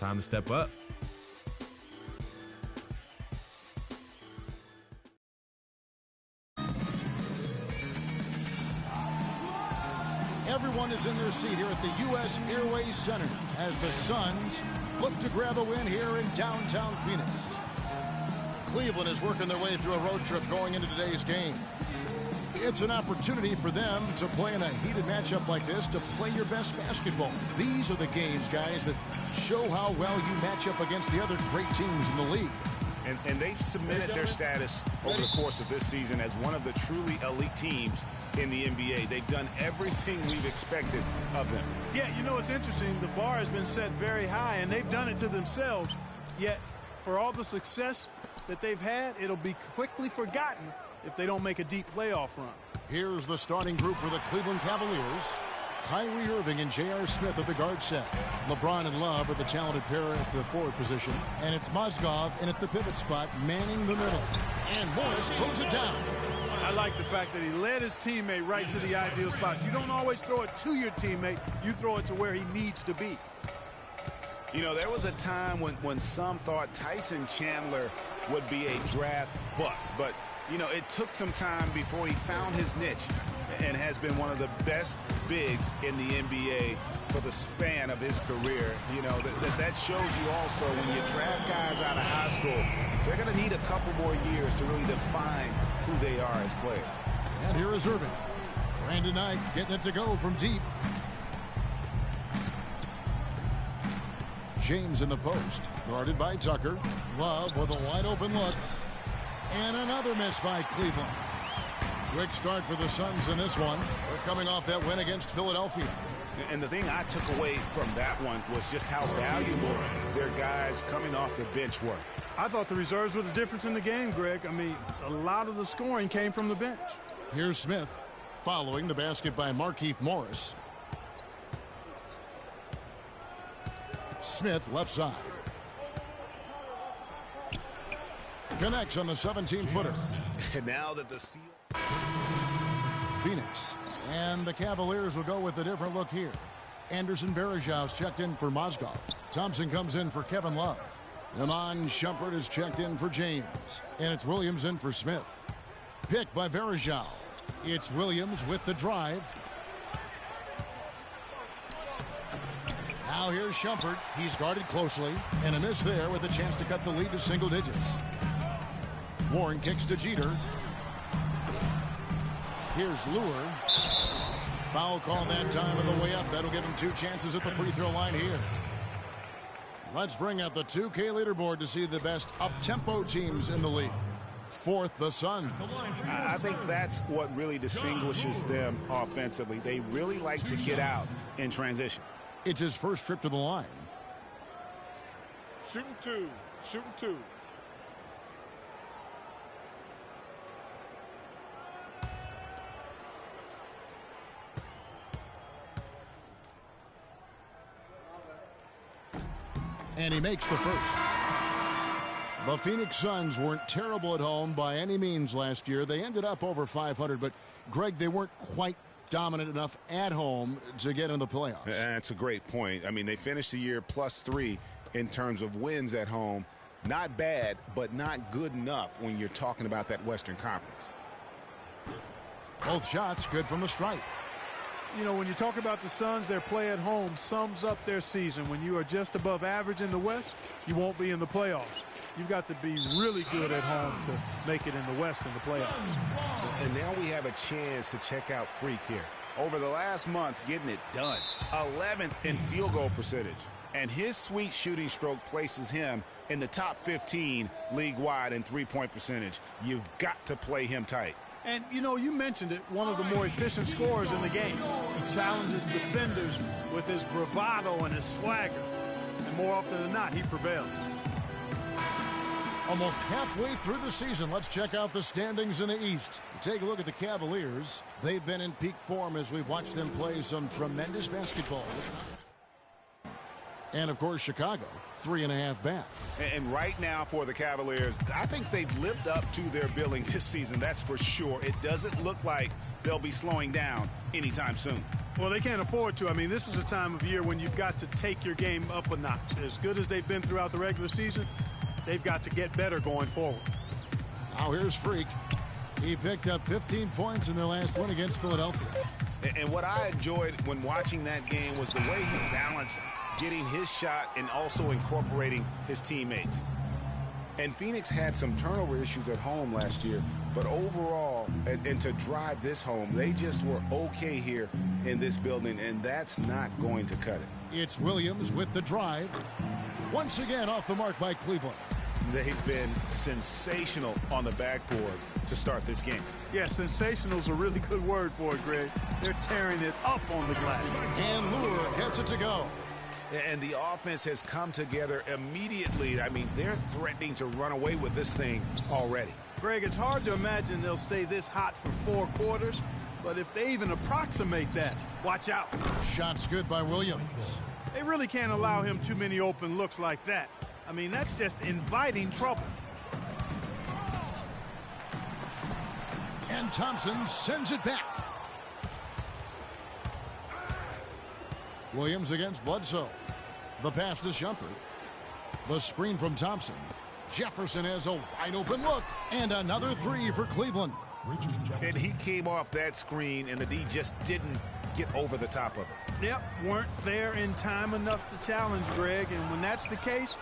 time to step up. Everyone is in their seat here at the U.S. Airways Center as the Suns look to grab a win here in downtown Phoenix. Cleveland is working their way through a road trip going into today's game. It's an opportunity for them to play in a heated matchup like this, to play your best basketball. These are the games, guys, that show how well you match up against the other great teams in the league. And they've cemented their status over the course of this season as one of the truly elite teams in the NBA. They've done everything we've expected of them. Yeah, you know, it's interesting. The bar has been set very high, and they've done it to themselves. Yet, for all the success that they've had, it'll be quickly forgotten if they don't make a deep playoff run. Here's the starting group for the Cleveland Cavaliers. Kyrie Irving and J.R. Smith at the guard set. LeBron and Love are the talented pair at the forward position. And it's Mozgov in at the pivot spot, manning the middle. And Morris throws it down. I like the fact that he led his teammate right to the ideal spot. You don't always throw it to your teammate. You throw it to where he needs to be. You know, there was a time when some thought Tyson Chandler would be a draft bust. But, you know, it took some time before he found his niche and has been one of the best bigs in the NBA for the span of his career. You know, that shows you also when you draft guys out of high school, they're going to need a couple more years to really define who they are as players. And here is Irving. Brandon Knight getting it to go from deep. James in the post, guarded by Tucker. Love with a wide open look. And another miss by Cleveland. Quick start for the Suns in this one. They're coming off that win against Philadelphia. And the thing I took away from that one was just how valuable their guys coming off the bench were. I thought the reserves were the difference in the game, Greg. I mean, a lot of the scoring came from the bench. Here's Smith, following the basket by Markieff Morris. Smith left side. Connects on the 17-footer. And now that the seal... Phoenix. And the Cavaliers will go with a different look here. Anderson Varejau's checked in for Mozgov. Thompson comes in for Kevin Love. Iman Shumpert is checked in for James. And it's Williams in for Smith. Picked by Varejao. It's Williams with the drive. Now here's Shumpert. He's guarded closely. And a miss there with a chance to cut the lead to single digits. Warren kicks to Jeter. Here's Lure. Foul call that time on the way up. That'll give him 2 chances at the free throw line here. Let's bring out the 2K leaderboard to see the best up-tempo teams in the league. Fourth, the Suns. I think that's what really distinguishes them offensively. They really like to get out in transition. It's his first trip to the line. Shooting two. Shooting two. And he makes the first. The Phoenix Suns weren't terrible at home by any means last year. They ended up over 500, but, Greg, they weren't quite dominant enough at home to get in the playoffs. That's a great point. I mean, they finished the year +3 in terms of wins at home. Not bad, but not good enough when you're talking about that Western Conference. Both shots good from the stripe. You know, when you talk about the Suns, their play at home sums up their season. When you are just above average in the West, you won't be in the playoffs. You've got to be really good at home to make it in the West in the playoffs. And now we have a chance to check out Freak here. Over the last month, getting it done. 11th in field goal percentage. And his sweet shooting stroke places him in the top 15 league-wide in three-point percentage. You've got to play him tight. And, you know, you mentioned it, one of the more efficient scorers in the game. He challenges defenders with his bravado and his swagger. And more often than not, he prevails. Almost halfway through the season, let's check out the standings in the East. Take a look at the Cavaliers. They've been in peak form as we've watched them play some tremendous basketball. And, of course, Chicago, 3.5 back. And right now for the Cavaliers, I think they've lived up to their billing this season, that's for sure. It doesn't look like they'll be slowing down anytime soon. Well, they can't afford to. I mean, this is a time of year when you've got to take your game up a notch. As good as they've been throughout the regular season, they've got to get better going forward. Now here's Freak. He picked up 15 points in their last win against Philadelphia. And what I enjoyed when watching that game was the way he balanced getting his shot and also incorporating his teammates. And Phoenix had some turnover issues at home last year, but overall, and to drive this home, they just were okay here in this building, and that's not going to cut it. It's Williams with the drive. Once again off the mark by Cleveland. They've been sensational on the backboard to start this game. Yeah, sensational is a really good word for it, Greg. They're tearing it up on the glass. And Lure gets it to go. And the offense has come together immediately. I mean, they're threatening to run away with this thing already. Greg, it's hard to imagine they'll stay this hot for 4 quarters, but if they even approximate that, watch out. Shots good by Williams. They really can't allow him too many open looks like that. I mean, that's just inviting trouble. And Thompson sends it back. Williams against Bledsoe. The pass to Shumpert. The screen from Thompson. Jefferson has a wide open look. And another 3 for Cleveland. And he came off that screen, and the D just didn't get over the top of it. Yep, weren't there in time enough to challenge Greg. And when that's the case,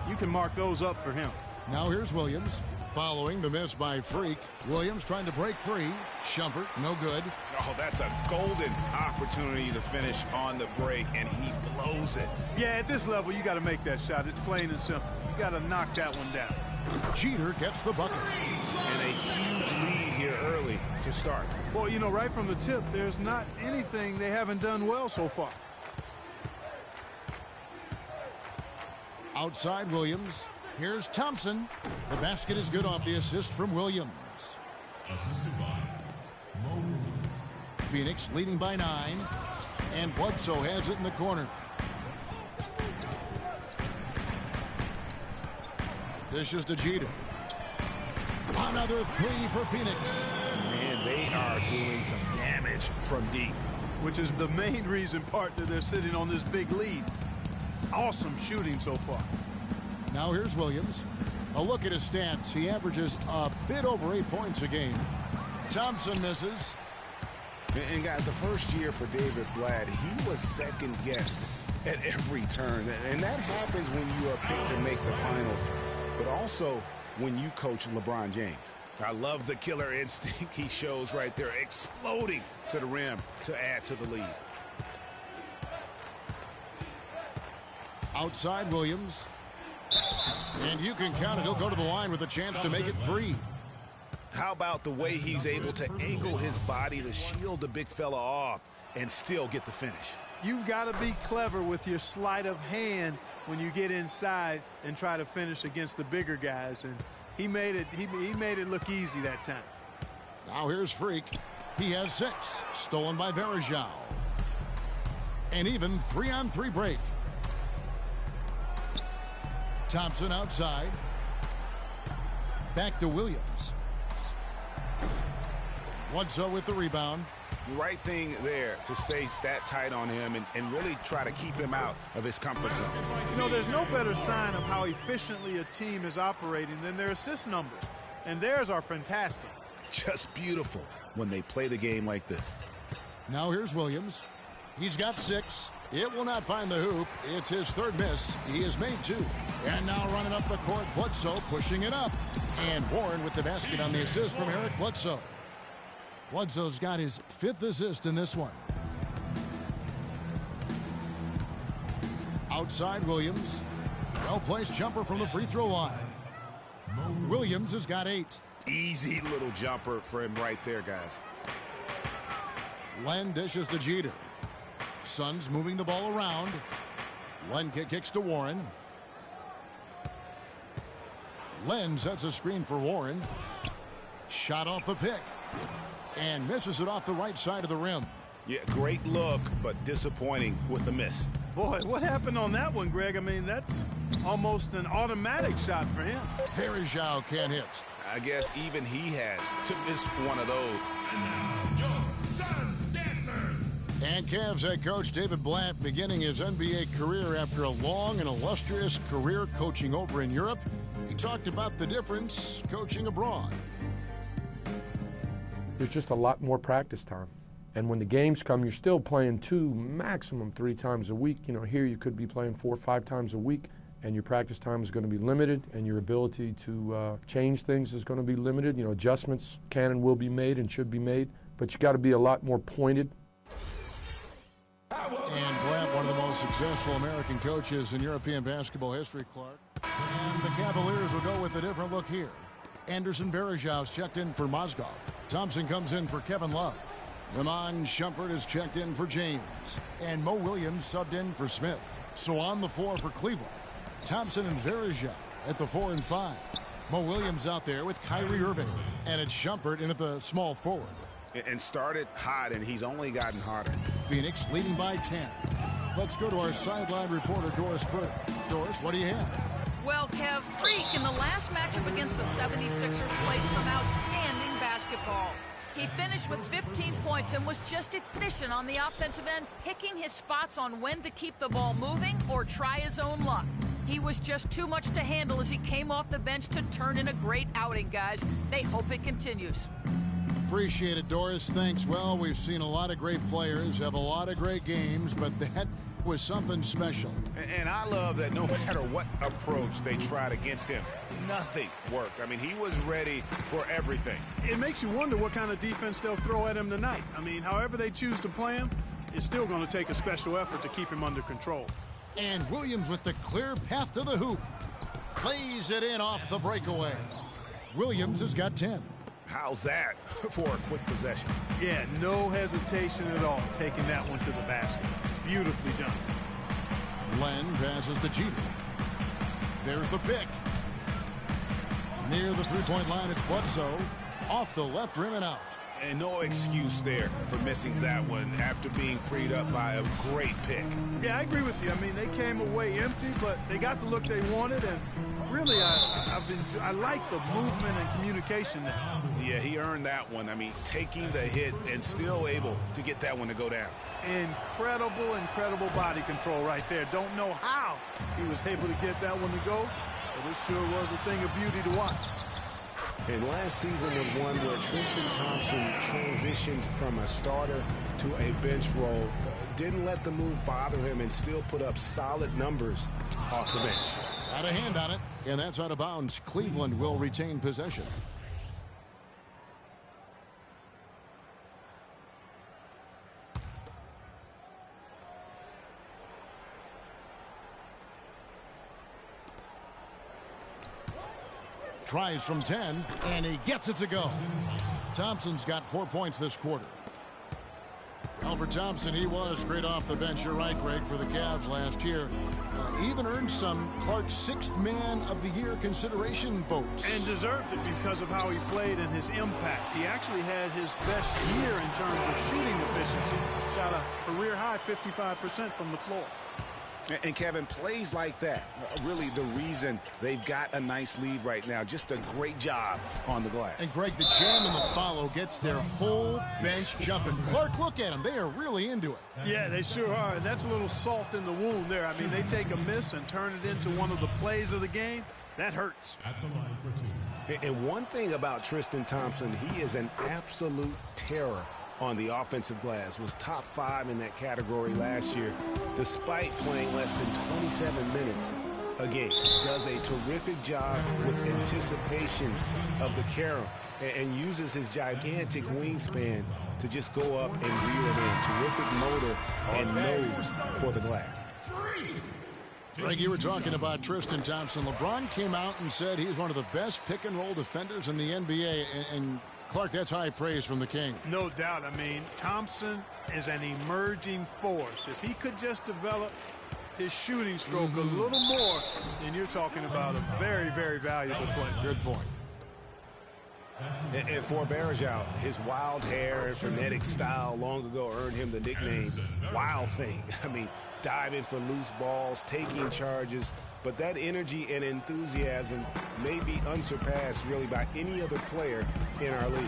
you can mark those up for him. Now here's Williams. Following the miss by Freak. Williams trying to break free. Shumpert, no good. Oh, that's a golden opportunity to finish on the break, and he blows it. Yeah, at this level, you got to make that shot. It's plain and simple. You got to knock that one down. Jeter gets the bucket. And a huge lead here early to start. Well, you know, right from the tip, there's not anything they haven't done well so far. Outside Williams. Here's Thompson. The basket is good off the assist from Williams. Assisted by Mo Williams. Phoenix leading by 9. And Bledsoe has it in the corner. This is to Jeter. Another 3 for Phoenix. Man, they are doing some damage from deep. Which is the main reason, partner, they're sitting on this big lead. Awesome shooting so far. Now here's Williams. A look at his stats. He averages a bit over 8 points a game. Thompson misses. And guys, the first year for David Blatt, he was second-guessed at every turn. And that happens when you are picked to make the finals, but also when you coach LeBron James. I love the killer instinct he shows right there, exploding to the rim to add to the lead. Outside Williams. And you can count it. He'll go to the line with a chance to make it 3. How about the way he's able to angle his body to shield the big fella off and still get the finish? You've got to be clever with your sleight of hand when you get inside and try to finish against the bigger guys. And he made it look easy that time. Now here's Freak. He has 6. Stolen by Varejao. An even 3-on-3 break. Thompson outside. Back to Williams. Bledsoe with the rebound. The right thing there to stay that tight on him and really try to keep him out of his comfort zone. You know, there's no better sign of how efficiently a team is operating than their assist numbers. And theirs are fantastic. Just beautiful when they play the game like this. Now here's Williams. He's got 6. It will not find the hoop. It's his 3rd miss. He has made 2. And now running up the court, Bledsoe pushing it up. And Warren with the basket on the assist from Eric Bledsoe. Bledsoe's got his 5th assist in this one. Outside Williams. Well-placed jumper from the free throw line. Williams has got 8. Easy little jumper for him right there, guys. Len dishes to Jeter. Suns moving the ball around. Len kicks to Warren. Len sets a screen for Warren. Shot off the pick. And misses it off the right side of the rim. Yeah, great look, but disappointing with the miss. Boy, what happened on that one, Greg? I mean, that's almost an automatic shot for him. Varejao can't hit. I guess even he has to miss one of those. And now, your Suns dancers. And Cavs head coach David Blatt beginning his NBA career after a long and illustrious career coaching over in Europe. He talked about the difference coaching abroad. There's just a lot more practice time. And when the games come, you're still playing 2, maximum 3 times a week. You know, here you could be playing 4 or 5 times a week, and your practice time is going to be limited, and your ability to change things is going to be limited. You know, adjustments can and will be made and should be made, but you got to be a lot more pointed. And Blatt, one of the most successful American coaches in European basketball history, Clark. And the Cavaliers will go with a different look here. Anderson Varejão's checked in for Mozgov. Thompson comes in for Kevin Love. Iman Shumpert is checked in for James. And Mo Williams subbed in for Smith. So on the floor for Cleveland, Thompson and Varejão at the 4 and 5. Mo Williams out there with Kyrie Irving. And it's Shumpert in at the small forward. And started hot, and he's only gotten hotter. Phoenix leading by 10. Let's go to our sideline reporter, Doris Burke. Doris, what do you have? Well, Kev, Freak in the last matchup against the 76ers played some outstanding basketball. He finished with 15 points and was just efficient on the offensive end, picking his spots on when to keep the ball moving or try his own luck. He was just too much to handle as he came off the bench to turn in a great outing, guys. They hope it continues. Appreciate it, Doris. Thanks. Well, we've seen a lot of great players have a lot of great games, but that was something special. And I love that no matter what approach they tried against him, nothing worked. I mean, he was ready for everything. It makes you wonder what kind of defense they'll throw at him tonight. I mean, however they choose to play him, it's still going to take a special effort to keep him under control. And Williams with the clear path to the hoop. Plays it in off the breakaway. Williams has got 10. How's that for a quick possession? Yeah, no hesitation at all taking that one to the basket. Beautifully done. Len passes to Jeter. There's the pick. Near the three-point line, it's Bledsoe. Off the left rim and out. And no excuse there for missing that one after being freed up by a great pick. Yeah, I agree with you. I mean, they came away empty, but they got the look they wanted, and really, I like the movement and communication there. Yeah, he earned that one. I mean, taking the hit and still able to get that one to go down. Incredible body control right there. Don't know how he was able to get that one to go, but it sure was a thing of beauty to watch. And last season was one where Tristan Thompson transitioned from a starter to a bench role. Didn't let the move bother him and still put up solid numbers off the bench. Got a hand on it, and that's out of bounds. Cleveland will retain possession. Tries from 10, and he gets it to go. Thompson's got 4 points this quarter. Alfred Thompson, he was great off the bench. You're right, Greg, for the Cavs last year. Even earned some Clark's 6th Man of the Year consideration votes. And deserved it because of how he played and his impact. He actually had his best year in terms of shooting efficiency. Shot a career-high 55% from the floor. And Kevin, plays like that, really the reason they've got a nice lead right now. Just a great job on the glass. And Greg, the jam and the follow gets their whole bench jumping. Clark, look at them. They are really into it. Yeah, they sure are. And that's a little salt in the wound there. I mean, they take a miss and turn it into one of the plays of the game. That hurts. At the line for 2. And one thing about Tristan Thompson, he is an absolute terror on the offensive glass. Was top 5 in that category last year, despite playing less than 27 minutes a game. Does a terrific job with anticipation of the carom and uses his gigantic wingspan to just go up and reel it in. Terrific motor and nose for the glass. Greg, you were talking about Tristan Thompson. LeBron came out and said he's one of the best pick-and-roll defenders in the NBA, and Clark, that's high praise from the King. No doubt. I mean, Thompson is an emerging force. If he could just develop his shooting stroke a little more, then you're talking about a very, very valuable player. Good point. And for Varejão, his wild hair and frenetic style long ago earned him the nickname Wild Thing. I mean, diving for loose balls, taking charges, but that energy and enthusiasm may be unsurpassed really by any other player in our league.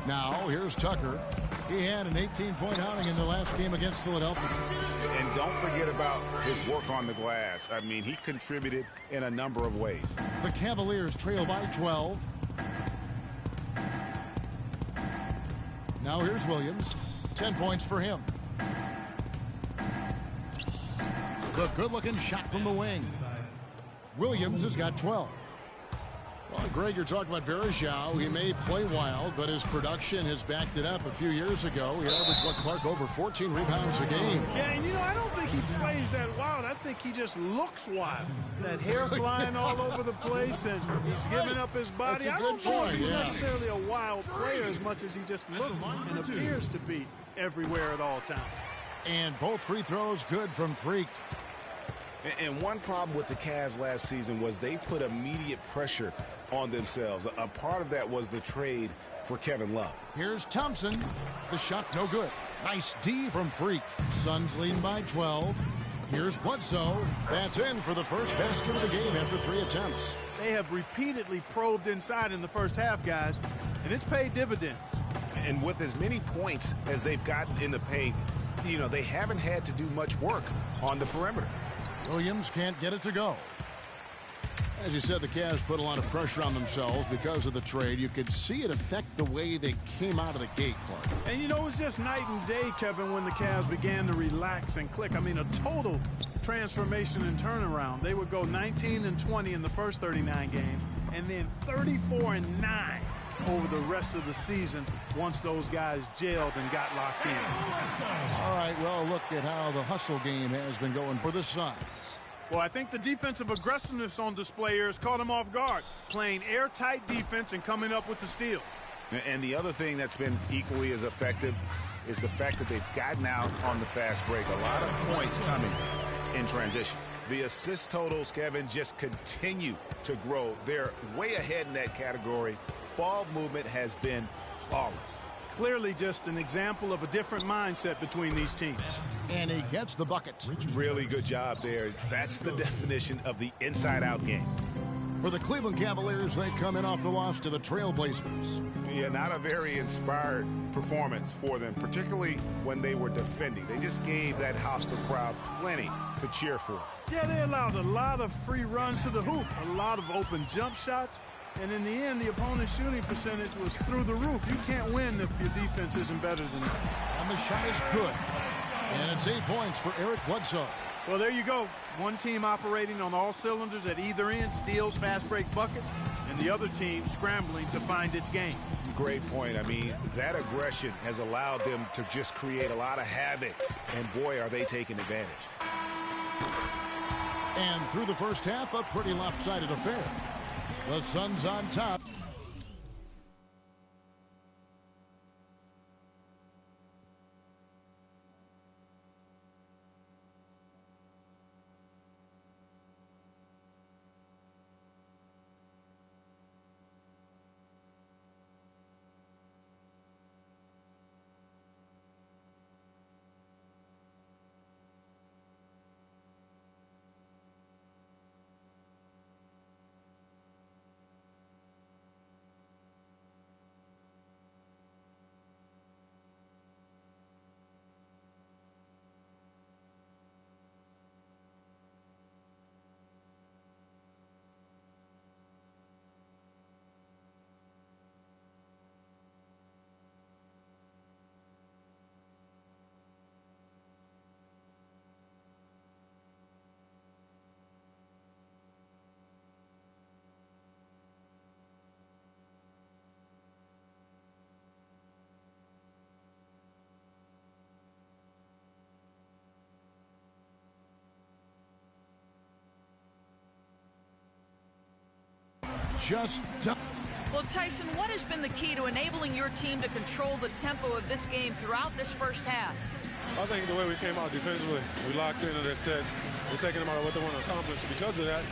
Now, here's Tucker. He had an 18-point outing in the last game against Philadelphia. And don't forget about his work on the glass. I mean, he contributed in a number of ways. The Cavaliers trail by 12. Now here's Williams. 10 points for him. The good-looking shot from the wing. Williams has got 12. Well, Greg, you're talking about Varejao. He may play wild, but his production has backed it up. A few years ago, he averaged, Clark, over 14 rebounds a game. Yeah, and I don't think he plays that wild. I think he just looks wild. That hair flying all over the place, and he's giving up his body. That's a I good don't know point, if he's yeah. necessarily a wild player as much as he just looks and appears to be everywhere at all times. And both free throws good from Freak. And one problem with the Cavs last season was they put immediate pressure on themselves. A part of that was the trade for Kevin Love. Here's Thompson. The shot no good. Nice D from Freak. Suns leading by 12. Here's Bledsoe. That's in for the first basket of the game after 3 attempts. They have repeatedly probed inside in the first half, guys, and it's paid dividends. And with as many points as they've gotten in the paint, they haven't had to do much work on the perimeter. Williams can't get it to go. As you said, the Cavs put a lot of pressure on themselves because of the trade. You could see it affect the way they came out of the gate, Clark. And it was just night and day, Kevin, when the Cavs began to relax and click. I mean, a total transformation and turnaround. They would go 19-20 in the first 39 games, and then 34-9 over the rest of the season once those guys gelled and got locked in. All right, well, look at how the hustle game has been going for the Suns. Well, I think the defensive aggressiveness on display here has caught them off guard, playing airtight defense and coming up with the steals. And the other thing that's been equally as effective is the fact that they've gotten out on the fast break. A lot of points coming in transition. The assist totals, Kevin, just continue to grow. They're way ahead in that category. Ball movement has been flawless. Clearly just an example of a different mindset between these teams. And he gets the bucket. Really good job there. That's the definition of the inside-out game. For the Cleveland Cavaliers, they come in off the loss to the Trailblazers. Yeah, not a very inspired performance for them, particularly when they were defending. They just gave that hostile crowd plenty to cheer for. Yeah, they allowed a lot of free runs to the hoop, a lot of open jump shots. And in the end, the opponent's shooting percentage was through the roof. You can't win if your defense isn't better than that. And the shot is good. And it's 8 points for Eric Bledsoe. Well, there you go. One team operating on all cylinders at either end, steals, fast break buckets, and the other team scrambling to find its game. Great point. I mean, that aggression has allowed them to just create a lot of havoc. And boy, are they taking advantage. And through the first half, a pretty lopsided affair. The Suns on top. Just done. Well, Tyson, what has been the key to enabling your team to control the tempo of this game throughout this first half? I think the way we came out defensively, we locked into their sets. We're taking them out of what they want to accomplish. Because of that,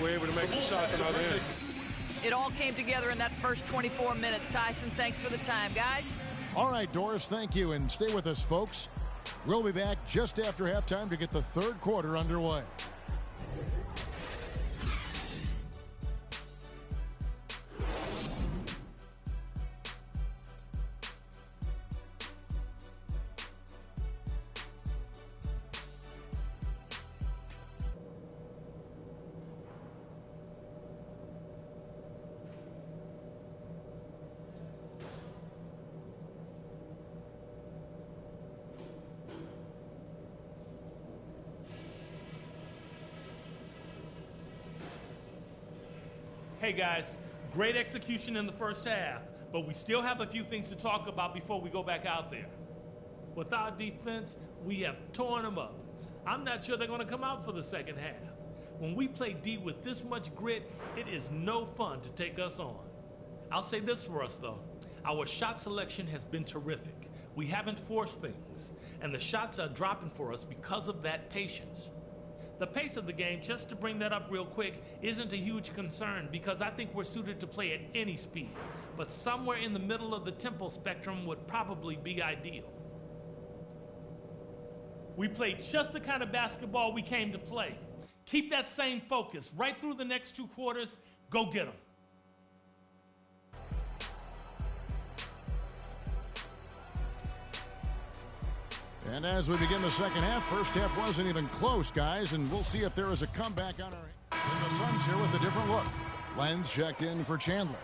we're able to make some shots on the other end. It all came together in that first 24 minutes. Tyson, thanks for the time, guys. All right, Doris, thank you. And stay with us, folks. We'll be back just after halftime to get the third quarter underway. Hey guys, great execution in the first half, but we still have a few things to talk about before we go back out there. With our defense, we have torn them up. I'm not sure they're going to come out for the second half. When we play D with this much grit, it is no fun to take us on. I'll say this for us though, our shot selection has been terrific. We haven't forced things, and the shots are dropping for us because of that patience. The pace of the game, just to bring that up real quick, isn't a huge concern because I think we're suited to play at any speed, but somewhere in the middle of the tempo spectrum would probably be ideal. We played just the kind of basketball we came to play. Keep that same focus right through the next 2 quarters. Go get them. And as we begin the second half, first half wasn't even close, guys, and we'll see if there is a comeback on our hands. And the Suns here with a different look. Lenz checked in for Chandler.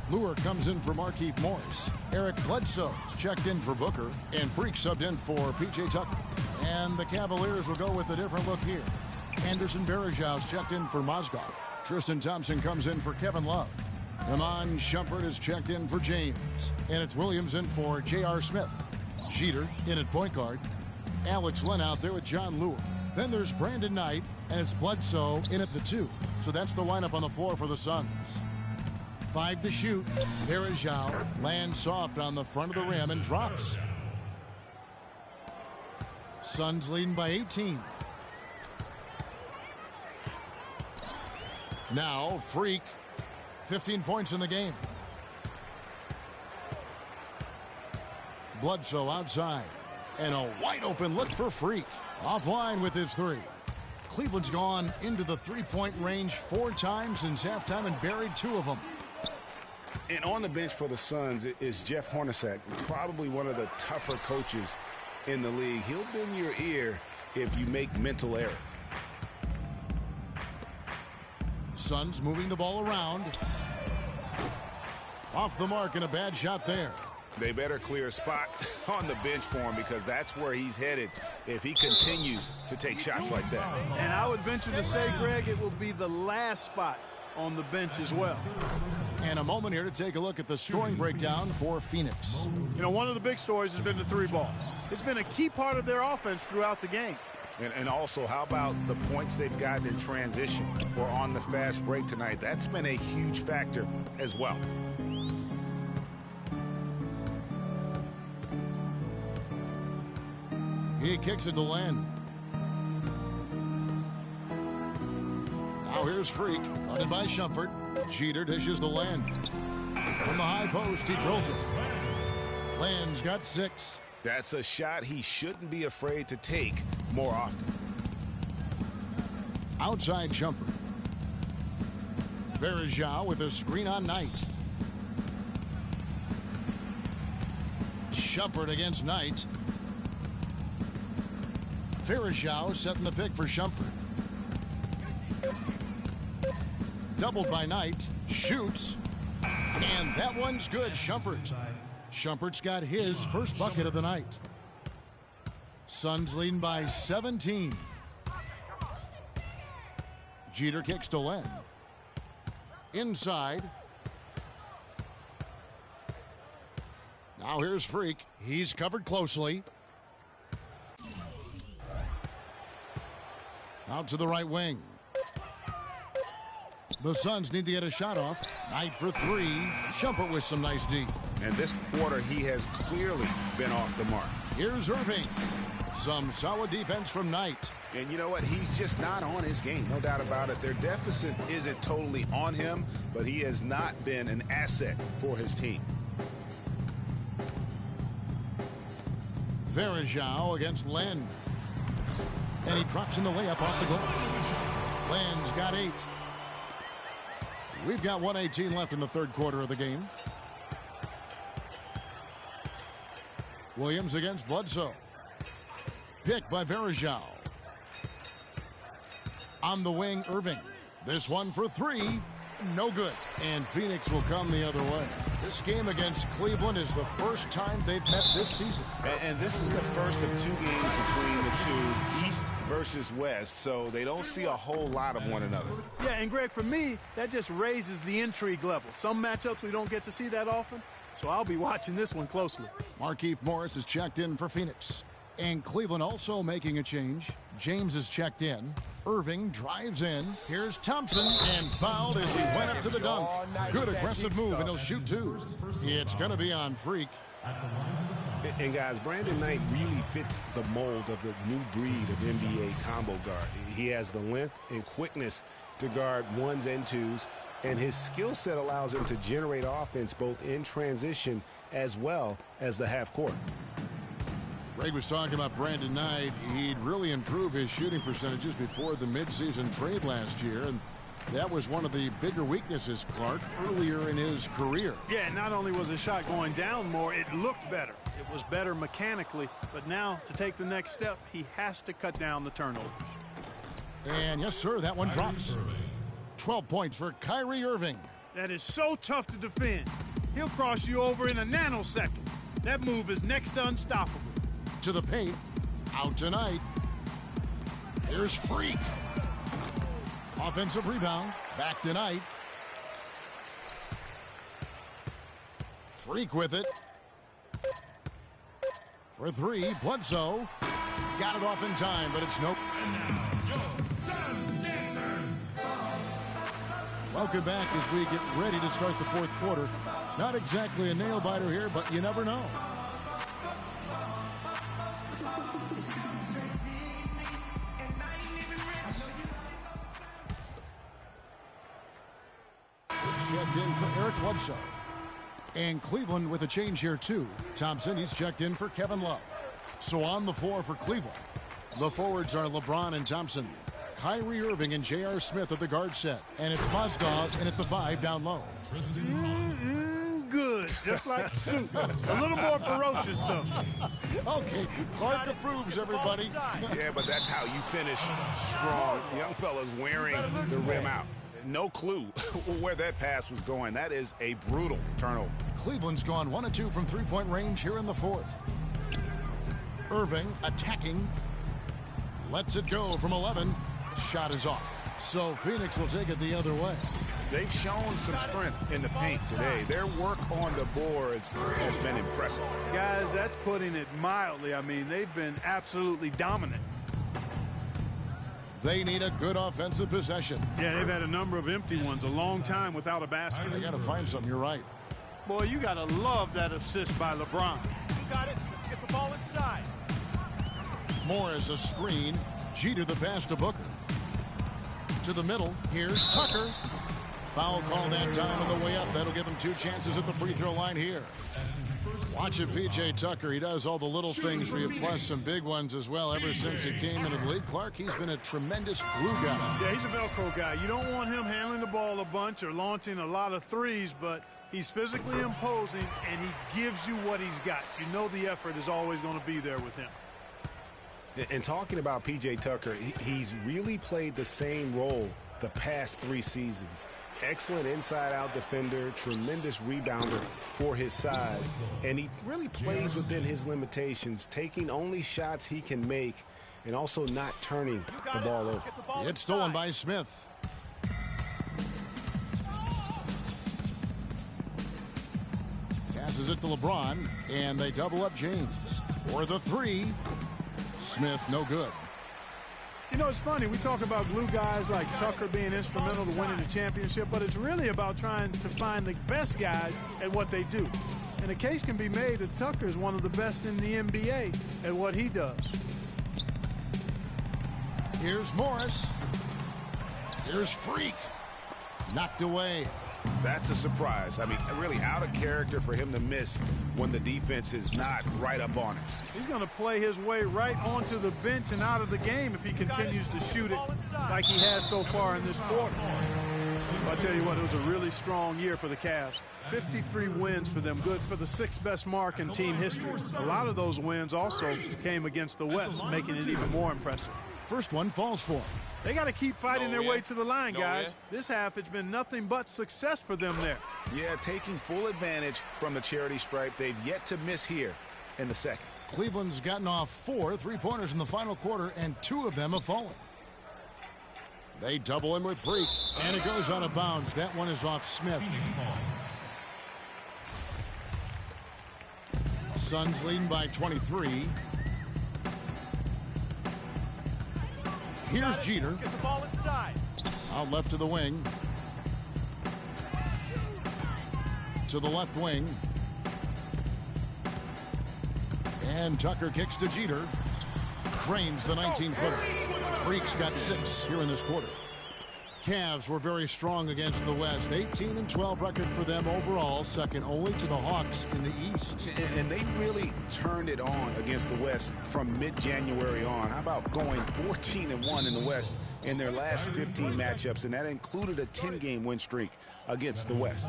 Lure comes in for Markieff Morris. Eric Bledsoe's checked in for Booker, and Freak subbed in for P.J. Tucker. And the Cavaliers will go with a different look here. Anderson Varejau's checked in for Mozgov. Tristan Thompson comes in for Kevin Love. Iman Shumpert is checked in for James. And it's Williams in for J.R. Smith. Jeter in at point guard. Alex Len out there with John Lure. Then there's Brandon Knight, and it's Bledsoe in at the 2. So that's the lineup on the floor for the Suns. 5 to shoot. Varejao lands soft on the front of the rim and drops. Suns leading by 18. Now Freak, 15 points in the game. Bledsoe outside, and a wide open look for Freak. Offline with his 3. Cleveland's gone into the 3-point range 4 times since halftime and buried 2 of them. And on the bench for the Suns is Jeff Hornacek, probably one of the tougher coaches in the league. He'll bend your ear if you make mental errors. Suns moving the ball around. Off the mark and a bad shot there. They better clear a spot on the bench for him because that's where he's headed if he continues to take shots like that. And I would venture to say, Greg, it will be the last spot on the bench as well. And a moment here to take a look at the scoring breakdown for Phoenix. You know, one of the big stories has been the 3 ball. It's been a key part of their offense throughout the game. And also, how about the points they've gotten in transition or on the fast break tonight? That's been a huge factor as well. He kicks it to Len. Now here's Freak, guarded by Shumpert. Jeter dishes to Len. From the high post, he drills it. Len's got 6. That's a shot he shouldn't be afraid to take more often. Outside Shumpert. Varejao with a screen on Knight. Shumpert against Knight. Varejao setting the pick for Shumpert. Doubled by Knight. Shoots. And that one's good. Shumpert. Shumpert's got his first bucket of the night. Suns leading by 17. Jeter kicks to Len. Inside. Now here's Freak. He's covered closely. Out to the right wing. The Suns need to get a shot off. Knight for 3. Shumpert with some nice D. And this quarter, he has clearly been off the mark. Here's Irving. Some solid defense from Knight. And you know what? He's just not on his game. No doubt about it. Their deficit isn't totally on him, but he has not been an asset for his team. Varejao against Len. And he drops in the layup off the glass. Len's got 8. We've got 1:18 left in the third quarter of the game. Williams against Bledsoe. Picked by Varejao. On the wing, Irving. This one for 3. No good. And Phoenix will come the other way. This game against Cleveland is the first time they've met this season. And this is the first of 2 games between the two East versus West, so they don't see a whole lot of one another. Yeah, and Greg, for me, that just raises the intrigue level. Some matchups we don't get to see that often, so I'll be watching this one closely. Markieff Morris is checked in for Phoenix. And Cleveland also making a change. James is checked in. Irving drives in. Here's Thompson, and fouled as he went up to the dunk. Good aggressive move, and he'll shoot two. It's going to be on Freak. And guys, Brandon Knight really fits the mold of the new breed of NBA combo guard. He has the length and quickness to guard ones and twos, and his skill set allows him to generate offense both in transition as well as the half court. Greg was talking about Brandon Knight. He'd really improve his shooting percentages before the midseason trade last year, and that was one of the bigger weaknesses, Clark, earlier in his career. Yeah, not only was his shot going down more, it looked better. It was better mechanically, but now to take the next step, he has to cut down the turnovers. And yes, sir, that one drops. 12 points for Kyrie Irving. That is so tough to defend. He'll cross you over in a nanosecond. That move is next to unstoppable. To the paint, out tonight. Here's Freak. Offensive rebound, back tonight. Freak with it. For three, Bledsoe. Got it off in time, but it's nope. Welcome back as we get ready to start the fourth quarter. Not exactly a nail-biter here, but you never know. Checked in for Eric Bledsoe. And Cleveland with a change here, too. Thompson, he's checked in for Kevin Love. So on the floor for Cleveland, the forwards are LeBron and Thompson. Kyrie Irving and J.R. Smith at the guard set. And it's Mozgov in at the 5 down low. Good. Just like soup. A little more ferocious, though. Okay, Clark approves, everybody. Yeah, but that's how you finish strong. Young fella's wearing the rim out. No clue where that pass was going. That is a brutal turnover. Cleveland's gone 1 of 2 from three-point range here in the fourth. Irving attacking. Lets it go from 11. Shot is off. So Phoenix will take it the other way. They've shown some strength in the paint today. Their work on the boards has been impressive. Guys, that's putting it mildly. I mean, they've been absolutely dominant. They need a good offensive possession. Yeah, they've had a number of empty ones, a long time without a basket. They got to find something. You're right. Boy, you got to love that assist by LeBron. You got it. Let's get the ball inside. Morris a screen. Jeter the pass to Booker. To the middle. Here's Tucker. Foul call that time on the way up. That'll give him 2 chances at the free throw line here. Watching P.J. Tucker. He does all the little things for you, plus some big ones as well. Ever since he came into the league, Clark, he's been a tremendous glue guy. Yeah, he's a Velcro guy. You don't want him handling the ball a bunch or launching a lot of threes, but he's physically imposing, and he gives you what he's got. You know the effort is always going to be there with him. And talking about P.J. Tucker, he's really played the same role the past 3 seasons. Excellent inside-out defender, tremendous rebounder for his size, and he really plays within his limitations, taking only shots he can make and also not turning the ball over. It's stolen by Smith. Passes it to LeBron, and they double up James. For the 3, Smith no good. You know, it's funny. We talk about glue guys like Tucker being instrumental to winning the championship, but it's really about trying to find the best guys at what they do. And a case can be made that Tucker is one of the best in the NBA at what he does. Here's Morris. Here's Freak. Knocked away. That's a surprise. I mean, really out of character for him to miss when the defense is not right up on it. He's going to play his way right onto the bench and out of the game if he continues to shoot it like he has so far in this quarter. But I tell you what, it was a really strong year for the Cavs. 53 wins for them, good for the 6th best mark in team history. A lot of those wins also came against the West, making it even more impressive. First one falls for him. They got to keep fighting their way to the line, guys. This half, it's been nothing but success for them there. Yeah, taking full advantage from the charity stripe. They've yet to miss here in the second. Cleveland's gotten off 4 3-pointers in the final quarter, and 2 of them have fallen. They double him with Freak, and it goes out of bounds. That one is off Smith. Suns leading by 23. Here's Jeter. Get the ball inside. Out left to the wing. To the left wing. And Tucker kicks to Jeter. Cranes the 19-footer. Freak's got 6 here in this quarter. Cavs were very strong against the West. 18-12 record for them overall, second only to the Hawks in the East. And they really turned it on against the West from mid-January on. How about going 14-1 in the West in their last 15 matchups, and that included a 10-game win streak against the West.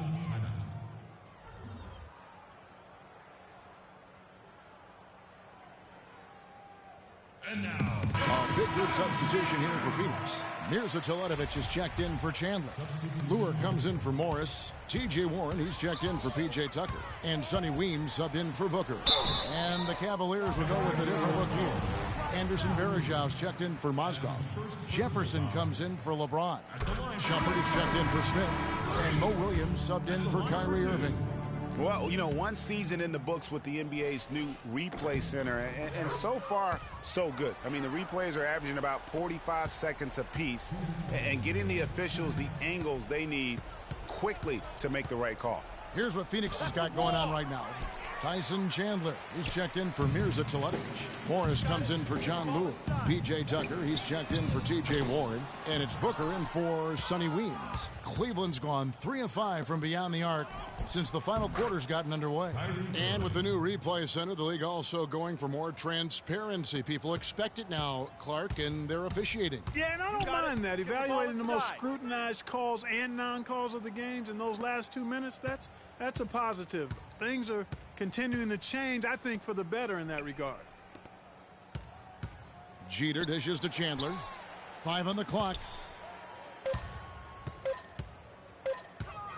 And now, a big good substitution here for Phoenix. Mirza Teletovic is checked in for Chandler. Lure comes in for Morris. T.J. Warren, he's checked in for P.J. Tucker. And Sonny Weems subbed in for Booker. And the Cavaliers will go with a different look here. Anderson Varejão's checked in for Mozgov. Jefferson comes in for LeBron. Shumpert is checked in for Smith. And Mo Williams subbed in for Kyrie Irving. Well, you know, one season in the books with the NBA's new replay center, and so far, so good. I mean, the replays are averaging about 45 seconds apiece, and getting the officials the angles they need quickly to make the right call. Here's what Phoenix has got going on right now. Tyson Chandler, he's checked in for Mirza Teletovic. Morris comes in for John Lue. P.J. Tucker, he's checked in for T.J. Warren. And it's Booker in for Sonny Weems. Cleveland's gone 3 of 5 from beyond the arc since the final quarter's gotten underway. And with the new replay center, the league also going for more transparency. People expect it now, Clark, and they're officiating. Yeah, and I don't mind that. Evaluating the most scrutinized calls and non-calls of the games in those last 2 minutes, that's a positive. Things are continuing to change, I think, for the better in that regard. Jeter dishes to Chandler. 5 on the clock.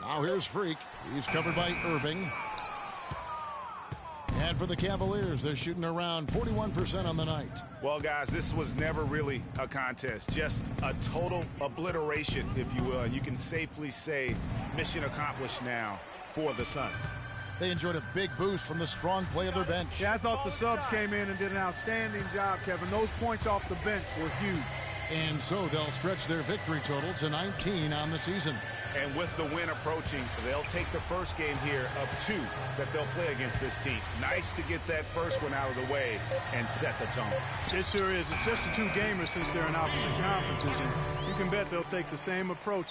Now here's Freak. He's covered by Irving. And for the Cavaliers, they're shooting around 41% on the night. Well, guys, this was never really a contest. Just a total obliteration, if you will. You can safely say mission accomplished now for the Suns. They enjoyed a big boost from the strong play of their bench. Yeah, I thought the subs came in and did an outstanding job, Kevin. Those points off the bench were huge. And so they'll stretch their victory total to 19 on the season. And with the win approaching, they'll take the first game here of 2 that they'll play against this team. Nice to get that first one out of the way and set the tone. It sure is. It's just a 2-gamer since they're in opposite conferences. And you can bet they'll take the same approach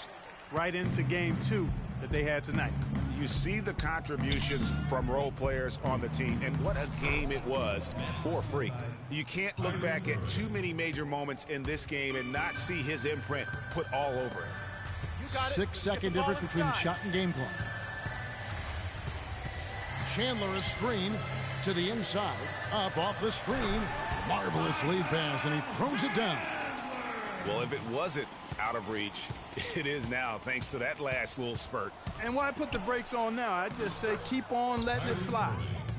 right into game 2 that they had tonight. You see the contributions from role players on the team, and what a game it was for Freak. You can't look back at too many major moments in this game and not see his imprint put all over it. 6-second difference between shot and game clock. Chandler is screen to the inside, up off the screen. Marvelous lead pass, and he throws it down. Well, if it wasn't out of reach, it is now, thanks to that last little spurt. And why put the brakes on now? I just say keep on letting it fly.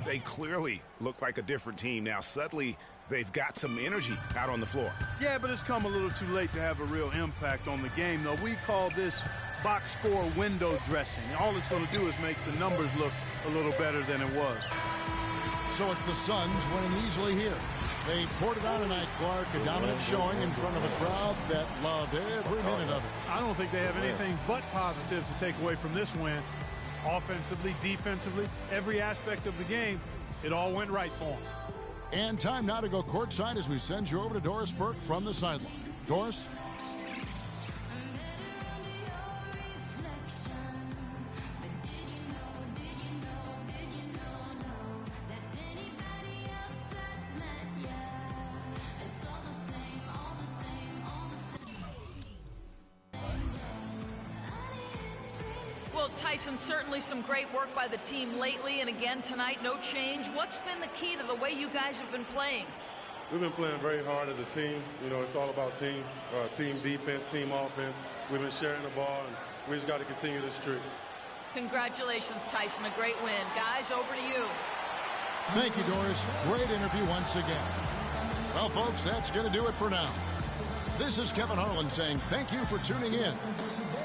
They clearly look like a different team now. Suddenly, they've got some energy out on the floor. Yeah, but it's come a little too late to have a real impact on the game, though. We call this box score window dressing. All it's going to do is make the numbers look a little better than it was. So it's the Suns winning easily here. They poured it on tonight, Clark. A dominant showing in front of a crowd that loved every minute of it. I don't think they have anything but positives to take away from this win. Offensively, defensively, every aspect of the game, it all went right for them. And time now to go courtside as we send you over to Doris Burke from the sideline. Doris? Well, Tyson, certainly some great work by the team lately, and again tonight, no change. What's been the key to the way you guys have been playing? We've been playing very hard as a team. You know, it's all about team defense, team offense. We've been sharing the ball, and we just got to continue this streak. Congratulations, Tyson. A great win. Guys, over to you. Thank you, Doris. Great interview once again. Well, folks, that's going to do it for now. This is Kevin Harlan saying thank you for tuning in.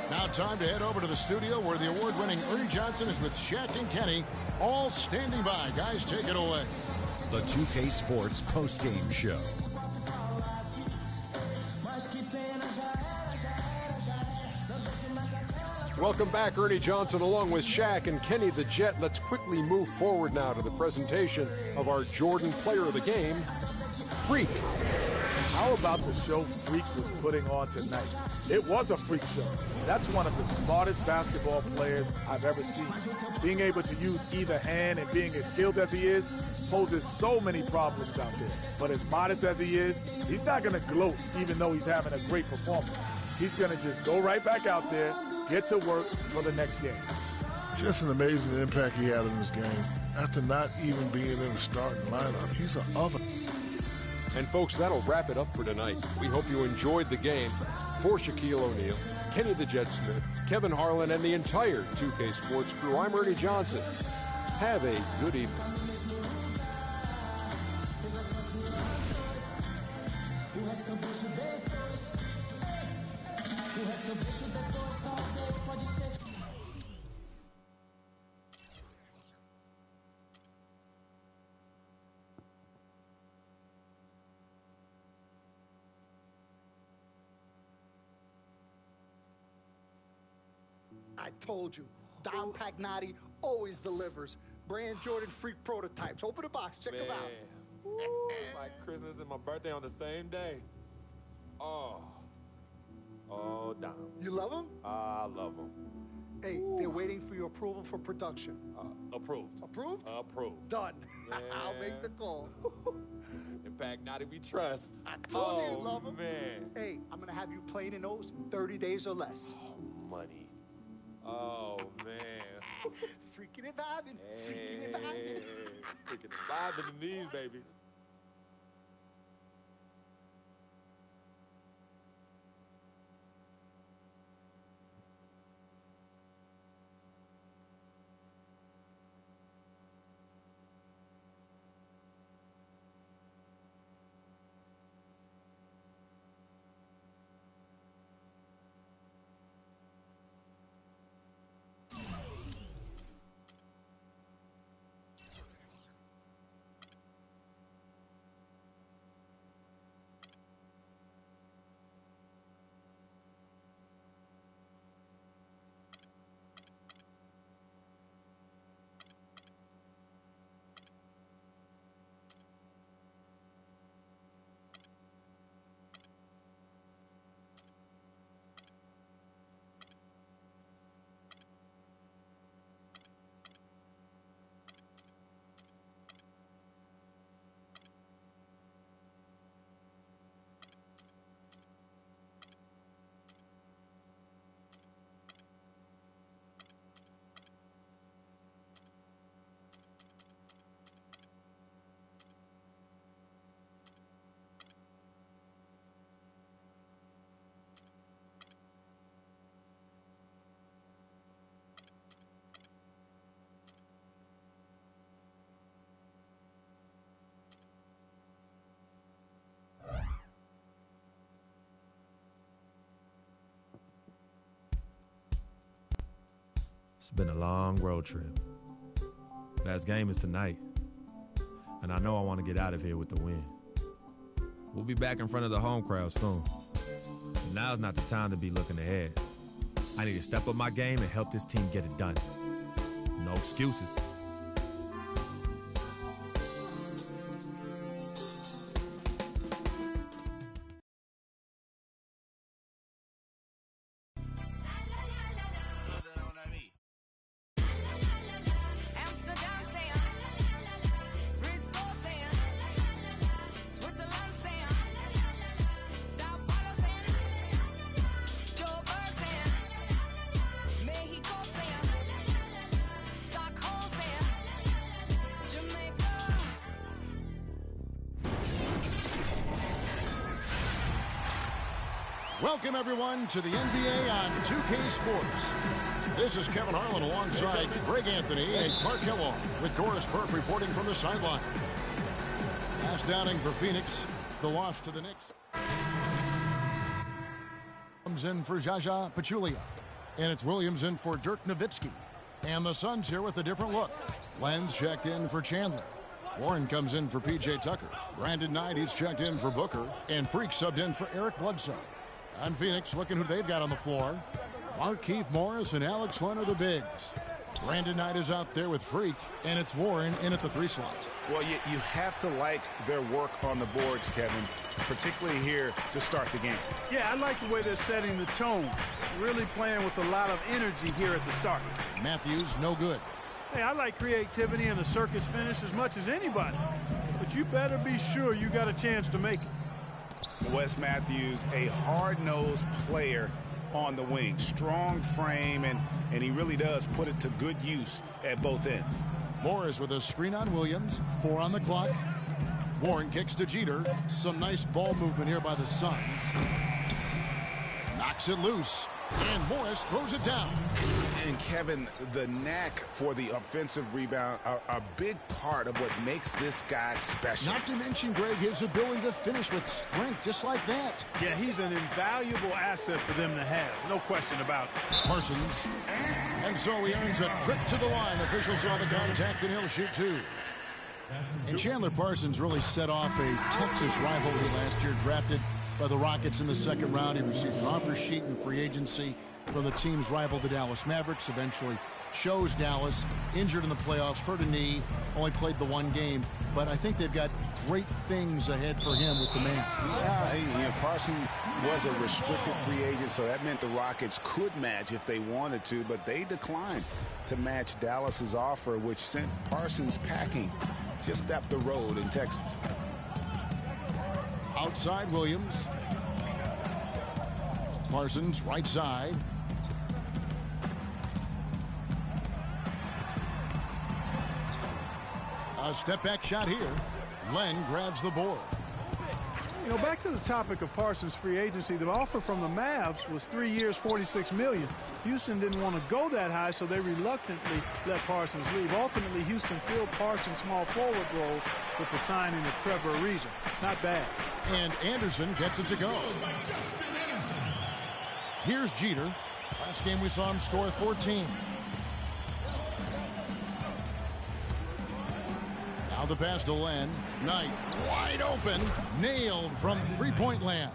Now time to head over to the studio where the award-winning Ernie Johnson is with Shaq and Kenny, all standing by. Guys, take it away. The 2K Sports post-game show. Welcome back, Ernie Johnson, along with Shaq and Kenny the Jet. Let's quickly move forward now to the presentation of our Jordan Player of the Game, Freak. How about the show Freak was putting on tonight? It was a freak show. That's one of the smartest basketball players I've ever seen. Being able to use either hand and being as skilled as he is poses so many problems out there. But as modest as he is, he's not going to gloat even though he's having a great performance. He's going to just go right back out there, get to work for the next game. Just an amazing impact he had in this game. After not even being in the starting lineup, he's an oven. And folks, that'll wrap it up for tonight. We hope you enjoyed the game. For Shaquille O'Neal, Kenny the Jet Smith, Kevin Harlan, and the entire 2K Sports crew, I'm Ernie Johnson. Have a good evening. I told you, Don Pagnotti always delivers. Brand Jordan Freak prototypes. Open the box, check them out. Like Christmas and my birthday on the same day. Oh, Dom. You love them? I love them. Hey, they're waiting for your approval for production. Approved. Approved? Approved. Done. Yeah. I'll make the call. In Pagnotti we trust. I told you you'd love them. Man. Hey, I'm going to have you playing in those in 30 days or less. Money. Oh, man. Freaking and vibing. Freaking and vibing. Freaking and vibing in these, baby. It's been a long road trip. Last game is tonight, and I know I want to get out of here with the win. We'll be back in front of the home crowd soon. But now's not the time to be looking ahead. I need to step up my game and help this team get it done. No excuses. Welcome, everyone, to the NBA on 2K Sports. This is Kevin Harlan alongside Greg Anthony and Clark Kellogg with Doris Burke reporting from the sideline. Last outing for Phoenix, the loss to the Knicks. Comes in for Jaja Pachulia, and it's Williams in for Dirk Nowitzki. And the Suns here with a different look. Lenz checked in for Chandler. Warren comes in for P.J. Tucker. Brandon Knight, he's checked in for Booker. And Freak subbed in for Eric Bledsoe. And Phoenix looking who they've got on the floor. Markieff Morris and Alex Len are the bigs. Brandon Knight is out there with Freak, and it's Warren in at the 3 slot. Well, you have to like their work on the boards, Kevin, particularly here to start the game. Yeah, I like the way they're setting the tone. Really playing with a lot of energy here at the start. Matthews, no good. Hey, I like creativity and a circus finish as much as anybody. But you better be sure you got a chance to make it. Wes Matthews, a hard-nosed player on the wing. Strong frame, and he really does put it to good use at both ends. Morris with a screen on Williams. 4 on the clock. Warren kicks to Jeter. Some nice ball movement here by the Suns. Knocks it loose. And Morris throws it down. And Kevin, the knack for the offensive rebound are a big part of what makes this guy special. Not to mention, Greg, his ability to finish with strength just like that. Yeah, he's an invaluable asset for them to have. No question about it. Parsons. And so he earns a trip to the line. Officials saw the contact, and he'll shoot 2. And Chandler Parsons really set off a Texas rivalry last year, drafted by the Rockets in the 2nd round. He received an offer sheet in free agency from the team's rival, the Dallas Mavericks. Eventually chose Dallas, injured in the playoffs, hurt a knee, only played the 1 game. But I think they've got great things ahead for him with the man. Yeah, Parsons was a restricted free agent, so that meant the Rockets could match if they wanted to, but they declined to match Dallas's offer, which sent Parsons packing just up the road in Texas. Outside Williams. Parsons right side. A step back shot here. Len grabs the board. You know, back to the topic of Parsons' free agency, the offer from the Mavs was 3 years, $46 million. Houston didn't want to go that high, so they reluctantly let Parsons leave. Ultimately, Houston filled Parsons' small forward role with the signing of Trevor Ariza. Not bad. And Anderson gets it to go. Here's Jeter. Last game we saw him score 14. Now the pass to Len. Knight wide open. Nailed from 3-point land.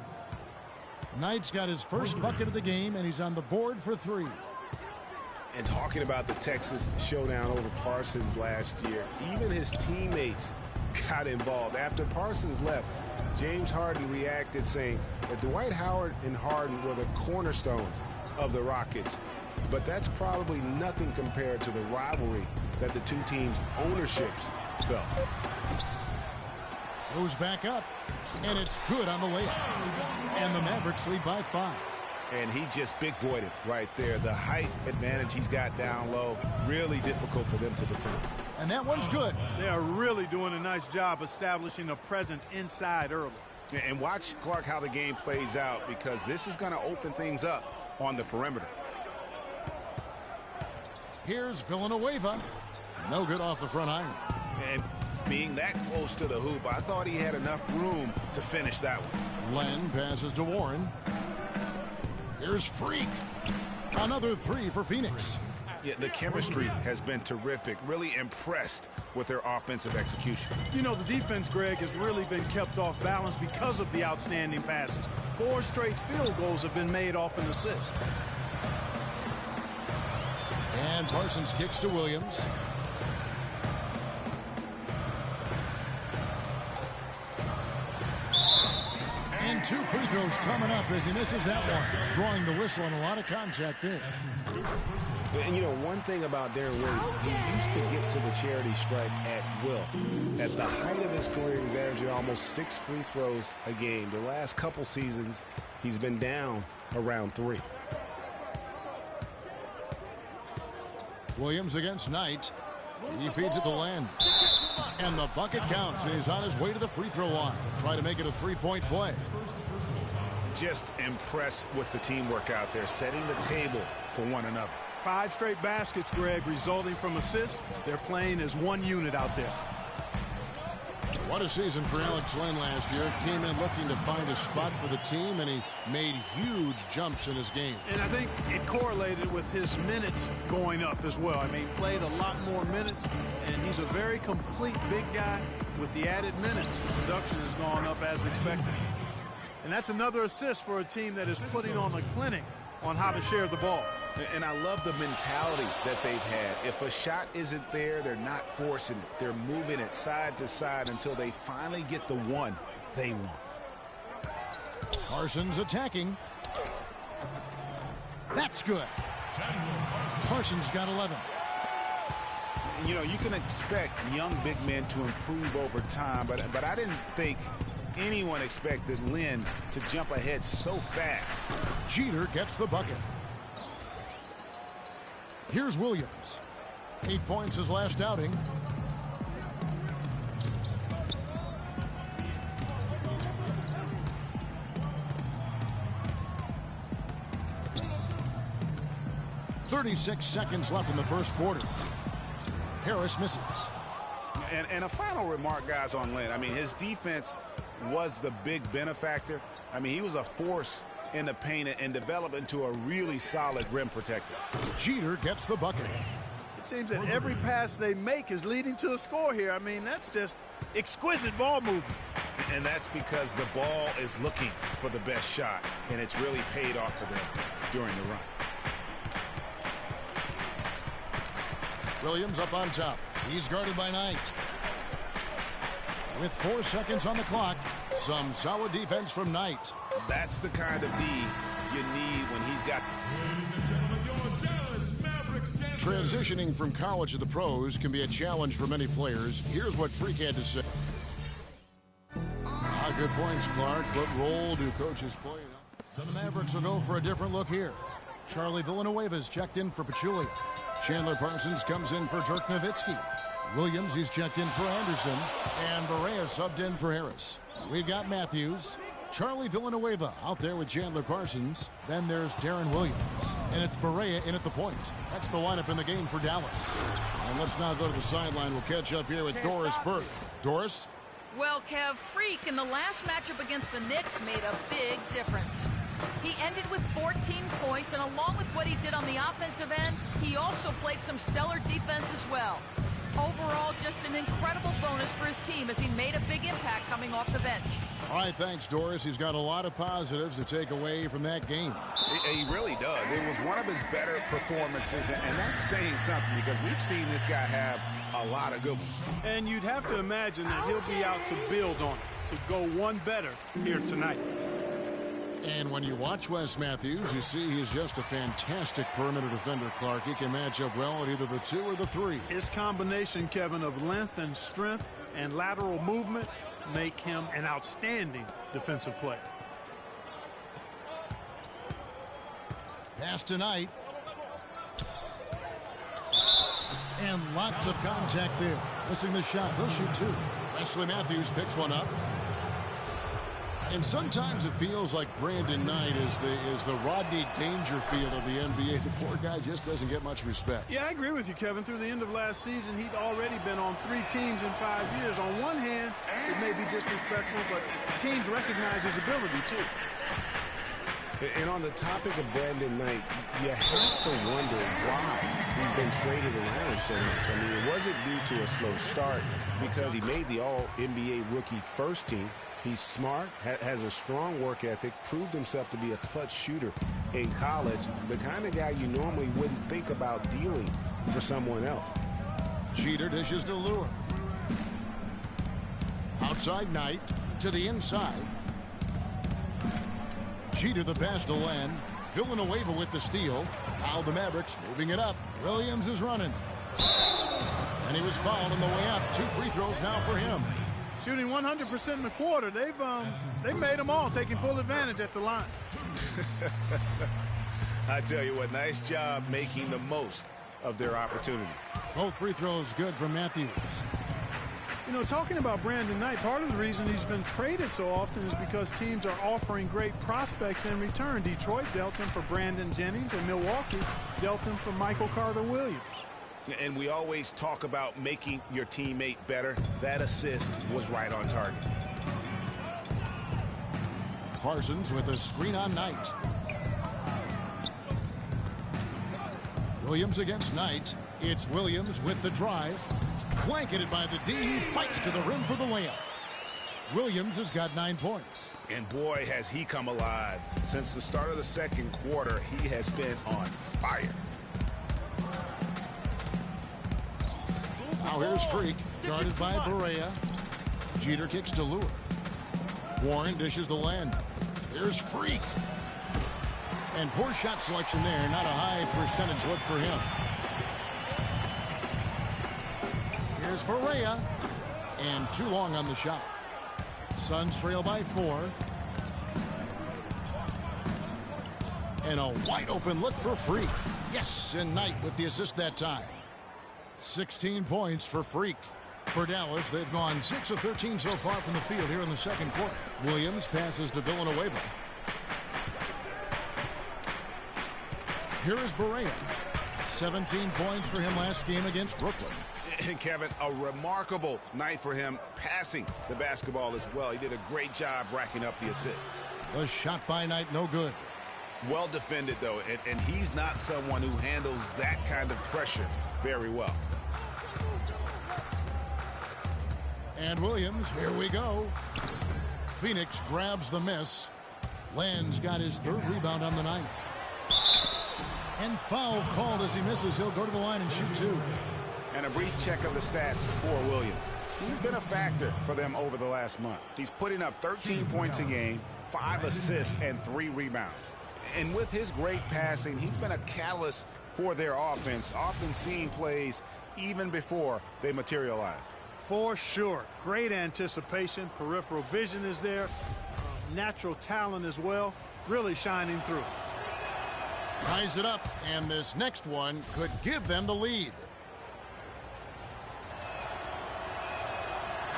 Knight's got his first bucket of the game, and he's on the board for 3. And talking about the Texas showdown over Parsons last year, even his teammates got involved. After Parsons left, James Harden reacted saying that Dwight Howard and Harden were the cornerstones of the Rockets. But that's probably nothing compared to the rivalry that the 2 teams' ownerships felt. Goes back up, and it's good on the layup. And the Mavericks lead by 5. And he just big-boyed it right there. The height advantage he's got down low, really difficult for them to defend. And that one's good. They are really doing a nice job establishing a presence inside early. And watch, Clark, how the game plays out, because this is going to open things up on the perimeter. Here's Villanueva. No good off the front iron. And being that close to the hoop, I thought he had enough room to finish that one. Len passes to Warren. Here's Freak. Another 3 for Phoenix. Yeah, the chemistry has been terrific. Really impressed with their offensive execution. You know, the defense, Greg, has really been kept off balance because of the outstanding passes. 4 straight field goals have been made off an assist. And Parsons kicks to Williams. And 2 free throws coming up as he misses that one. Drawing the whistle and a lot of contact there. And you know, one thing about Darren Williams, he used to get to the charity stripe at will. At the height of his career, he was averaging almost 6 free throws a game. The last couple seasons, he's been down around 3. Williams against Knight. He feeds it to Len. And the bucket counts, and he's on his way to the free throw line. Try to make it a 3-point play. Just impressed with the teamwork out there, setting the table for one another. 5 straight baskets, Greg, resulting from assists. They're playing as one unit out there. What a season for Alex Len last year. Came in looking to find a spot for the team, and he made huge jumps in his game. And I think it correlated with his minutes going up as well. I mean, played a lot more minutes, and he's a very complete big guy. With the added minutes, the production has gone up as expected. And that's another assist for a team that is putting on a clinic on how to share the ball. And I love the mentality that they've had. If a shot isn't there, they're not forcing it. They're moving it side to side until they finally get the one they want. Parsons attacking. That's good. Parsons got 11. You know, you can expect young big men to improve over time, but I didn't think anyone expected Len to jump ahead so fast. Jeter gets the bucket. Here's Williams. 8 points his last outing. .36 seconds left in the first quarter. Harris misses. And a final remark, guys, on Len. I mean, his defense was the big benefactor. I mean, he was a force in the paint and developed into a really solid rim protector. Jeter gets the bucket. It seems that every pass they make is leading to a score here. I mean, that's just exquisite ball movement. And that's because the ball is looking for the best shot, and it's really paid off for them during the run. Williams up on top. He's guarded by Knight. With 4 seconds on the clock, some solid defense from Knight. That's the kind of D you need when he's got... Ladies and gentlemen, your Dallas Mavericks champions. Transitioning from college to the pros can be a challenge for many players. Here's what Freak had to say. Good points, Clark. What role do coaches play? So the Mavericks will go for a different look here. Charlie Villanueva's checked in for Pachulia. Chandler Parsons comes in for Dirk Nowitzki. Williams, he's checked in for Anderson. And Barea subbed in for Harris. We've got Matthews. Charlie Villanueva out there with Chandler Parsons. Then there's Darren Williams. And it's Barea in at the point. That's the lineup in the game for Dallas. And let's now go to the sideline. We'll catch up here with Doris Burke. Doris? Well, Kev, Freak in the last matchup against the Knicks made a big difference. He ended with 14 points, and along with what he did on the offensive end, he also played some stellar defense as well. Overall, just an incredible bonus for his team as he made a big impact coming off the bench. All right, thanks, Doris. He's got a lot of positives to take away from that game. He really does. It was one of his better performances, and that's saying something because we've seen this guy have a lot of good ones. And you'd have to imagine that he'll be out to build on it, to go one better here tonight. And when you watch Wes Matthews, you see he's just a fantastic perimeter defender, Clark. He can match up well at either the 2 or the 3. His combination, Kevin, of length and strength and lateral movement make him an outstanding defensive player. Pass tonight. And lots of contact there. Missing the shot. He'll shoot 2. Wesley Matthews picks one up. And sometimes it feels like Brandon Knight is the Rodney Dangerfield of the NBA. The poor guy just doesn't get much respect. Yeah, I agree with you, Kevin. Through the end of last season, he'd already been on 3 teams in 5 years. On one hand, it may be disrespectful, but teams recognize his ability, too. And on the topic of Brandon Knight, you have to wonder why he's been traded around so much. I mean, it wasn't due to a slow start because he made the All-NBA rookie first team. He's smart, has a strong work ethic, proved himself to be a clutch shooter in college, the kind of guy you normally wouldn't think about dealing for someone else. Jeter dishes to Lure. Outside Knight to the inside. Jeter the pass to Len. Villanueva with the steal. Now the Mavericks moving it up. Williams is running. And he was fouled on the way up. 2 free throws now for him. Shooting 100% in the quarter. They've made them all, taking full advantage at the line. I tell you what, nice job making the most of their opportunities. Both free throws good from Matthews. You know, talking about Brandon Knight, part of the reason he's been traded so often is because teams are offering great prospects in return. Detroit dealt him for Brandon Jennings, and Milwaukee dealt him for Michael Carter-Williams. And we always talk about making your teammate better. That assist was right on target. Parsons with a screen on Knight. Williams against Knight. It's Williams with the drive. Blanketed by the D. He fights to the rim for the layup. Williams has got 9 points. And boy, has he come alive. Since the start of the second quarter, he has been on fire. Now here's Freak, guarded by Barea. Jeter kicks to Lure. Warren dishes to Len. Here's Freak. And poor shot selection there. Not a high percentage look for him. Here's Barea. And too long on the shot. Suns trail by 4. And a wide open look for Freak. Yes, and Knight with the assist that time. 16 points for Freak. For Dallas, they've gone 6 of 13 so far from the field here in the second quarter. Williams passes to Villanueva. Here is Barea. 17 points for him last game against Brooklyn. And Kevin, a remarkable night for him passing the basketball as well. He did a great job racking up the assists. The shot by Knight, no good. Well defended, though, and he's not someone who handles that kind of pressure very well. And Williams, here we go. Phoenix grabs the miss. Land's got his 3rd rebound on the night. And foul called as he misses. He'll go to the line and shoot 2. And a brief check of the stats for Williams. He's been a factor for them over the last month. He's putting up 13 points a game, 5 assists, and 3 rebounds. And with his great passing, he's been a catalyst for their offense, often seeing plays even before they materialize. For sure. Great anticipation. Peripheral vision is there. Natural talent as well. Really shining through. Ties it up, and this next one could give them the lead.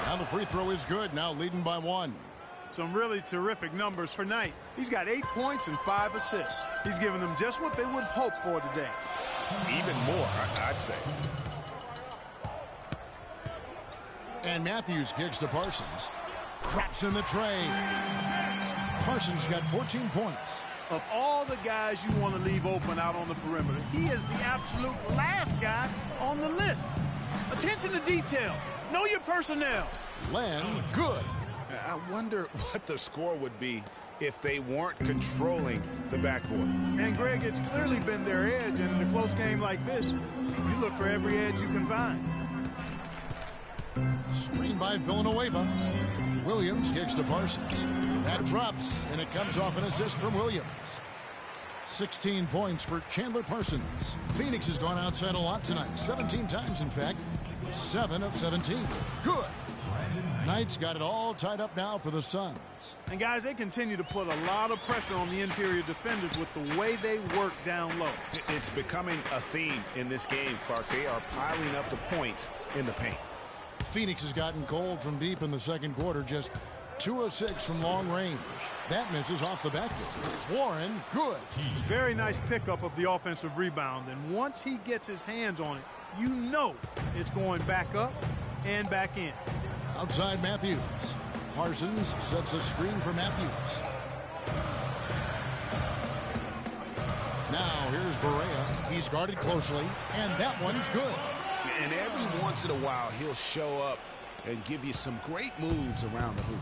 Now the free throw is good. Now leading by 1. Some really terrific numbers for Knight. He's got 8 points and 5 assists. He's giving them just what they would have hoped for today. Even more, I'd say. And Matthews kicks to Parsons. Drops in the tray. Parsons got 14 points. Of all the guys you want to leave open out on the perimeter, he is the absolute last guy on the list. Attention to detail. Know your personnel. Len, good. I wonder what the score would be if they weren't controlling the backboard. And Greg, it's clearly been their edge, and in a close game like this, you look for every edge you can find. Screen by Villanueva. Williams kicks to Parsons. That drops, and it comes off an assist from Williams. 16 points for Chandler Parsons. Phoenix has gone outside a lot tonight. 17 times, in fact. 7 of 17. Good. Knight's got it all tied up now for the Suns. And guys, they continue to put a lot of pressure on the interior defenders with the way they work down low. It's becoming a theme in this game, Clark. They are piling up the points in the paint. Phoenix has gotten cold from deep in the second quarter, just 2 of 6 from long range. That misses off the backboard. Warren, good. Very nice pickup of the offensive rebound, and once he gets his hands on it, you know it's going back up and back in. Outside Matthews. Parsons sets a screen for Matthews. Now here's Barea. He's guarded closely, and that one's good. And every once in a while, he'll show up and give you some great moves around the hoop.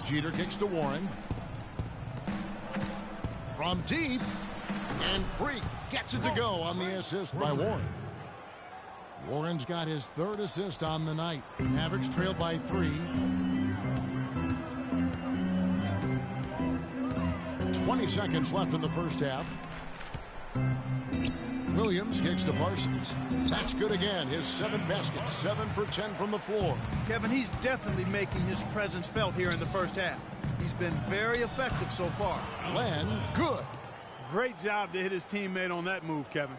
Jeter kicks to Warren. From deep, and Freak gets it to go on the assist by Warren. Warren's got his 3rd assist on the night. Mavericks trail by 3. 20 seconds left in the first half. Williams kicks to Parsons. That's good again. His 7th basket. 7 for 10 from the floor. Kevin, he's definitely making his presence felt here in the first half. He's been very effective so far. Len, good. Great job to hit his teammate on that move, Kevin.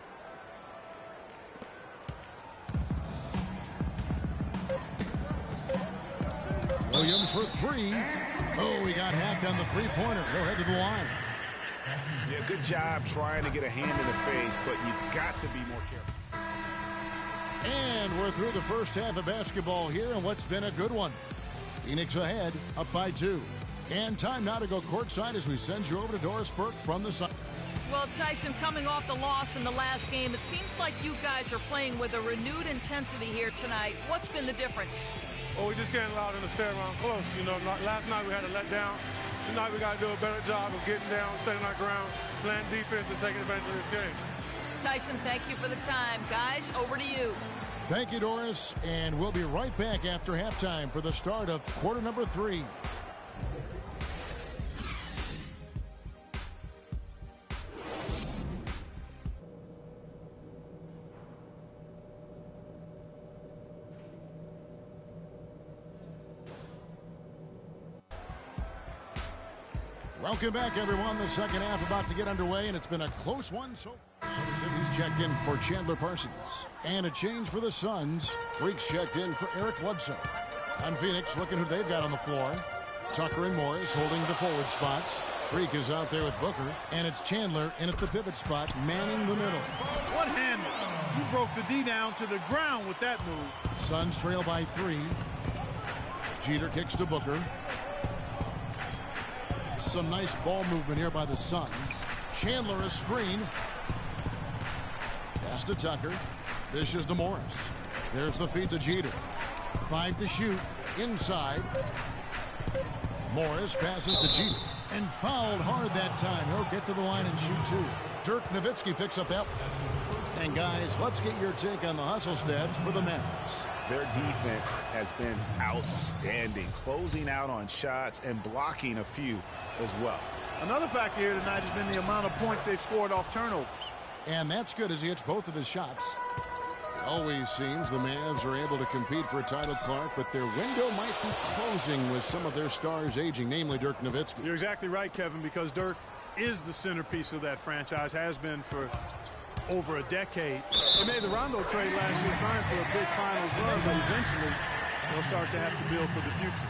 Williams for three. Oh, he got hacked on the three-pointer. Go ahead to the line. Yeah, good job trying to get a hand in the face, but you've got to be more careful. And we're through the first half of basketball here, and what's been a good one. Phoenix ahead, up by 2. And time now to go courtside as we send you over to Doris Burke from the side. Well, Tyson, coming off the loss in the last game, it seems like you guys are playing with a renewed intensity here tonight. What's been the difference? Well, we just getting allowed in the stay around close. You know, last night we had to let down. Tonight we got to do a better job of getting down, staying our ground, playing defense, and taking advantage of this game. Tyson, thank you for the time. Guys, over to you. Thank you, Doris. And we'll be right back after halftime for the start of quarter number 3. Welcome back, everyone. The second half about to get underway, and it's been a close one so far. He's checked in for Chandler Parsons. And a change for the Suns. Freaks checked in for Eric Bledsoe. On Phoenix, looking who they've got on the floor. Tucker and Morris holding the forward spots. Freak is out there with Booker. And it's Chandler in at the pivot spot, manning the middle. What handle? You broke the D down to the ground with that move. Suns trail by 3. Jeter kicks to Booker. Some nice ball movement here by the Suns. Chandler a screen. Pass to Tucker. Dishes to Morris. There's the feed to Jeter. 5 to shoot. Inside. Morris passes to Jeter. And fouled hard that time. He'll get to the line and shoot 2. Dirk Nowitzki picks up that one. And guys, let's get your take on the hustle stats for the Mavs. Their defense has been outstanding, closing out on shots and blocking a few as well. Another factor here tonight has been the amount of points they've scored off turnovers. And that's good as he hits both of his shots. It always seems the Mavs are able to compete for a title, Clark, but their window might be closing with some of their stars aging, namely Dirk Nowitzki. You're exactly right, Kevin, because Dirk is the centerpiece of that franchise, has been for over a decade. They made the Rondo trade last year trying for a big finals run, but eventually they'll start to have to build for the future.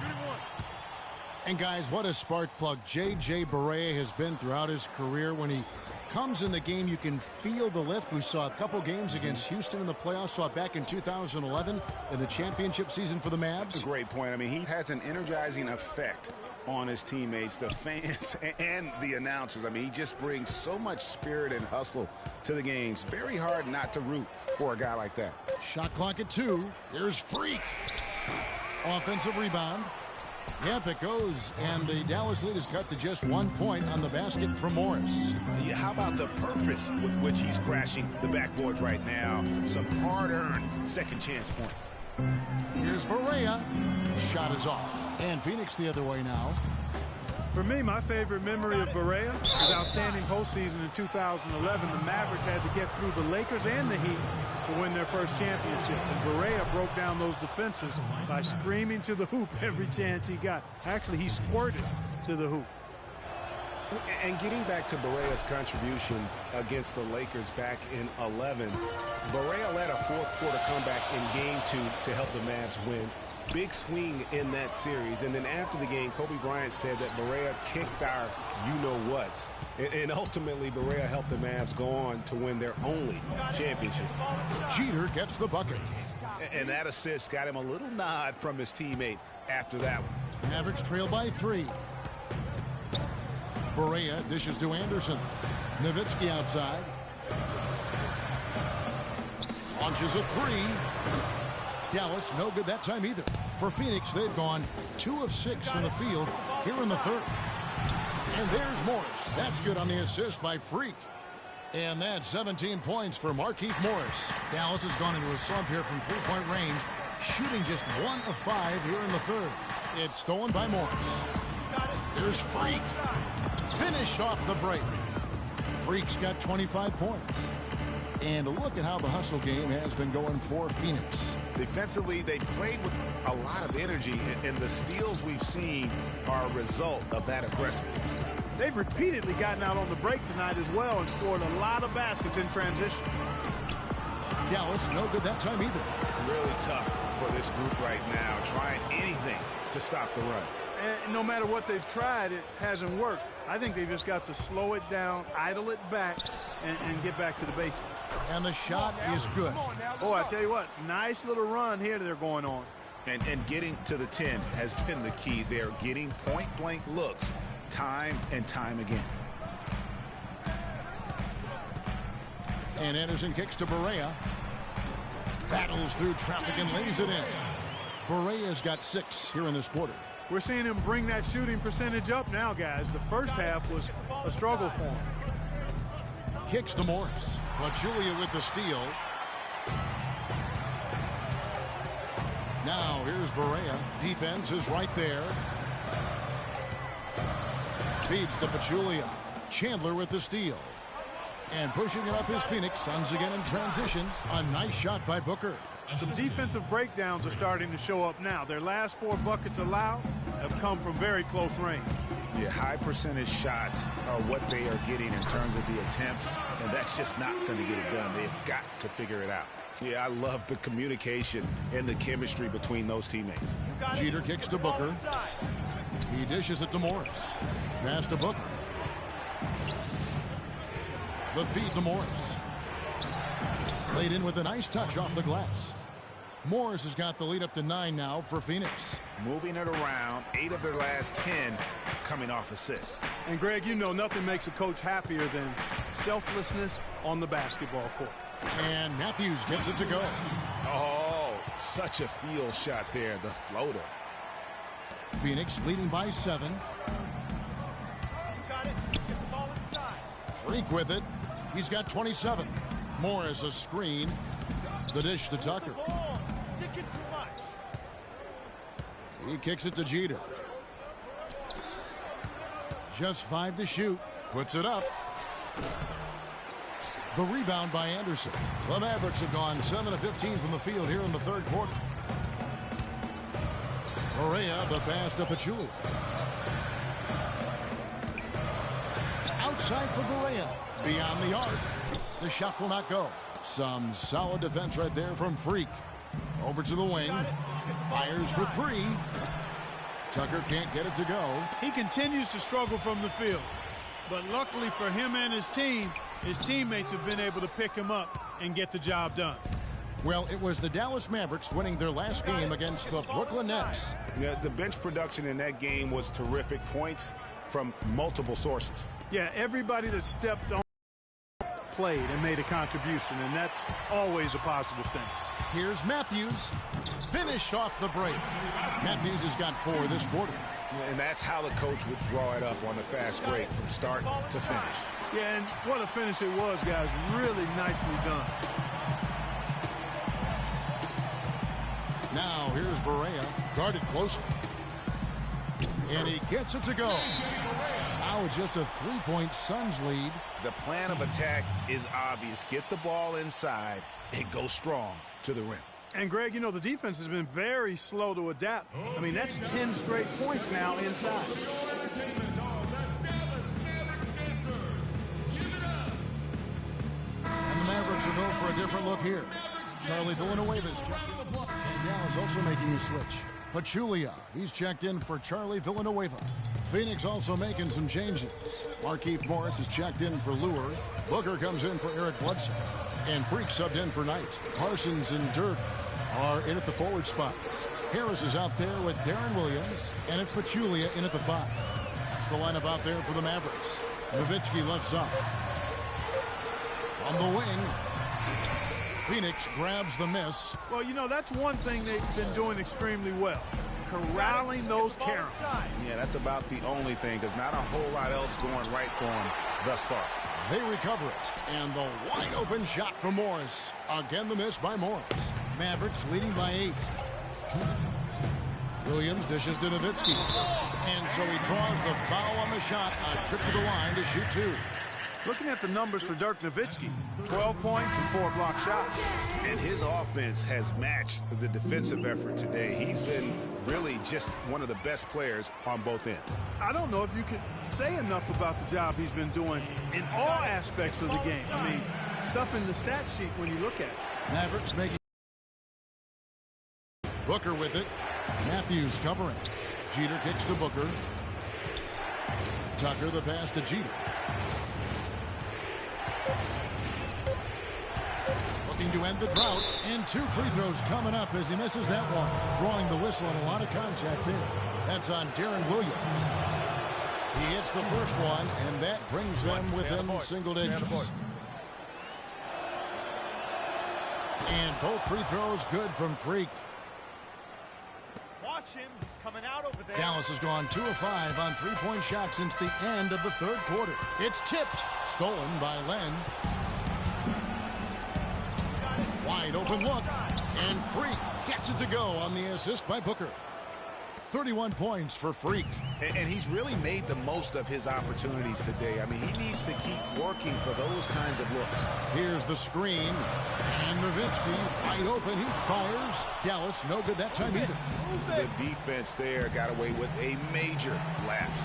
And guys, what a spark plug J.J. Barea has been throughout his career. When he comes in the game, you can feel the lift. We saw a couple games against Houston in the playoffs, saw it back in 2011 in the championship season for the Mavs. That's a great point. I mean, he has an energizing effect on his teammates, the fans, and the announcers. I mean, he just brings so much spirit and hustle to the games. Very hard not to root for a guy like that. Shot clock at 2. Here's Freak. Offensive rebound. Yep, it goes, and the Dallas lead is cut to just 1 point on the basket from Morris. Yeah, how about the purpose with which he's crashing the backboards right now? Some hard-earned second chance points. Here's Barea. Shot is off. And Phoenix the other way now. For me, my favorite memory of Barea is outstanding postseason in 2011. The Mavericks had to get through the Lakers and the Heat to win their first championship. And Barea broke down those defenses by screaming to the hoop every chance he got. Actually, he squirted to the hoop. And getting back to Barea's contributions against the Lakers back in 11, Barea led a fourth-quarter comeback in Game 2 to help the Mavs win. Big swing in that series. And then after the game, Kobe Bryant said that Barea kicked our you-know-whats. And ultimately, Barea helped the Mavs go on to win their only championship. Jeter gets the bucket. And that assist got him a little nod from his teammate after that one. Mavericks trail by 3. Barea dishes to Anderson. Nowitzki outside. Launches a 3. Dallas, no good that time either. For Phoenix, they've gone 2 of 6 from the field here in the third. And there's Morris. That's good on the assist by Freak. And that's 17 points for Markieff Morris. Dallas has gone into a slump here from three-point range, shooting just 1 of 5 here in the third. It's stolen by Morris. Here's Freak. Finished off the break. Freak's got 25 points. And look at how the hustle game has been going for Phoenix. Defensively, they played with a lot of energy, and the steals we've seen are a result of that aggressiveness. They've repeatedly gotten out on the break tonight as well and scored a lot of baskets in transition. Dallas, no good that time either. Really tough for this group right now, trying anything to stop the run. And no matter what they've tried, it hasn't worked. I think they've just got to slow it down, idle it back, and get back to the basics. And the shot is good. Oh, I tell you what, nice little run here they're going on. And getting to the 10 has been the key. They're getting point-blank looks time and time again. And Anderson kicks to Barea. Battles through traffic and lays it in. Barea's got 6 here in this quarter. We're seeing him bring that shooting percentage up now, guys. The first half was a struggle for him. Kicks to Morris. Pachulia with the steal. Now here's Barea. Defense is right there. Feeds to Pachulia. Chandler with the steal. And pushing it up is Phoenix. Suns again in transition. A nice shot by Booker. Some defensive breakdowns are starting to show up now. Their last 4 buckets allowed have come from very close range. Yeah, high percentage shots are what they are getting in terms of the attempts, and that's just not going to get it done. They've got to figure it out. Yeah, I love the communication and the chemistry between those teammates. Jeter kicks to Booker. He dishes it to Morris. Pass to Booker. The feed to Morris. Played in with a nice touch off the glass. Morris has got the lead up to 9 now for Phoenix. Moving it around, 8 of their last 10 coming off assists. And Greg, you know nothing makes a coach happier than selflessness on the basketball court. And Matthews gets it to go. Oh, such a field shot there, the floater. Phoenix leading by 7. Freak with it. He's got 27. Morris a screen. The dish to Tucker. He kicks it to Jeter. Just 5 to shoot. Puts it up. The rebound by Anderson. The Mavericks have gone 7 of 15 from the field here in the 3rd quarter. Barea, the pass to Pachulia. Outside for Barea. Beyond the arc. The shot will not go. Some solid defense right there from Freak. Over to the wing. Fires for 3. Tucker can't get it to go. He continues to struggle from the field. But luckily for him and his team, his teammates have been able to pick him up and get the job done. Well, it was the Dallas Mavericks winning their last game against the Brooklyn Nets. Yeah, the bench production in that game was terrific. Points from multiple sources. Yeah, everybody that stepped on played and made a contribution, and that's always a positive thing. Here's Matthews. Finished off the break. Matthews has got 4 this quarter. And that's how the coach would draw it up on the fast break from start to finish. Yeah, and what a finish it was, guys. Really nicely done. Now here's Barea. Guarded closely. And he gets it to go. Now it's just a 3-point Suns lead. The plan of attack is obvious. Get the ball inside and go strong to the rim. And, Greg, you know, the defense has been very slow to adapt. I mean, that's 10 straight points now inside. And the Mavericks will go for a different look here. Charlie Villanueva's checked in the block. Dallas also making a switch. Pachulia, he's checked in for Charlie Villanueva. Phoenix also making some changes. Markieff Morris is checked in for Lure. Booker comes in for Eric Bledsoe. And Freak subbed in for Knight. Parsons and Dirk are in at the forward spots. Harris is out there with Darren Williams. And it's Pachulia in at the 5. That's the lineup out there for the Mavericks. Nowitzki left side. On the wing, Phoenix grabs the miss. Well, you know, that's one thing they've been doing extremely well. Corralling those Karens. Yeah, that's about the only thing, because not a whole lot else going right for them thus far. They recover it. And the wide open shot from Morris. Again, the miss by Morris. Mavericks leading by 8. Williams dishes to Nowitzki. And so he draws the foul on the shot. A trip to the line to shoot 2. Looking at the numbers for Dirk Nowitzki, 12 points and 4 block shots. And his offense has matched the defensive effort today. He's been really just one of the best players on both ends. I don't know if you could say enough about the job he's been doing in all aspects of the game. I mean, stuff in the stat sheet when you look at it. Mavericks making. Booker with it. Matthews covering. Jeter kicks to Booker. Tucker the pass to Jeter. Looking to end the drought, and 2 free throws coming up as he misses that one. Drawing the whistle and a lot of contact there. That's on Darren Williams. He hits the first one, and that brings them within single digits. And both free throws good from Freak. Watch him. He's coming out over there. Dallas has gone 2 of 5 on three-point shots since the end of the third quarter. It's tipped. Stolen by Len. Wide open look. And Freak gets it to go on the assist by Booker. 31 points for Freak. And he's really made the most of his opportunities today. I mean, he needs to keep working for those kinds of looks. Here's the screen. And Nowitzki wide open. He fires. Dallas no good that time either. The defense there got away with a major lapse.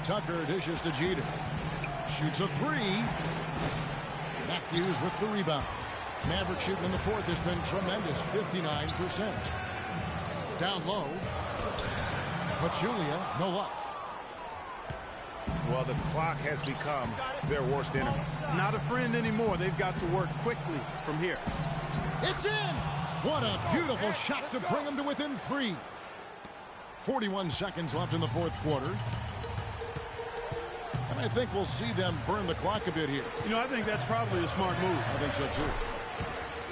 Tucker dishes to Jeter. Shoots a 3. Matthews with the rebound. Maverick shooting in the fourth has been tremendous. 59%. Down low. Pachulia, no luck. Well, the clock has become their worst enemy. Not a friend anymore. They've got to work quickly from here. It's in! What a beautiful shot to bring them to within 3. 41 seconds left in the fourth quarter. And I think we'll see them burn the clock a bit here. You know, I think that's probably a smart move. I think so, too.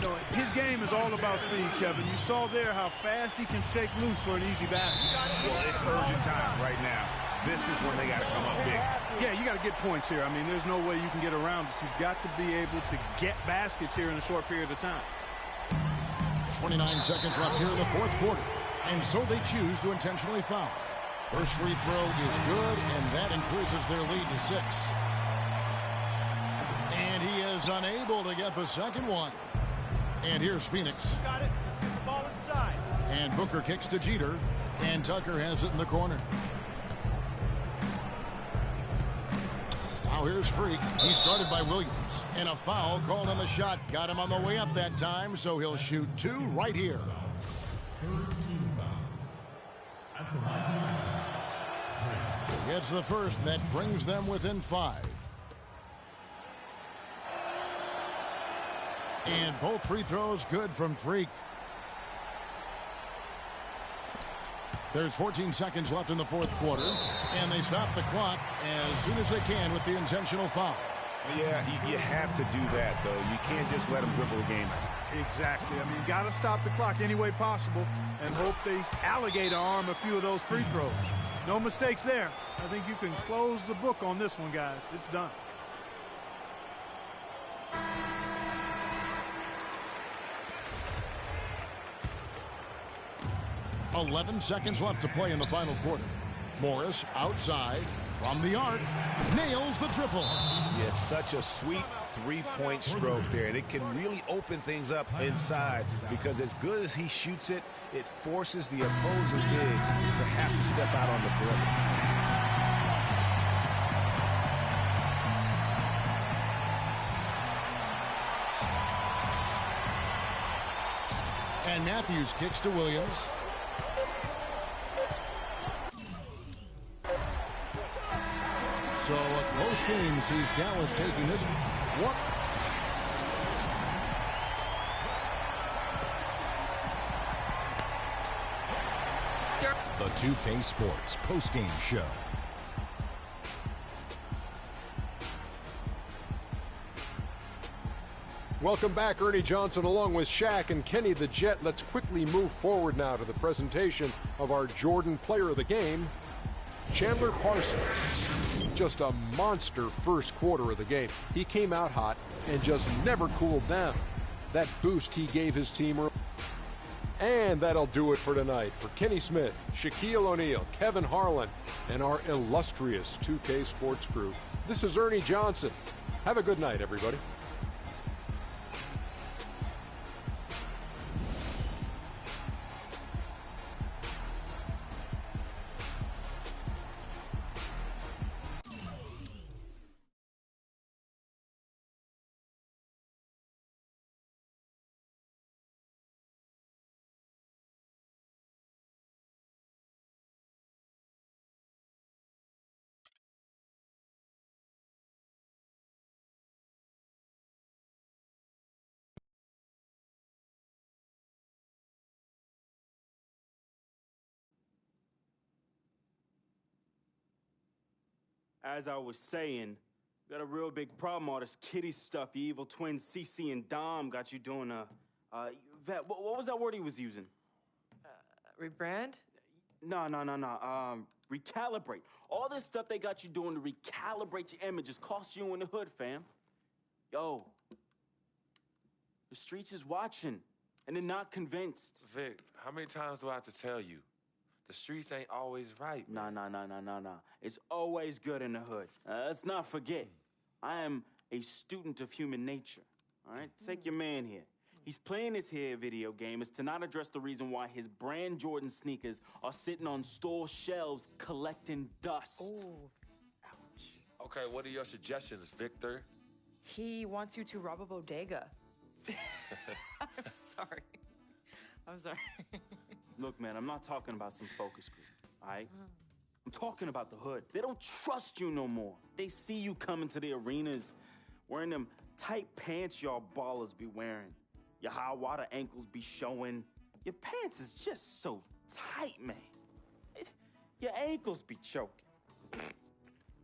You know, his game is all about speed, Kevin. You saw there how fast he can shake loose for an easy basket. Well, it's urgent time right now. This is when they got to come up big. Yeah, you got to get points here. I mean, there's no way you can get around it. You've got to be able to get baskets here in a short period of time. 29 seconds left here in the fourth quarter. And so they choose to intentionally foul. First free throw is good, and that increases their lead to 6. And he is unable to get the second one. And here's Phoenix. Got it. Let's get the ball inside. And Booker kicks to Jeter. And Tucker has it in the corner. Now here's Freak. He started by Williams. And a foul called on the shot. Got him on the way up that time, so he'll shoot 2 right here. Gets the first. That brings them within 5. And both free throws good from Freak. There's 14 seconds left in the fourth quarter. And they stop the clock as soon as they can with the intentional foul. Yeah, you have to do that, though. You can't just let them dribble the game out. Exactly. I mean, you got to stop the clock any way possible and hope they alligator arm a few of those free throws. No mistakes there. I think you can close the book on this one, guys. It's done. 11 seconds left to play in the final quarter. Morris outside from the arc nails the triple. Yeah, such a sweet three-point stroke there, and it can really open things up inside because as good as he shoots it, it forces the opposing bigs to have to step out on the perimeter. And Matthews kicks to Williams. So a close game sees Dallas taking this one. The 2K Sports postgame show. Welcome back, Ernie Johnson along with Shaq and Kenny the Jet. Let's quickly move forward now to the presentation of our Jordan Player of the Game, Chandler Parsons. Just a monster first quarter of the game. He came out hot and just never cooled down. That boost he gave his team. And that'll do it for tonight. For Kenny Smith, Shaquille O'Neal, Kevin Harlan, and our illustrious 2K Sports crew, this is Ernie Johnson. Have a good night, everybody. as I was saying, got a real big problem. All this kitty stuff. Your evil twins, CC and Dom, got you doing Vet, what was that word he was using? Rebrand? No. Recalibrate. All this stuff they got you doing to recalibrate your image is cost you in the hood, fam. Yo, the streets is watching, and they're not convinced. Vic, how many times do I have to tell you? The streets ain't always right. Nah. It's always good in the hood. Let's not forget, I am a student of human nature, all right? Take your man here. He's playing his hair video game is to not address the reason why his brand Jordan sneakers are sitting on store shelves collecting dust. Ooh. Ouch. Okay, what are your suggestions, Victor? He wants you to rob a bodega. I'm sorry. Look, man, I'm not talking about some focus group, all right? I'm talking about the hood. They don't trust you no more. They see you coming to the arenas wearing them tight pants y'all ballers be wearing. Your high water ankles be showing. Your pants is just so tight, man. Your ankles be choking.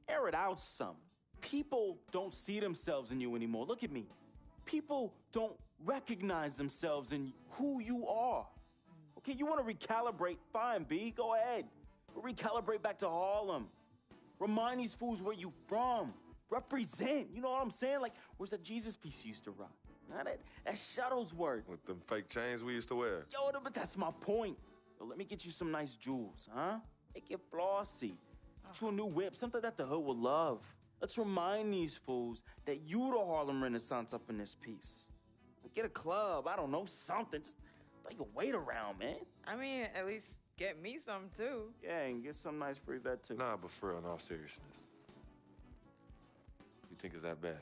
Air it out some. People don't see themselves in you anymore. Look at me. People don't recognize themselves in who you are. Okay, you want to recalibrate? Fine, B, go ahead. But recalibrate back to Harlem. Remind these fools where you from. Represent, you know what I'm saying? Like, where's that Jesus piece you used to rock? Now that Shuttlesworth. With them fake chains we used to wear. Yo, but that's my point. Yo, let me get you some nice jewels, huh? Make you flossy. Get you a new whip, something that the hood will love. Let's remind these fools that you the Harlem Renaissance up in this piece. Get a club, I don't know, something. Just throw your weight around, man. I mean, at least get me some, too. Yeah, and get some nice free vet, too. Nah, but for real, in all seriousness. You think it's that bad?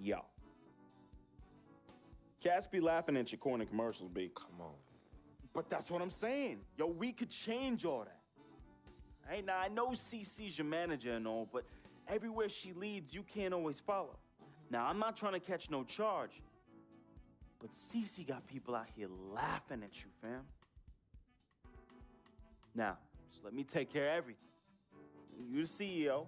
Yo. Cats be laughing at your corny commercials, B. Come on. But that's what I'm saying. Yo, we could change all that. Hey, now, I know CC's your manager and all, but everywhere she leads, you can't always follow. Now, I'm not trying to catch no charge, but CC got people out here laughing at you, fam. Now, just let me take care of everything. You the CEO,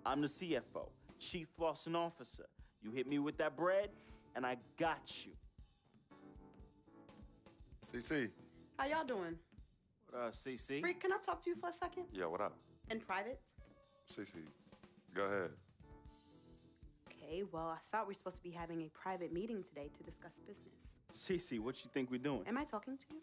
I'm the CFO, Chief Flossing Officer. You hit me with that bread, and I got you. CC. How y'all doing? What up, CC? Freak, can I talk to you for a second? Yeah, what up? In private? CC, go ahead. Okay, well, I thought we were supposed to be having a private meeting today to discuss business. CC, what you think we doing? Am I talking to you?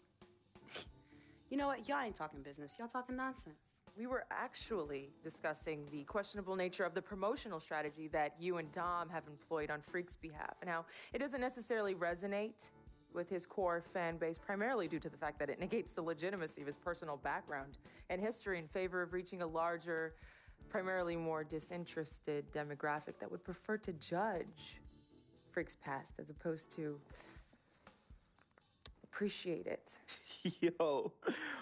You know what? Y'all ain't talking business. Y'all talking nonsense. We were actually discussing the questionable nature of the promotional strategy that you and Dom have employed on Freak's behalf and how it doesn't necessarily resonate with his core fan base, primarily due to the fact that it negates the legitimacy of his personal background and history in favor of reaching a larger, primarily more disinterested demographic that would prefer to judge Freak's past as opposed to appreciate it. Yo,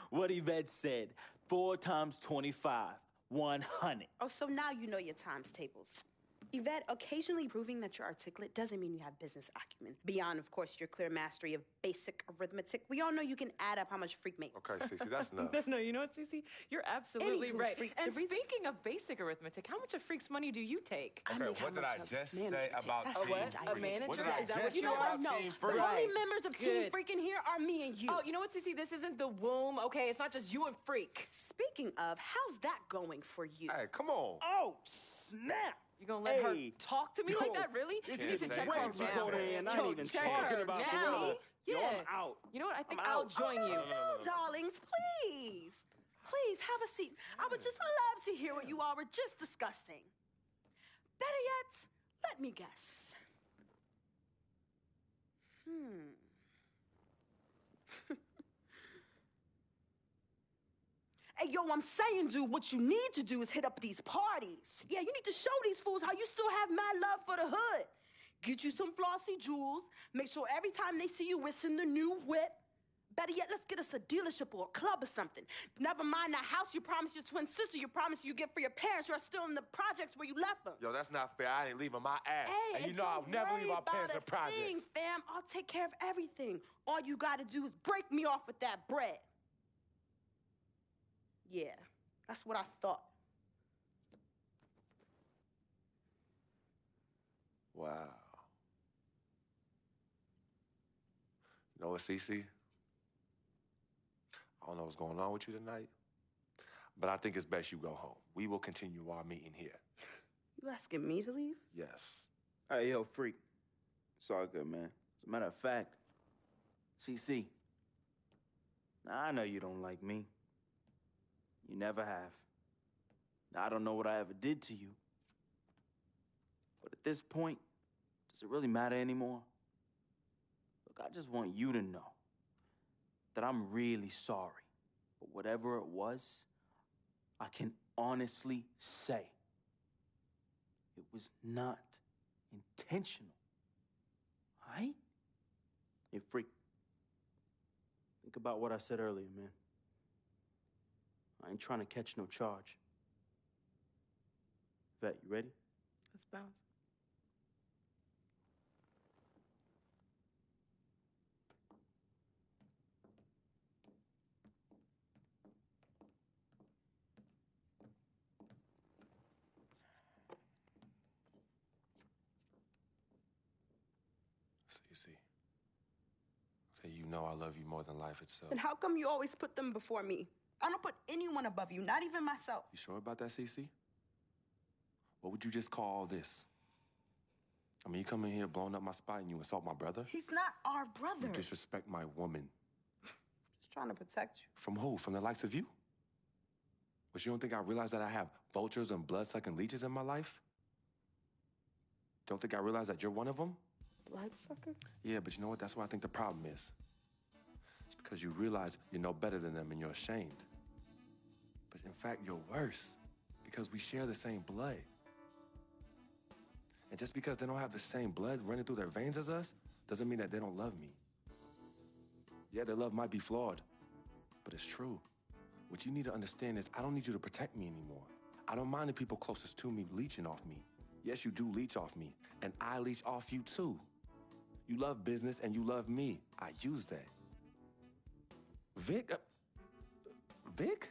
what Yvette said, 4 times 25, 100. Oh, so now you know your times tables. Yvette, occasionally proving that you're articulate doesn't mean you have business acumen. Beyond, of course, your clear mastery of basic arithmetic. We all know you can add up how much Freak makes. Okay, Cece, that's enough. No, you know what, Cece? You're absolutely Anywho, right. Freak, And speaking of basic arithmetic, how much of Freak's money do you take? Okay, what did I just say about That's Team what A manager? What did I Is that just what say you know? about No, Team the Freak? only members of Team Good. Freak in here are me and you. Oh, you know what, Cece? This isn't the womb, okay? It's not just you and Freak. Speaking of, how's that going for you? Hey, come on. Oh, snap. You gonna let her talk to me like that, really? This You need to is check way her too now. cold in. I Yo, ain't even check talking her about now. Gorilla. Yeah. Yo, I'm out. You know what? I think I'm I'll out. join you. No, darlings, please. Please, have a seat. I would just love to hear what you all were just discussing. Better yet, let me guess. Hey, yo, I'm saying, dude, what you need to do is hit up these parties. Yeah, you need to show these fools how you still have mad love for the hood. Get you some flossy jewels. Make sure every time they see you whistling the new whip. Better yet, let's get us a dealership or a club or something. Never mind that house you promised your twin sister you promised you get for your parents who are still in the projects where you left them. Yo, that's not fair. I ain't leaving my ass. Hey, and you and know I'll don't never worry leave our parents in about a thing, projects. fam. I'll take care of everything. All you gotta do is break me off with that bread. Yeah, that's what I thought. Wow. You know what, Cece? I don't know what's going on with you tonight, but I think it's best you go home. We will continue our meeting here. You asking me to leave? Yes. Hey, yo, freak. It's all good, man. As a matter of fact, CC, I know you don't like me. You never have. I don't know what I ever did to you. But at this point, does it really matter anymore? Look, I just want you to know that I'm really sorry. But whatever it was, I can honestly say it was not intentional. All right? Hey, freak. Think about what I said earlier, man. I ain't trying to catch no charge. Vet, you ready? Let's bounce. Cece. Okay, you know I love you more than life itself. Then how come you always put them before me? I don't put anyone above you, not even myself. You sure about that, Cece? What would you just call all this? I mean, you come in here blowing up my spot and you insult my brother? He's not our brother. You disrespect my woman. Just trying to protect you. From who? From the likes of you? But you don't think I realize that I have vultures and blood-sucking leeches in my life? Don't think I realize that you're one of them? Bloodsucker? Yeah, but you know what? That's what I think the problem is. It's because you realize you're no better than them and you're ashamed. But in fact, you're worse because we share the same blood. And just because they don't have the same blood running through their veins as us, doesn't mean that they don't love me. Yeah, their love might be flawed, but it's true. What you need to understand is I don't need you to protect me anymore. I don't mind the people closest to me leeching off me. Yes, you do leech off me, and I leech off you too. You love business and you love me. I use that. Vic? Vic?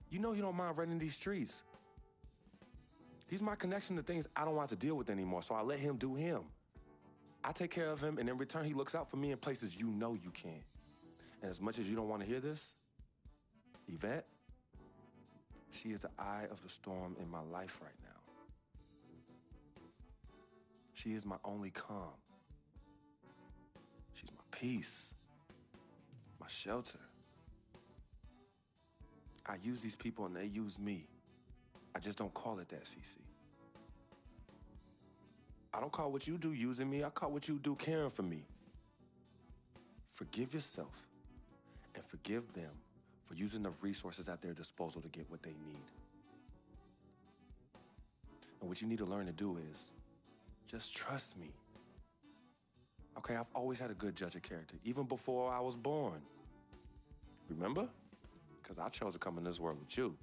You know he don't mind running these streets. He's my connection to things I don't want to deal with anymore, so I let him do him. I take care of him, and in return, he looks out for me in places you know you can't. And as much as you don't want to hear this, Yvette, she is the eye of the storm in my life right now. She is my only calm. She's my peace, my shelter. I use these people and they use me. I just don't call it that, Cece. I don't call what you do using me. I call what you do caring for me. Forgive yourself and forgive them for using the resources at their disposal to get what they need. And what you need to learn to do is just trust me. Okay, I've always had a good judge of character, even before I was born. Remember? Because I chose to come in this world with you.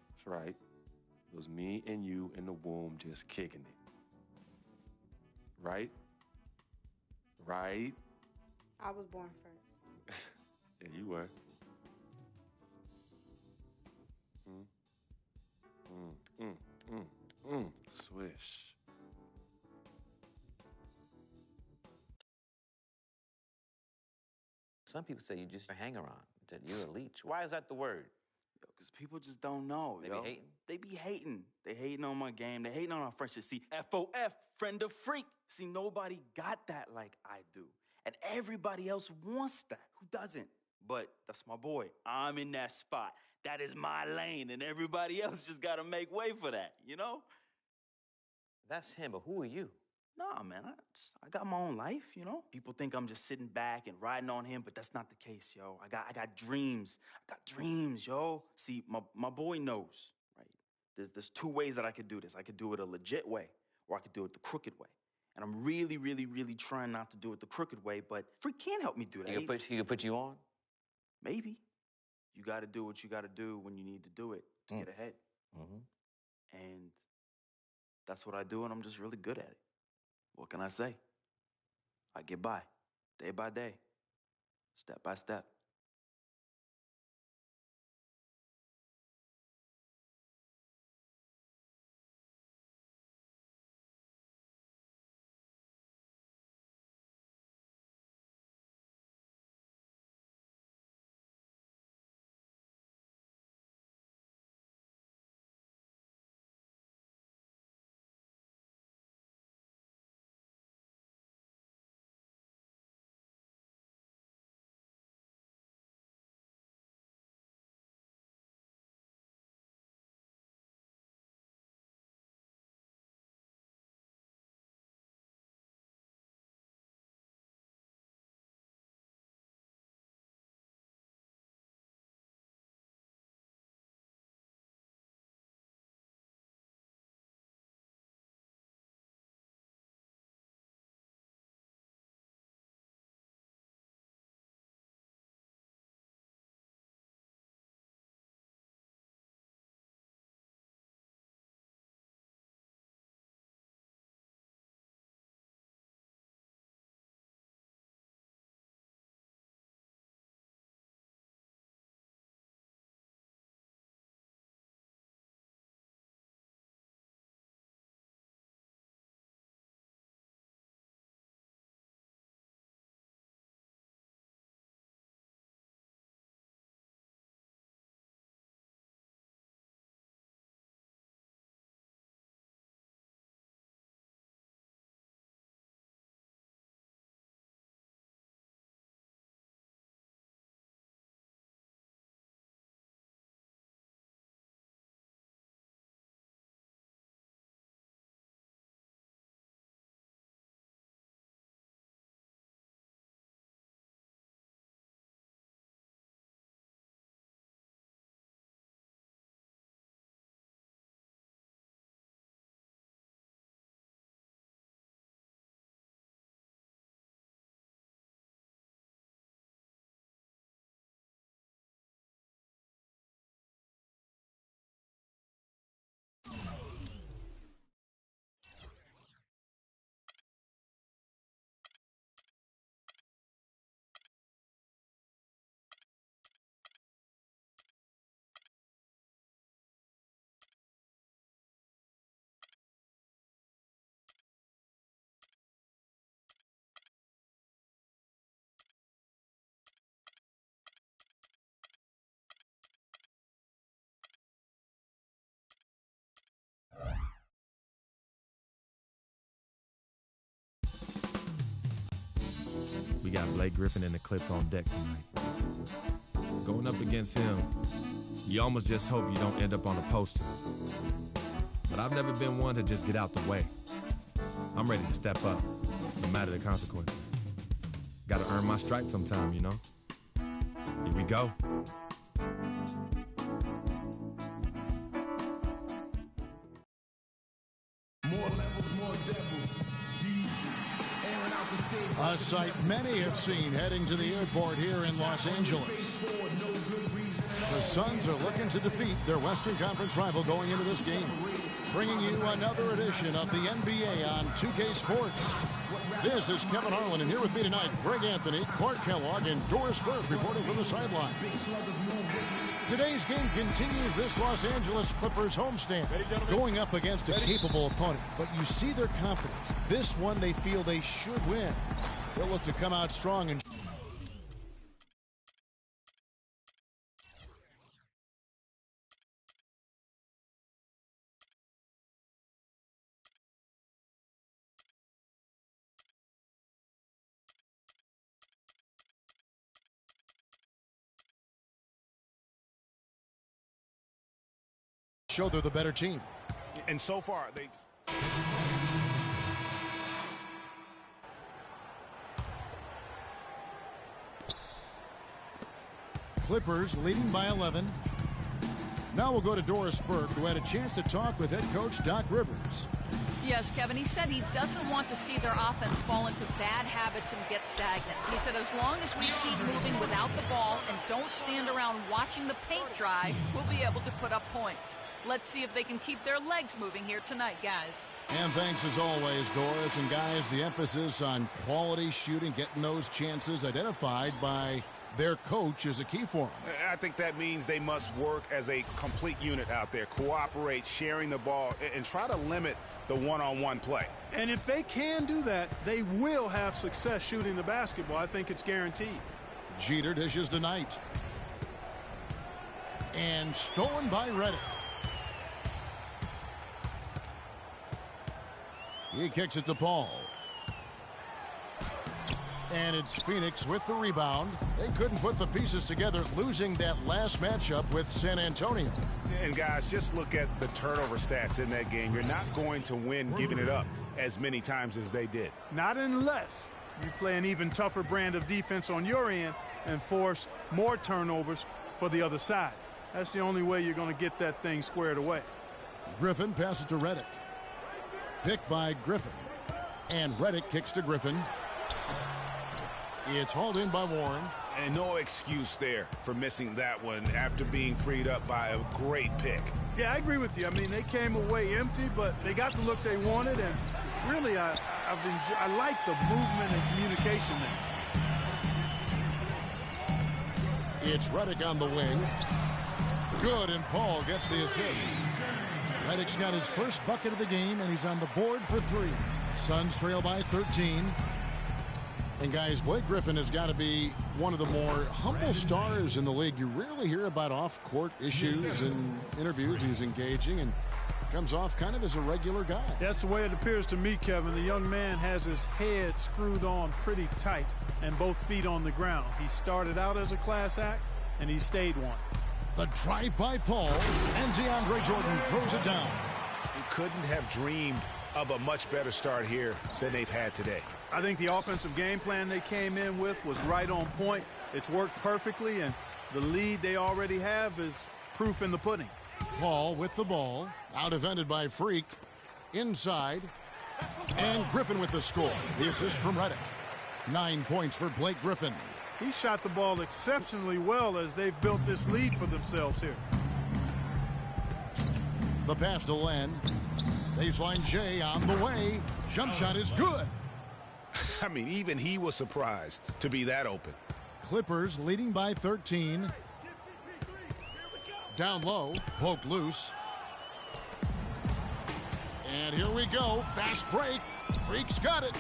That's right. It was me and you in the womb just kicking it. Right? Right? I was born first. Yeah, you were. Swish. Some people say you're just a hanger-on, that you're a leech. Why is that the word? Because people just don't know, They yo. be hating? They be hating. They hating on my game. They hating on our friendship. See, FOF, friend of freak. See, nobody got that like I do. And everybody else wants that. Who doesn't? But that's my boy. I'm in that spot. That is my lane, and everybody else just got to make way for that, you know? That's him, but who are you? Nah, man, I got my own life, you know? People think I'm just sitting back and riding on him, but that's not the case, yo. I got dreams. I got dreams, yo. See, my boy knows, right? There's two ways that I could do this. I could do it a legit way, or I could do it the crooked way. And I'm really, really, really trying not to do it the crooked way, but Freak can't help me do that. He can put you on? Maybe. You got to do what you got to do when you need to do it to get ahead. Mm-hmm. And that's what I do, and I'm just really good at it. What can I say? I get by, day by day, step by step. We got Blake Griffin and the Clips on deck tonight. Going up against him, you almost just hope you don't end up on a poster. But I've never been one to just get out the way. I'm ready to step up, no matter the consequences. Gotta earn my stripes sometime, you know? Here we go. A sight many have seen heading to the airport here in Los Angeles. The Suns are looking to defeat their Western Conference rival going into this game. Bringing you another edition of the NBA on 2K Sports. This is Kevin Harlan, and here with me tonight, Greg Anthony, Clark Kellogg, and Doris Burke reporting from the sideline. Today's game continues this Los Angeles Clippers homestand, going up against a capable opponent. But you see their confidence. This one they feel they should win. They'll look to come out strong and show they're the better team. And so far, they've... Clippers leading by 11. Now we'll go to Doris Burke, who had a chance to talk with head coach Doc Rivers. Yes, Kevin, he said he doesn't want to see their offense fall into bad habits and get stagnant. He said as long as we keep moving without the ball and don't stand around watching the paint dry, we'll be able to put up points. Let's see if they can keep their legs moving here tonight, guys. And thanks as always, Doris. And guys, the emphasis on quality shooting, getting those chances identified by their coach is a key for them. I think that means they must work as a complete unit out there, cooperate, sharing the ball, and try to limit the one-on-one play. And if they can do that, they will have success shooting the basketball. I think it's guaranteed. Jeter dishes tonight. And stolen by Redick. He kicks it to Paul. And it's Phoenix with the rebound. They couldn't put the pieces together, losing that last matchup with San Antonio. And guys, just look at the turnover stats in that game. You're not going to win giving it up as many times as they did. Not unless you play an even tougher brand of defense on your end and force more turnovers for the other side. That's the only way you're going to get that thing squared away. Griffin passes to Redick. Picked by Griffin. And Redick kicks to Griffin. It's hauled in by Warren. And no excuse there for missing that one after being freed up by a great pick. Yeah, I agree with you. I mean, they came away empty, but they got the look they wanted. And really, I like the movement and communication there. It's Redick on the wing. Good, and Paul gets the assist. Redick's got his first bucket of the game, and he's on the board for 3. Suns trail by 13. And guys, Blake Griffin has got to be one of the more humble stars in the league. You rarely hear about off-court issues and interviews. He's engaging and comes off kind of as a regular guy. That's the way it appears to me, Kevin. The young man has his head screwed on pretty tight and both feet on the ground. He started out as a class act, and he stayed one. The drive by Paul, and DeAndre Jordan throws it down. He couldn't have dreamed of a much better start here than they've had today. I think the offensive game plan they came in with was right on point. It's worked perfectly, and the lead they already have is proof in the pudding. Paul with the ball, out defended by Freak, inside, and Griffin with the score. The assist from Redick. 9 points for Blake Griffin. He shot the ball exceptionally well as they've built this lead for themselves here. The pass to Len. Baseline J on the way. Jump shot is good. I mean, even he was surprised to be that open. Clippers leading by 13. Down low, poked loose. And here we go. Fast break. Freak's got it.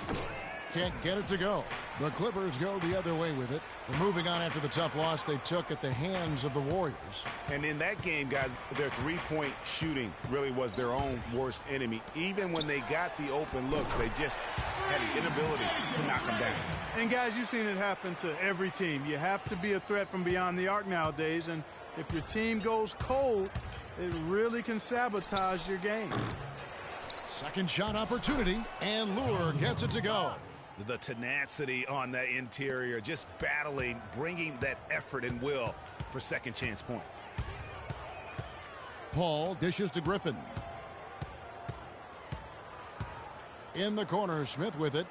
can't get it to go. The Clippers go the other way with it. They're moving on after the tough loss they took at the hands of the Warriors. And in that game, guys, their three-point shooting really was their own worst enemy. Even when they got the open looks, they just had an inability to knock them down. And, guys, you've seen it happen to every team. You have to be a threat from beyond the arc nowadays, and if your team goes cold, it really can sabotage your game. Second shot opportunity, and Lure gets it to go. The tenacity on that interior, just battling, bringing that effort and will for second chance points. Paul dishes to Griffin. In the corner, Smith with it.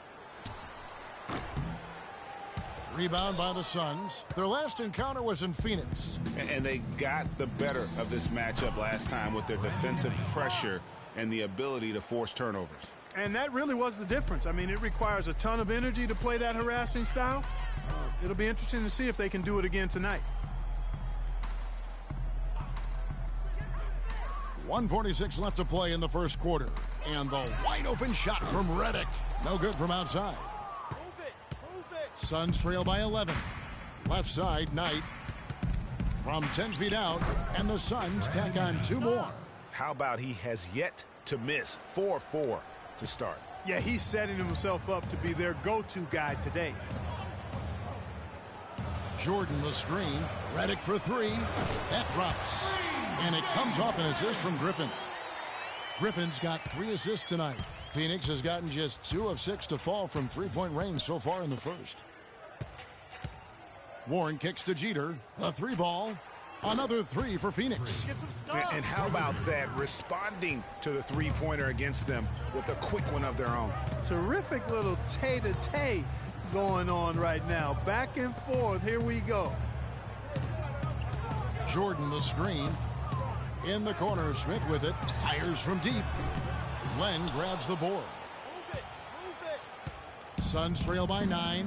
Rebound by the Suns. Their last encounter was in Phoenix. And they got the better of this matchup last time with their defensive pressure and the ability to force turnovers. And that really was the difference. I mean, it requires a ton of energy to play that harassing style. It'll be interesting to see if they can do it again tonight. 1:46 left to play in the first quarter. And the wide open shot from Redick. No good from outside. Suns trail by 11. Left side, Knight. From 10 feet out, and the Suns tack on 2 more. How about he has yet to miss 4-4 to start? Yeah, he's setting himself up to be their go-to guy today. Jordan the screen. Redick for 3. That drops. And it comes off an assist from Griffin. Griffin's got 3 assists tonight. Phoenix has gotten just 2 of 6 to fall from three-point range so far in the first. Warren kicks to Jeter. A 3-ball. Another 3 for Phoenix. And how about that? Responding to the three-pointer against them with a quick one of their own. Terrific little tay-to-tay going on right now. Back and forth. Here we go. Jordan the screen. In the corner, Smith with it. Fires from deep. Len grabs the board. Suns trail by 9.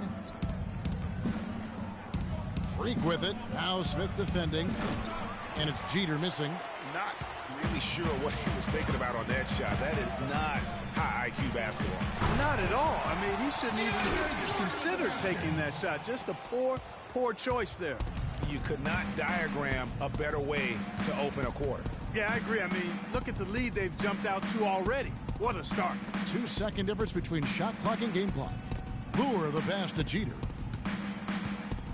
Freak with it. Now Smith defending. And it's Jeter missing. Not really sure what he was thinking about on that shot. That is not high IQ basketball. Not at all. I mean, he shouldn't even consider taking that shot. Just a poor choice there. You could not diagram a better way to open a quarter. Yeah, I agree. I mean, look at the lead they've jumped out to already. What a start. 2-second difference between shot clock and game clock. Lure the pass to Jeter.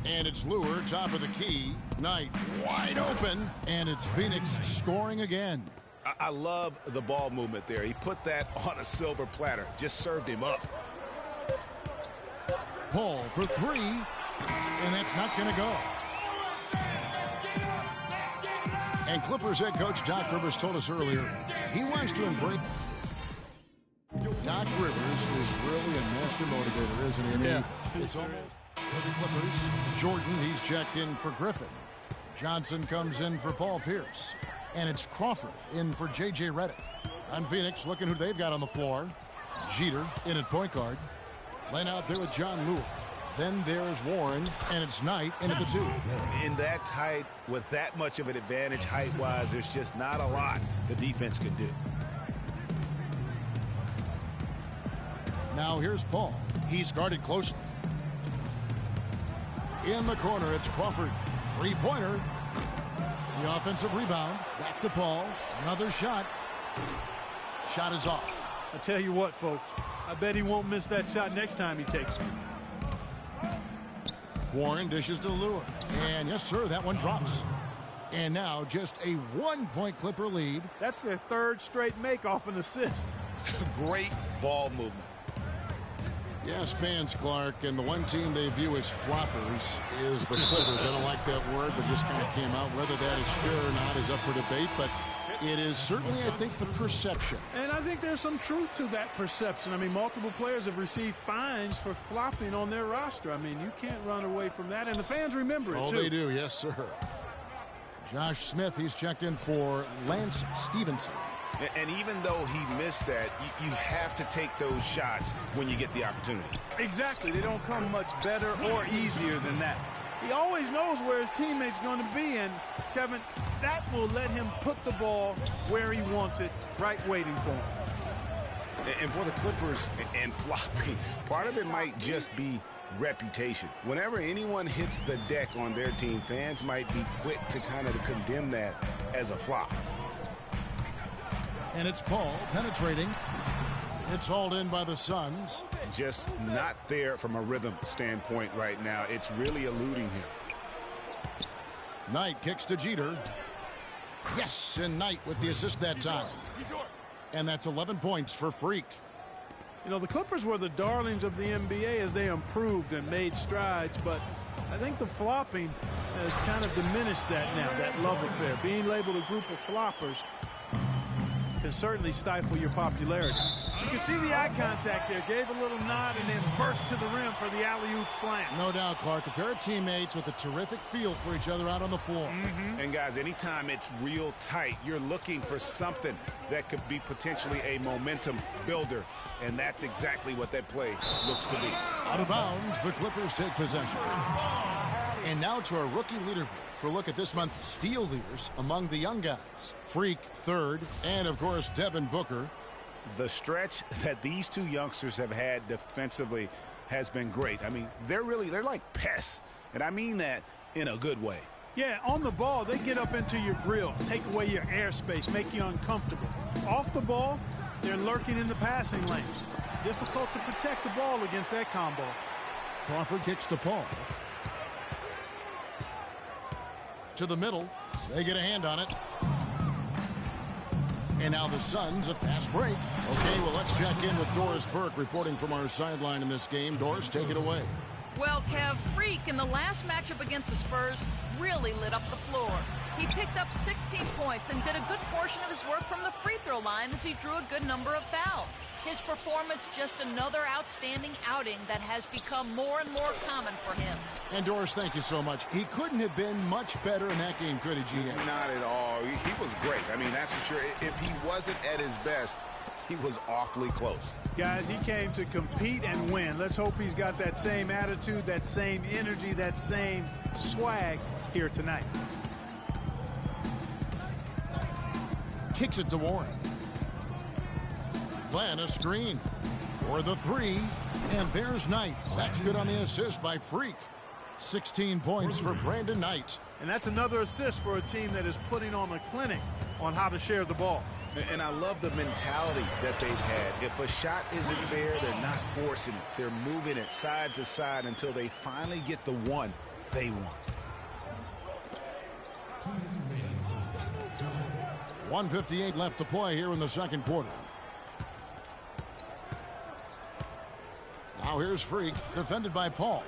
And it's Lure, top of the key. Knight wide open. And it's Phoenix scoring again. I love the ball movement there. He put that on a silver platter. Just served him up. Paul for 3. And that's not going to go. And Clippers head coach Doc Rivers told us earlier he wants to embrace. Doc Rivers is really a master motivator, isn't he? I mean, it's almost for the Clippers. Jordan, he's checked in for Griffin. Johnson comes in for Paul Pierce. And it's Crawford in for J.J. Redick. On Phoenix, looking who they've got on the floor. Jeter in at point guard. Len out there with John Lure. Then there's Warren, and it's Knight in at the 2. In that tight, with that much of an advantage height-wise, there's just not a lot the defense could do. Now here's Paul. He's guarded closely. In the corner, it's Crawford. 3-pointer. The offensive rebound. Back to Paul. Another shot. Shot is off. I tell you what, folks. I bet he won't miss that shot next time he takes it. Warren dishes to Lure. And yes, sir, that one drops. And now just a 1-point Clipper lead. That's their 3rd straight make off an assist. Great ball movement. Yes, fans, Clark, and the one team they view as floppers is the Clippers. I don't like that word, but just kind of came out. Whether that is fair or not is up for debate, but it is certainly, I think, the perception. And I think there's some truth to that perception. I mean, multiple players have received fines for flopping on their roster. I mean, you can't run away from that, and the fans remember it, too. Oh, they do, yes, sir. Josh Smith, he's checked in for Lance Stevenson. And even though he missed that, you have to take those shots when you get the opportunity. Exactly. They don't come much better or easier than that. He always knows where his teammate's going to be, and, Kevin, that will let him put the ball where he wants it, right waiting for him. And for the Clippers and flopping, part of it might just be reputation. Whenever anyone hits the deck on their team, fans might be quick to kind of condemn that as a flop. And it's Paul penetrating. It's hauled in by the Suns. Just not there from a rhythm standpoint right now. It's really eluding him. Knight kicks to Jeter. Yes, and Knight with the assist that time. And that's 11 points for Freak. You know, the Clippers were the darlings of the NBA as they improved and made strides, but I think the flopping has kind of diminished that now, that love affair. Being labeled a group of floppers can certainly stifle your popularity. You can see the eye contact there. Gave a little nod and then burst to the rim for the alley-oop slam. No doubt, Clark. A pair of teammates with a terrific feel for each other out on the floor. And guys, anytime it's real tight, you're looking for something that could be potentially a momentum builder. And that's exactly what that play looks to be. Out of bounds, the Clippers take possession. And now to our rookie leaderboard for a look at this month's steal leaders among the young guys. Freak, third, and, of course, Devin Booker. The stretch that these two youngsters have had defensively has been great. I mean, they're like pests, and I mean that in a good way. Yeah, on the ball, they get up into your grill, take away your airspace, make you uncomfortable. Off the ball, they're lurking in the passing lanes. Difficult to protect the ball against that combo. Crawford kicks to Paul. To the middle. They get a hand on it. And now the Suns, a fast break. Okay, well, let's check in with Doris Burke reporting from our sideline in this game. Doris, take it away. Well, Kev, Freak in the last matchup against the Spurs really lit up the floor. He picked up 16 points and did a good portion of his work from the free throw line as he drew a good number of fouls. His performance just another outstanding outing that has become more and more common for him. And Doris, thank you so much. He couldn't have been much better in that game, could he, GM? Not at all. He was great. I mean, that's for sure. If he wasn't at his best, he was awfully close. Guys, he came to compete and win. Let's hope he's got that same attitude, that same energy, that same swag here tonight. Kicks it to Warren. Glenn, a screen for the three. And there's Knight. That's good on the assist by Freak. 16 points for Brandon Knight. And that's another assist for a team that is putting on a clinic on how to share the ball. And I love the mentality that they've had. If a shot isn't there, they're not forcing it. They're moving it side to side until they finally get the one they want. 1:58 left to play here in the second quarter. Now here's Freak, defended by Paul.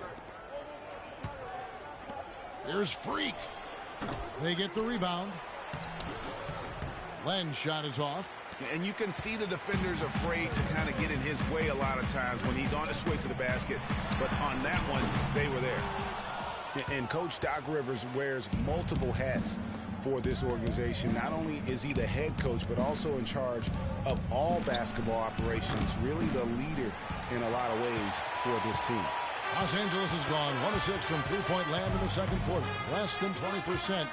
Here's Freak. They get the rebound. Len's shot is off. And you can see the defenders afraid to kind of get in his way a lot of times when he's on his way to the basket. But on that one, they were there. And Coach Doc Rivers wears multiple hats for this organization. Not only is he the head coach, but also in charge of all basketball operations. Really the leader in a lot of ways for this team. Los Angeles has gone 1-6 from three-point land in the second quarter. Less than 20%,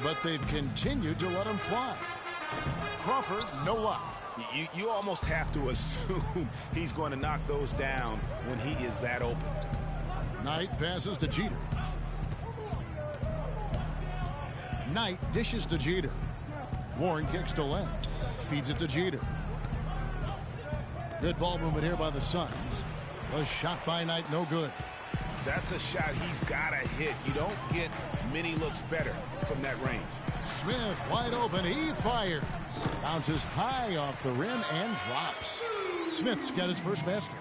but they've continued to let him fly. Crawford, no luck. You almost have to assume he's going to knock those down when he is that open. Knight passes to Jeter. Knight dishes to Jeter. Warren kicks to Len. Feeds it to Jeter. Good ball movement here by the Suns. A shot by Knight, no good. That's a shot he's got to hit. You don't get many looks better from that range. Smith wide open. He fires. Bounces high off the rim and drops. Smith's got his first basket.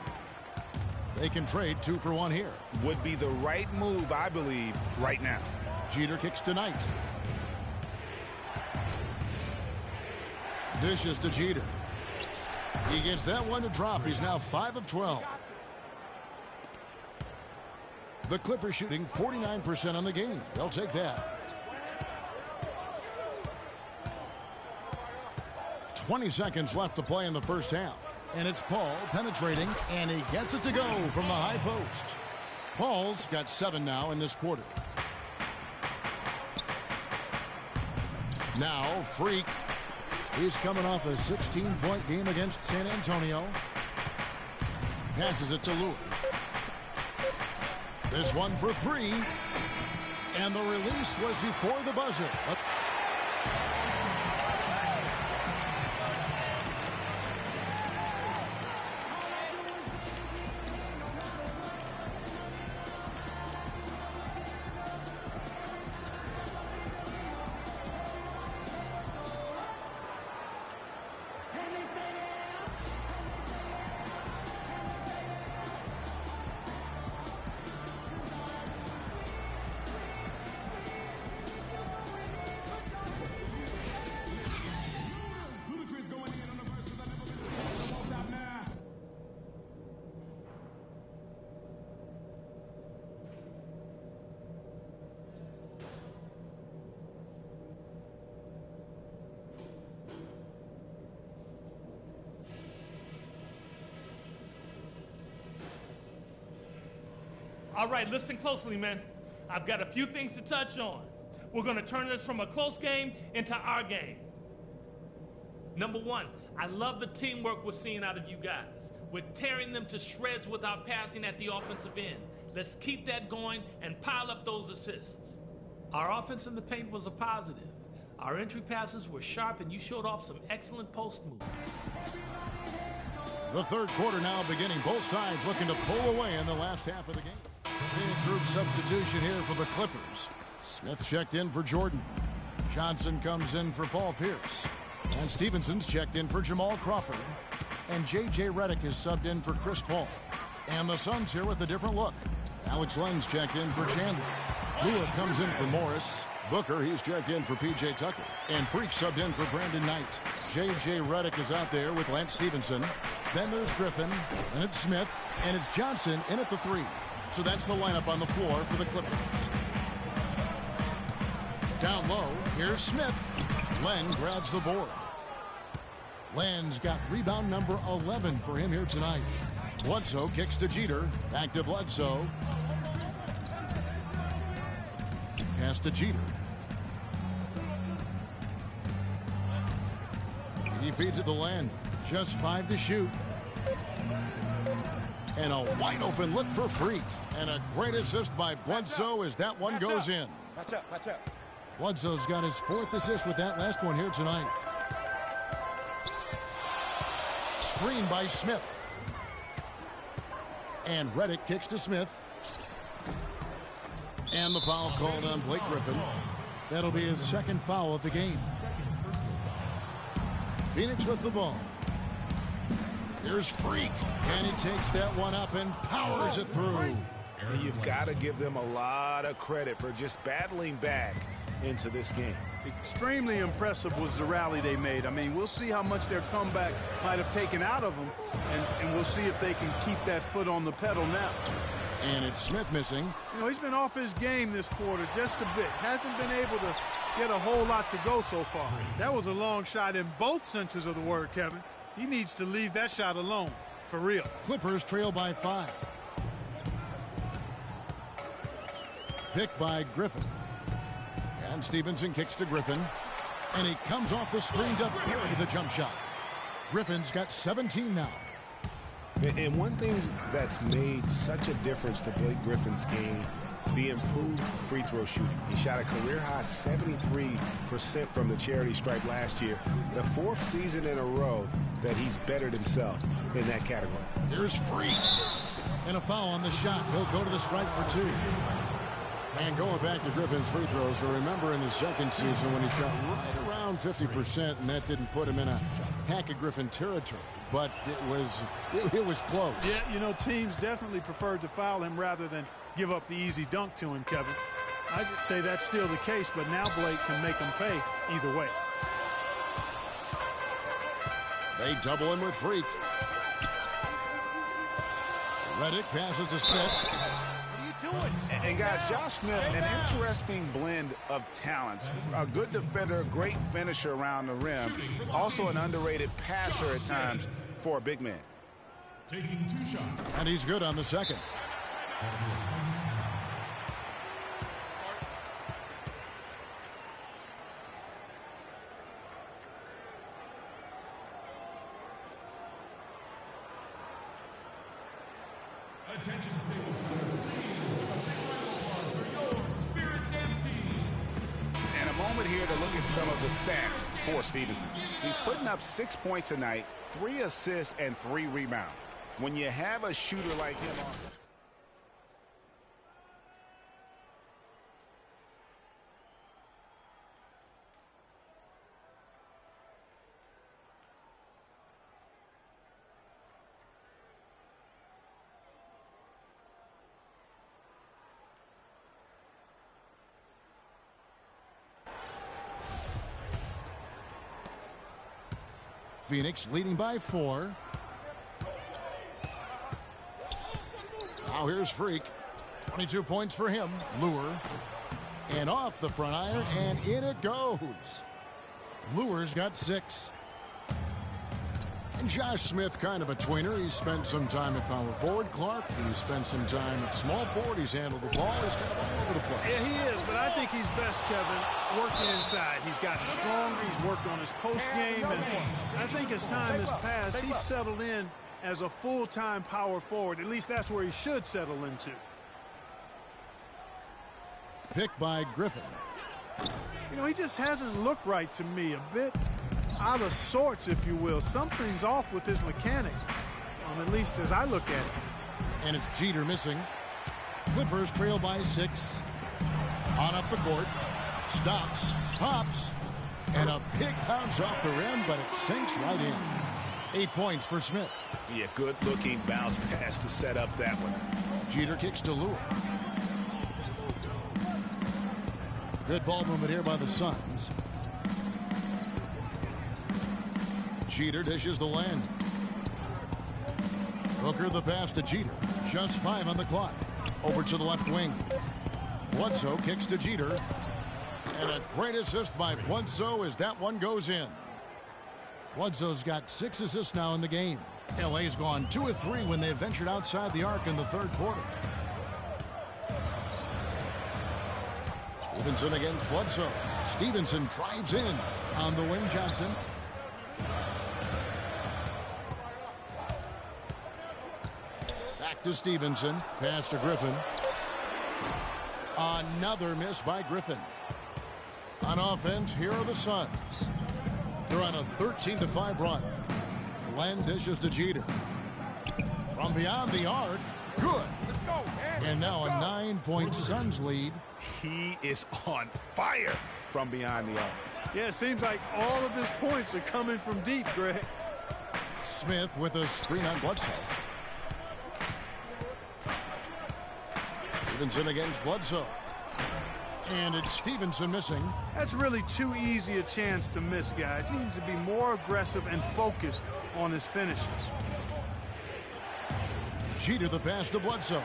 They can trade 2 for 1 here. Would be the right move, I believe, right now. Jeter kicks to Knight. Dishes to Jeter. He gets that one to drop. He's now 5 of 12. The Clippers shooting 49% on the game. They'll take that. 20 seconds left to play in the first half. And it's Paul penetrating, and he gets it to go from the high post. Paul's got 7 now in this quarter. Now, Freak. He's coming off a 16-point game against San Antonio. passes it to Lure. This one for three. And the release was before the buzzer. All right, listen closely, man. I've got a few things to touch on. We're going to turn this from a close game into our game. Number one, I love the teamwork we're seeing out of you guys. We're tearing them to shreds with our passing at the offensive end. Let's keep that going and pile up those assists. Our offense in the paint was a positive. Our entry passes were sharp, and you showed off some excellent post moves. The third quarter now beginning. Both sides looking to pull away in the last half of the game. Big group substitution here for the Clippers. Smith checked in for Jordan. Johnson comes in for Paul Pierce. And Stevenson's checked in for Jamal Crawford. And J.J. Redick is subbed in for Chris Paul. And the Suns here with a different look. Alex Len's checked in for Chandler. Lua comes in for Morris. Booker, he's checked in for P.J. Tucker. And Freak subbed in for Brandon Knight. J.J. Redick is out there with Lance Stevenson. Then there's Griffin, and it's Smith, and it's Johnson in at the three. So that's the lineup on the floor for the Clippers. Down low, here's Smith. Len grabs the board. Len's got rebound number 11 for him here tonight. Bledsoe kicks to Jeter. Back to Bledsoe. Pass to Jeter. He feeds it to Len. Just 5 to shoot. And a wide open look for Freak. And a great assist by Bledsoe as that one goes in. Watch out. Bledsoe's got his 4th assist with that last one here tonight. Screen by Smith. And Redick kicks to Smith. And the foul called on Blake Griffin. That'll be his 2nd foul of the game. Phoenix with the ball. Here's Freak. And he takes that one up and powers it through. And you've got to give them a lot of credit for just battling back into this game. Extremely impressive was the rally they made. I mean, we'll see how much their comeback might have taken out of them, and we'll see if they can keep that foot on the pedal now. And it's Smith missing. You know, he's been off his game this quarter just a bit. Hasn't been able to get a whole lot to go so far. That was a long shot in both senses of the word, Kevin. He needs to leave that shot alone, for real. Clippers trail by 5. Picked by Griffin. And Stevenson kicks to Griffin. And he comes off the screen to bury the jump shot. Griffin's got 17 now. And one thing that's made such a difference to Blake Griffin's game, the improved free throw shooting. He shot a career-high 73% from the charity stripe last year. The 4th season in a row that he's bettered himself in that category. Here's Freak. And a foul on the shot. He'll go to the stripe for 2. And going back to Griffin's free throws, so remember in his 2nd season when he shot right around 50%, and that didn't put him in a Hack of Griffin territory. But it was close. Yeah, you know, teams definitely preferred to foul him rather than give up the easy dunk to him, Kevin. I just say that's still the case, but now Blake can make him pay either way. They double him with Freak. Redick passes to Smith. And guys, Josh Smith, an interesting blend of talents. A good defender, great finisher around the rim. Also an underrated passer at times for a big man. Taking 2 shots. And he's good on the 2nd. Attention, please. For your Spirit Dance team. And a moment here to look at some of the stats for Stevenson. He's putting up 6 points a night, 3 assists, and 3 rebounds. When you have a shooter like him on... Phoenix leading by 4. Now here's Freak. 22 points for him. Lure. And off the front iron, and in it goes. Lure's got 6. And Josh Smith, kind of a tweener. He spent some time at power forward. Clark, he spent some time at small forward. He's handled the ball. He's kind of all over the place. Yeah, he is, but I think he's best, Kevin, working inside. He's gotten stronger. He's worked on his post game, and I think as time has passed, he's settled in as a full-time power forward. At least that's where he should settle into. Picked by Griffin. You know, he just hasn't looked right to me. A bit out of sorts, if you will. Something's off with his mechanics, at least as I look at it. And it's Jeter missing. Clippers trail by 6. On up the court. Stops. Pops. And a big bounce off the rim, but it sinks right in. 8 points for Smith. Yeah, good-looking bounce pass to set up that one. Jeter kicks to Lure. Good ball movement here by the Suns. Jeter dishes the land. Booker the pass to Jeter. Just 5 on the clock. Over to the left wing. Bledsoe kicks to Jeter. And a great assist by Bledsoe as that one goes in. Bledsoe's got 6 assists now in the game. LA's gone 2 of 3 when they ventured outside the arc in the third quarter. Stevenson against Bledsoe. Stevenson drives in on the wing. Johnson. Back to Stevenson. Pass to Griffin. Another miss by Griffin. On offense, here are the Suns. They're on a 13-5 run. Len dishes to Jeter. From beyond the arc. Good. Let's go, man. And now a 9-point Suns lead. He is on fire from beyond the arc. Yeah, it seems like all of his points are coming from deep, Greg. Smith with a screen on Bledsoe. Stevenson against Bledsoe. And it's Stevenson missing. That's really too easy a chance to miss, guys. He needs to be more aggressive and focused on his finishes. Jeter the pass to Bledsoe.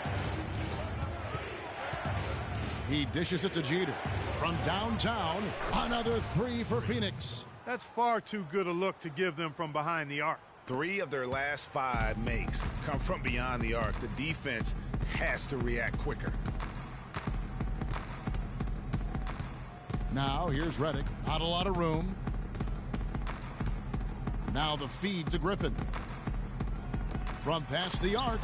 He dishes it to Jeter. From downtown, another 3 for Phoenix. That's far too good a look to give them from behind the arc. 3 of their last 5 makes come from beyond the arc. The defense has to react quicker. Now here's Redick. Not a lot of room. Now the feed to Griffin. From past the arc.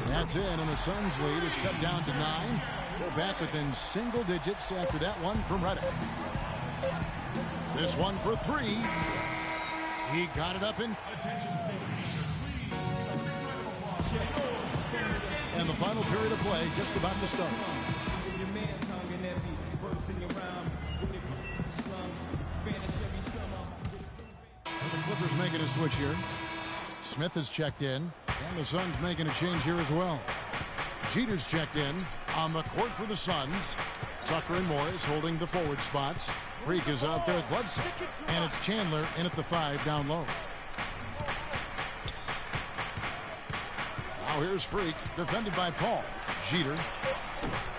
That's in, and the Suns lead is cut down to 9. They're back within single digits after that one from Redick. This one for 3. He got it up in. And the final period of play just about to start. The Clippers making a switch here. Smith has checked in, and the Suns making a change here as well. Jeter's checked in on the court for the Suns. Tucker and Morris holding the forward spots. Freak is out there with Bledsoe, and it's Chandler in at the 5 down low. Now here's Freak, defended by Paul. Jeter.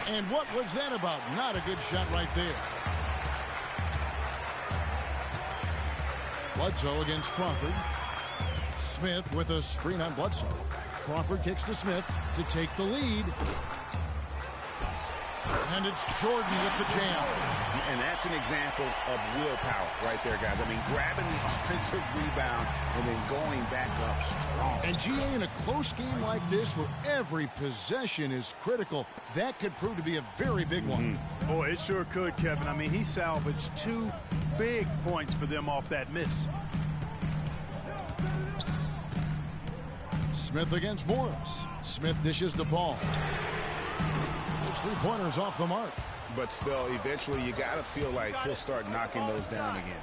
And what was that about? Not a good shot right there. Bledsoe against Crawford. Smith with a screen on Bledsoe. Crawford kicks to Smith to take the lead. And it's Jordan with the jam. And that's an example of willpower right there, guys. I mean, grabbing the offensive rebound and then going back up strong. And GA, in a close game like this where every possession is critical, that could prove to be a very big one. Boy, it sure could, Kevin. I mean, he salvaged 2 big points for them off that miss. Smith against Morris. Smith dishes the ball. His 3-pointers off the mark. But still, eventually you got to feel like he'll start knocking those down again.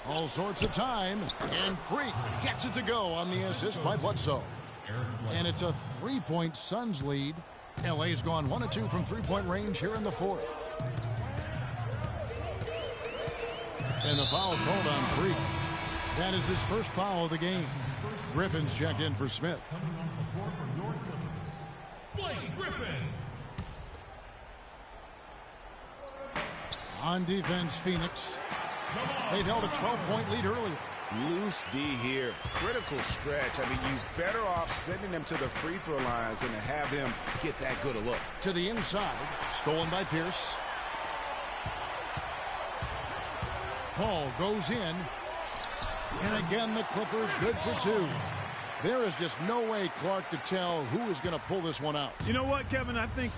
All sorts of time. And Freak gets it to go on the assist by Bledsoe. And it's a 3-point Suns lead. LA's gone 1 of 2 from 3-point range here in the 4th. And the foul called on Freak. That is his first foul of the game. Griffin's checked in for Smith. Blake Griffin. On defense, Phoenix. They've held a 12-point lead earlier. Loose D here. Critical stretch. I mean, you're better off sending them to the free throw lines than to have them get that good a look. To the inside. Stolen by Pierce. Paul goes in. And again, the Clippers good for 2. There is just no way, Clark, to tell who is going to pull this one out. You know what, Kevin? I think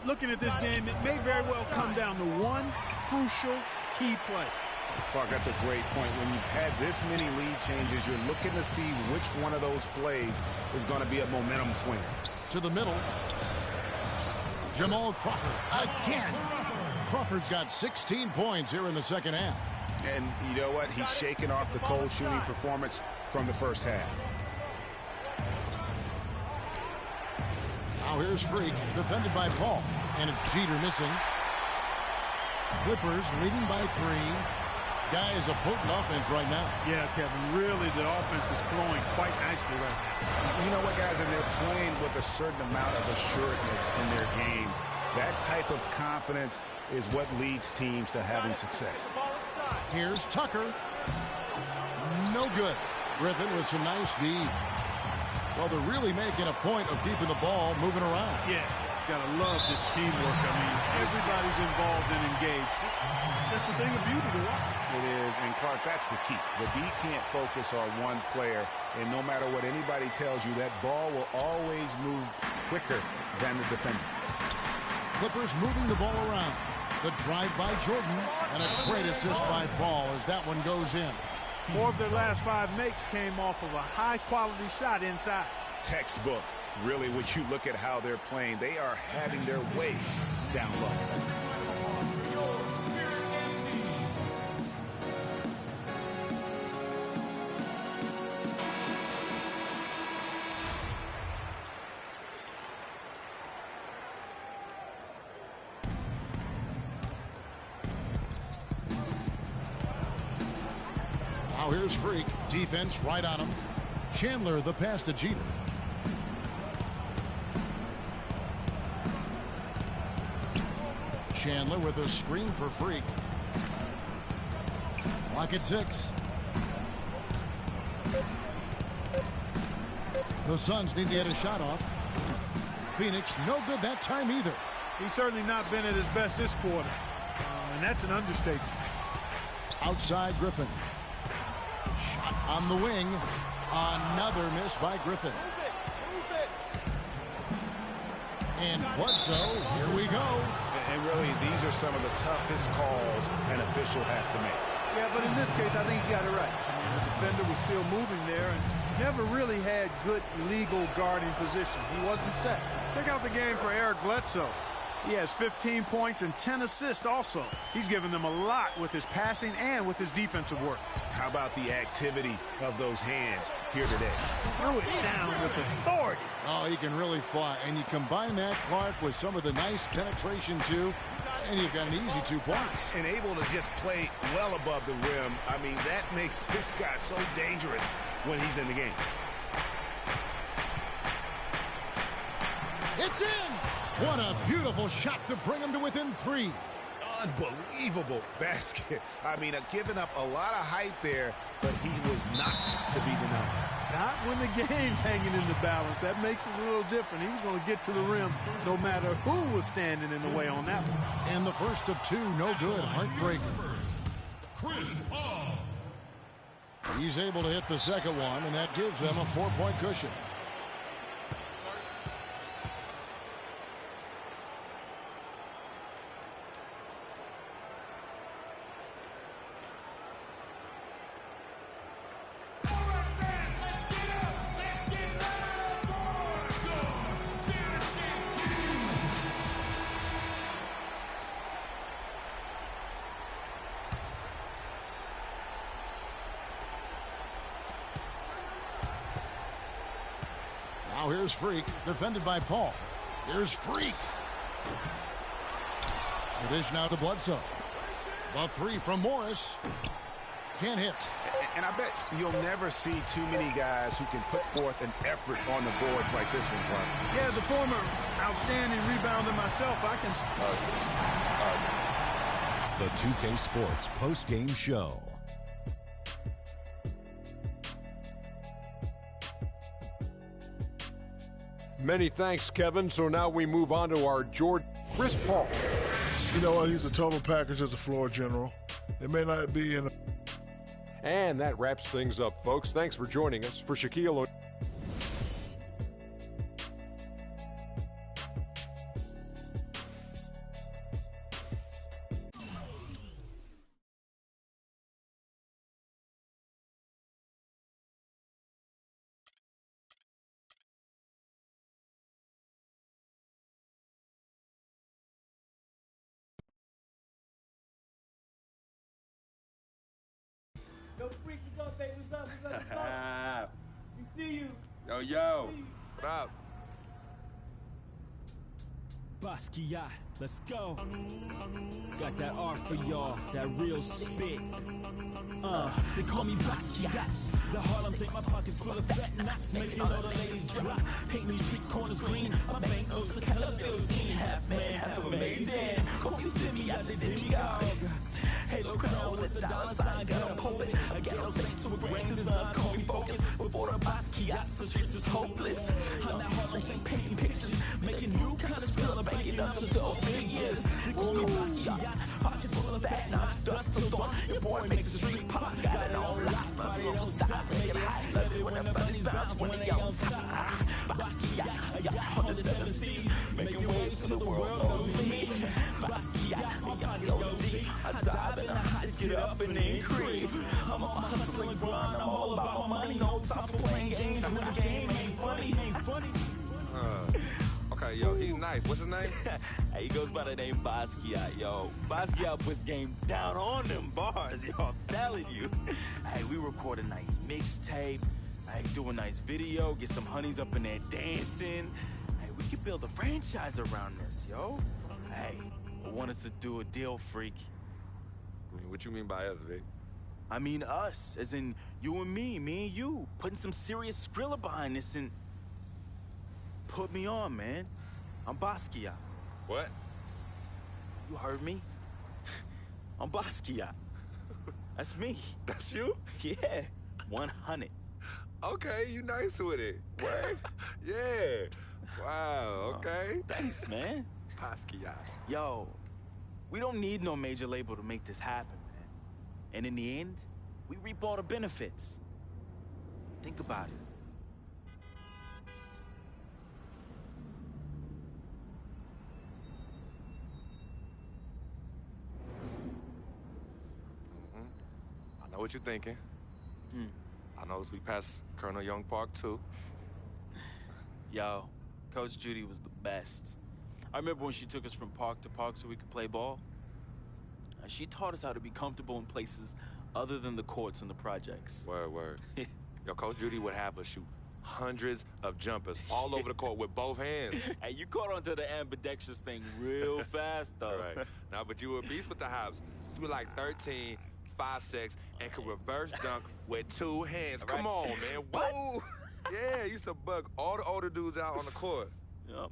looking at this game, it may very well come down to one crucial key play. Clark, that's a great point. When you've had this many lead changes, you're looking to see which one of those plays is going to be a momentum swinger. To the middle. Jamal Crawford again. Crawford's got 16 points here in the second half. And you know what? He's shaking off the cold shooting performance from the first half. Now here's Freak, defended by Paul. And it's Jeter missing. Clippers leading by 3. Guy is a potent offense right now. Yeah, Kevin, really the offense is flowing quite nicely right now. You know what, guys? And they're playing with a certain amount of assuredness in their game. That type of confidence is what leads teams to having success. Here's Tucker. No good. Griffin with some nice D. Well, they're really making a point of keeping the ball moving around. Yeah, gotta love this teamwork. I mean, everybody's involved and engaged. That's the thing of beauty to watch. It is, and Clark, that's the key. The D can't focus on one player, and no matter what anybody tells you, that ball will always move quicker than the defender. Clippers moving the ball around. The drive by Jordan, and a great assist by Paul as that one goes in. 4 of their last 5 makes came off of a high-quality shot inside. Textbook. Really, when you look at how they're playing, they are having their way down low. Now here's Freak. Defense right on him. Chandler the pass to Jeter. Chandler with a screen for Freak. Clock at 6. The Suns need to get a shot off. Phoenix no good that time either. He's certainly not been at his best this quarter. And that's an understatement. Outside Griffin. Shot on the wing. Another miss by Griffin. And Bledsoe, here we go. And really, these are some of the toughest calls an official has to make. Yeah, but in this case, I think he got it right. I mean, the defender was still moving there and never really had good legal guarding position. He wasn't set. Check out the game for Eric Bledsoe. He has 15 points and 10 assists also. He's given them a lot with his passing and with his defensive work. How about the activity of those hands here today? Threw it down with authority. Oh, he can really fly. And you combine that, Clark, with some of the nice penetration, too, and you've got an easy 2 points. And able to just play well above the rim. I mean, that makes this guy so dangerous when he's in the game. It's in! What a beautiful shot to bring him to within 3. Unbelievable basket. I mean, giving up a lot of height there, but he was not to be denied. Not when the game's hanging in the balance. That makes it a little different. He was going to get to the rim no matter who was standing in the way on that one. And the first of two, no good. Heartbreaker. Chris Paul. He's able to hit the second one, and that gives them a 4-point cushion. Now here's Freak, defended by Paul. Here's Freak. The dish now to Bledsoe. The three from Morris. Can't hit. And I bet you'll never see too many guys who can put forth an effort on the boards like this one, Clark. Yeah, as a former outstanding rebounder myself, I can... The 2K Sports post-game show. Many thanks, Kevin. So now we move on to our Chris Paul. You know what? He's a total package as a floor general. It may not be in a... And that wraps things up, folks. Thanks for joining us. For Shaquille O'Neal. Yo, Freak, what's up, baby? What's up? We see you. Yo. What up? Basquiat, let's go. Got that art for y'all, that real spit. They call me Basquiat. The Harlem take my pockets full of fat knots, making all the ladies drop. Paint me street corners green, my bank notes the color bill scene. Half man, half amazing. Call me Simi out the demigod. Halo crown with the dollar sign, got a pulpit. I got no saints with grand designs, call me focus. Before the Basquiat, the streets is hopeless. I'm that Harlem Saint painting pictures, making new kind of skill, banking up to 12 figures. They call me Basquiat, pockets full of fat knots, dust till dawn. Your boy makes the street pop, got it on lock. Body don't stop, make it hot. Love it when the bunnies bounce when they on top. Basquiat, I got 107 C's, making waves till the world knows me. Basquiat, my body OG, I dive in the heights, get up and then creep. I'm on my hustle and grind, I'm all about my money. No time for playing games when the game ain't funny. Okay, yo, he's nice. What's his name? He goes by the name Basquiat, yo. Basquiat puts game down on them bars, yo. I'm telling you. Hey, we record a nice mixtape. Hey, do a nice video. Get some honeys up in there dancing. Hey, we could build a franchise around this, yo. Hey, I want us to do a deal, Freak. I mean, what you mean by us, Vic? I mean us, as in you and me and you. Putting some serious Skrilla behind this and... Put me on, man. I'm Basquiat. What? You heard me? I'm Basquiat. That's me. That's you? Yeah, 100. Okay, you nice with it. What? Yeah. Wow, okay. Thanks, man. Basquiat. Yo, we don't need no major label to make this happen, man. And in the end, we reap all the benefits. Think about it. I know what you're thinking. I noticed we passed Colonel Young Park, too. Yo, Coach Judy was the best. I remember when she took us from park to park so we could play ball. She taught us how to be comfortable in places other than the courts and the projects. Word. Yo, Coach Judy would have us shoot hundreds of jumpers all over the court with both hands. Hey, you caught onto the ambidextrous thing real fast, though. Right. Now, but you were a beast with the hops. You were like 13, 5'6", and could reverse dunk with two hands. Come on, man. Whoa! Yeah, used to bug all the older dudes out on the court. Yep.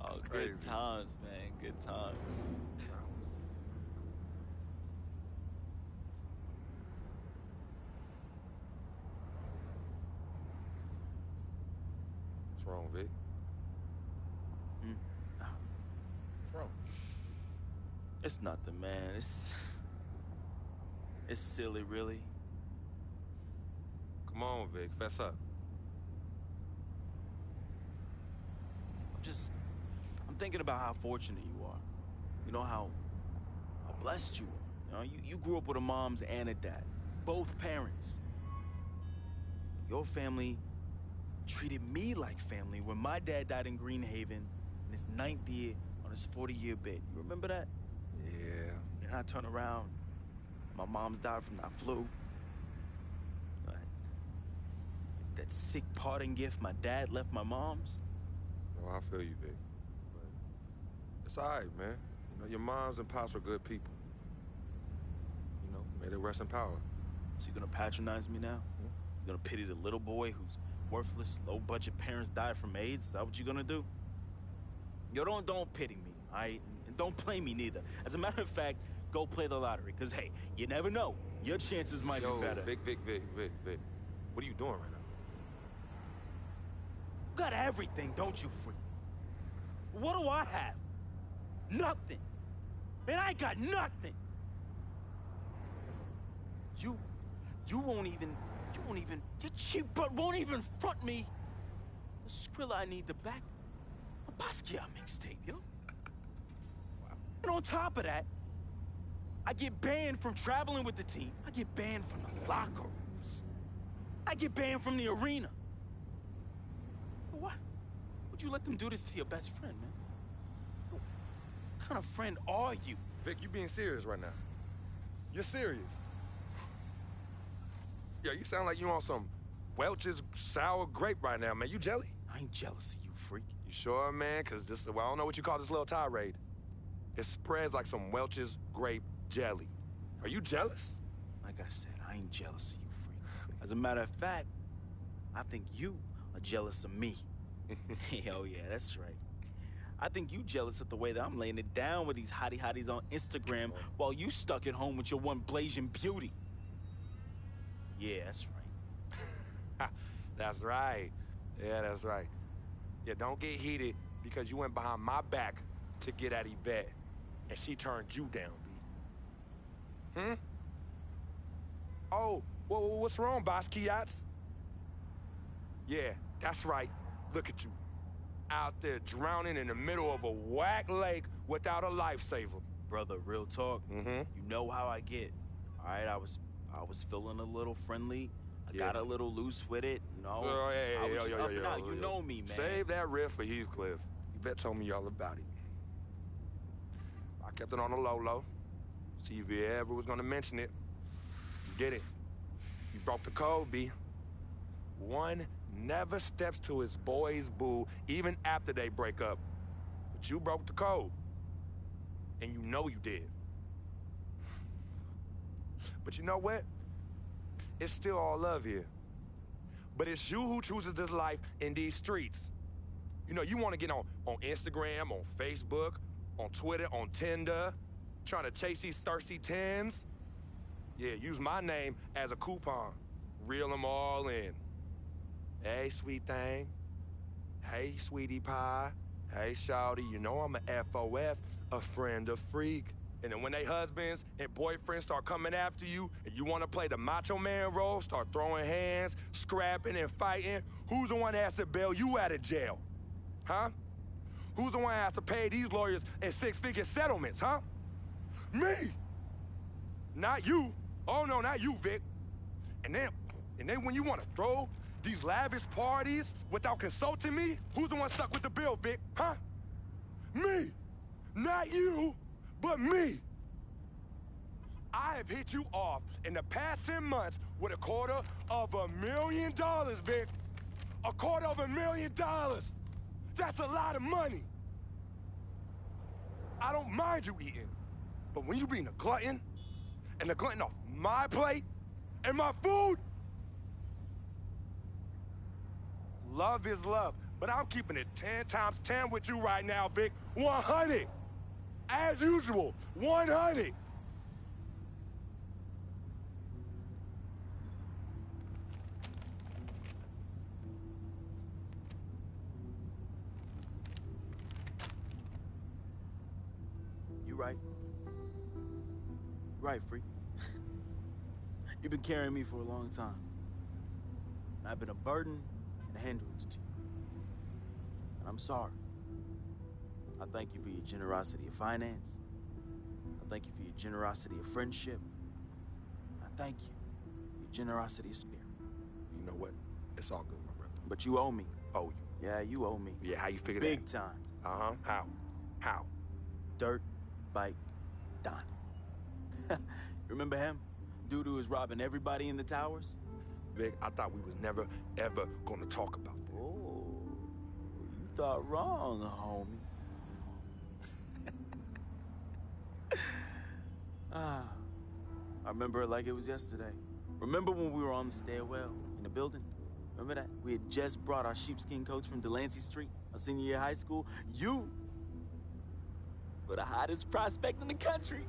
Oh, good times, man. Good times. wrong, Vic? What's wrong? It's nothing, man. It's silly, really. Come on, Vic, fess up. I'm thinking about how fortunate you are. You know, how blessed you are. You know, you grew up with a mom's and a dad, both parents. Your family treated me like family when my dad died in Greenhaven in his 9th year on his 40-year bid. You remember that? Yeah. And I turn around, my mom's died from that flu. That sick parting gift my dad left my mom's. Oh, I feel you, Vic. But it's all right, man. You know, your moms and pops are good people. You know, may they rest in power. So you're gonna patronize me now? You're gonna pity the little boy whose worthless, low-budget parents died from AIDS? Is that what you're gonna do? Yo, don't pity me, all right? And don't play me neither. As a matter of fact, go play the lottery, because, hey, you never know. Your chances might be better. Vic. What are you doing right now? You got everything, don't you, freak? What do I have? Nothing. Man, I got nothing. You won't even, your cheap butt won't even front me the Skrilla I need to back a Basquiat mixtape, yo. And on top of that, I get banned from traveling with the team. I get banned from the locker rooms. I get banned from the arena. What? Would you let them do this to your best friend, man? What kind of friend are you? Vic, you being serious right now. You're serious. Yeah, you sound like you on some Welch's sour grape right now, man. You jelly? I ain't jealous of you, freak. You sure, man? Because this, well, I don't know what you call this little tirade. It spreads like some Welch's grape jelly. Are you jealous? Like I said, I ain't jealous of you, freak. As a matter of fact, I think you are jealous of me. Oh, yeah, that's right. I think you jealous of the way that I'm laying it down with these hotties on Instagram while you stuck at home with your one blazing beauty. Yeah, that's right. That's right. Yeah, that's right. Yeah, don't get heated because you went behind my back to get at Yvette, and she turned you down, B. Oh, what's wrong, Basquiats? Yeah, that's right. Look at you. Out there drowning in the middle of a whack lake without a lifesaver. Brother, real talk. You know how I get. All right, I was feeling a little friendly. I got a little loose with it, you know. I was just up and out. You know me, man. Save that riff for Heathcliff. Yvette told me all about it. I kept it on the low. See if you ever was gonna mention it. You did it. You broke the code, B. One never steps to his boy's boo, even after they break up. But you broke the code. And you know you did. But you know what? It's still all love here. But it's you who chooses this life in these streets. You know, you want to get on Instagram, on Facebook, on Twitter, on Tinder, trying to chase these thirsty tens. Yeah, use my name as a coupon. Reel them all in. Hey, sweet thing. Hey, sweetie pie. Hey, shawty, you know I'm a FOF, a friend of freak. And then when they husbands and boyfriends start coming after you and you want to play the macho man role, start throwing hands, scrapping and fighting, who's the one that has to bail you out of jail? Huh? Who's the one that has to pay these lawyers in six-figure settlements, huh? Me! Not you. Oh, no, not you, Vic. And then when you want to throw these lavish parties without consulting me, who's the one stuck with the bill, Vic, huh? Me! Not you! But me. I have hit you off in the past 10 months with $250,000, Vic. $250,000. That's a lot of money. I don't mind you eating, but when you being a glutton, and a glutton off my plate and my food, love is love, but I'm keeping it 10 times 10 with you right now, Vic. 100. As usual, 100. right. You're right, Freak. You've been carrying me for a long time. I've been a burden and a hindrance to you. And I'm sorry. I thank you for your generosity of finance. I thank you for your generosity of friendship. I thank you for your generosity of spirit. You know what? It's all good, my brother. But you owe me. Owe you? Yeah, you owe me. Yeah, how you figure Big that? time. Uh-huh. How? How? Dirt Bike Donnie. Remember him? Dude who was robbing everybody in the towers? Vic, I thought we was never, ever gonna talk about that. Oh, you thought wrong, homie. I remember it like it was yesterday. Remember when we were on the stairwell in the building? Remember that? We had just brought our sheepskin coats from Delancey Street, our senior year of high school. You were the hottest prospect in the country.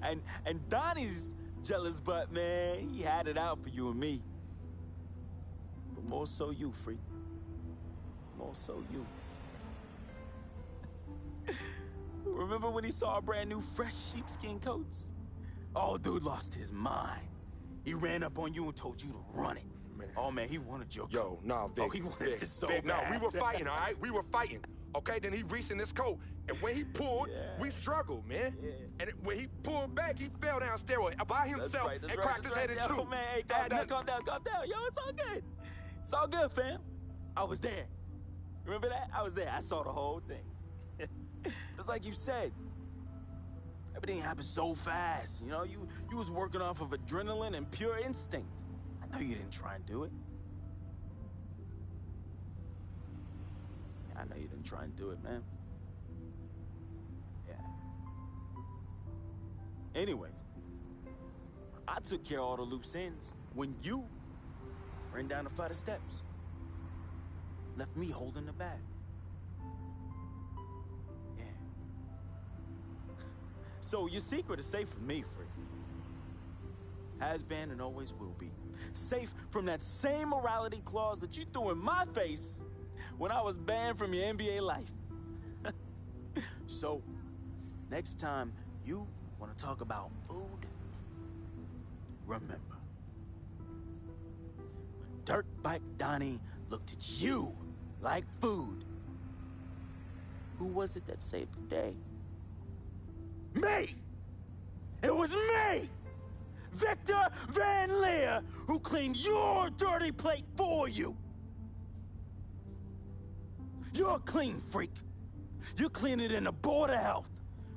and Donnie's jealous butt, man, he had it out for you and me. But more so you, Freak. More so you. Remember when he saw our brand new fresh sheepskin coats? Oh, dude lost his mind. He ran up on you and told you to run it. Man. Oh, man, he wanted your coat. Yo, nah, Vic. Oh, he wanted it so Vic, bad. no, we were fighting, all right? We were fighting. Okay, then he reached in his coat, and when he pulled, we struggled, man. Yeah. And when he pulled back, he fell down stairway by himself and cracked his head in two. Yo, man, hey, calm down. Yo, it's all good. It's all good, fam. I was there. Remember that? I was there. I saw the whole thing. It's like you said. Everything happened so fast, you know? You was working off of adrenaline and pure instinct. I know you didn't try and do it. I know you didn't try and do it, man. Yeah. Anyway, I took care of all the loose ends when you ran down the flight of steps. Left me holding the bag. Yeah. So your secret is safe from me, Freak. Has been and always will be. Safe from that same morality clause that you threw in my face when I was banned from your NBA life. So, next time you want to talk about food, remember. When Dirt Bike Donnie looked at you like food, who was it that saved the day? Me! It was me! Victor Van Leer, who cleaned your dirty plate for you! You're a clean freak. You're cleaning in the Board of Health.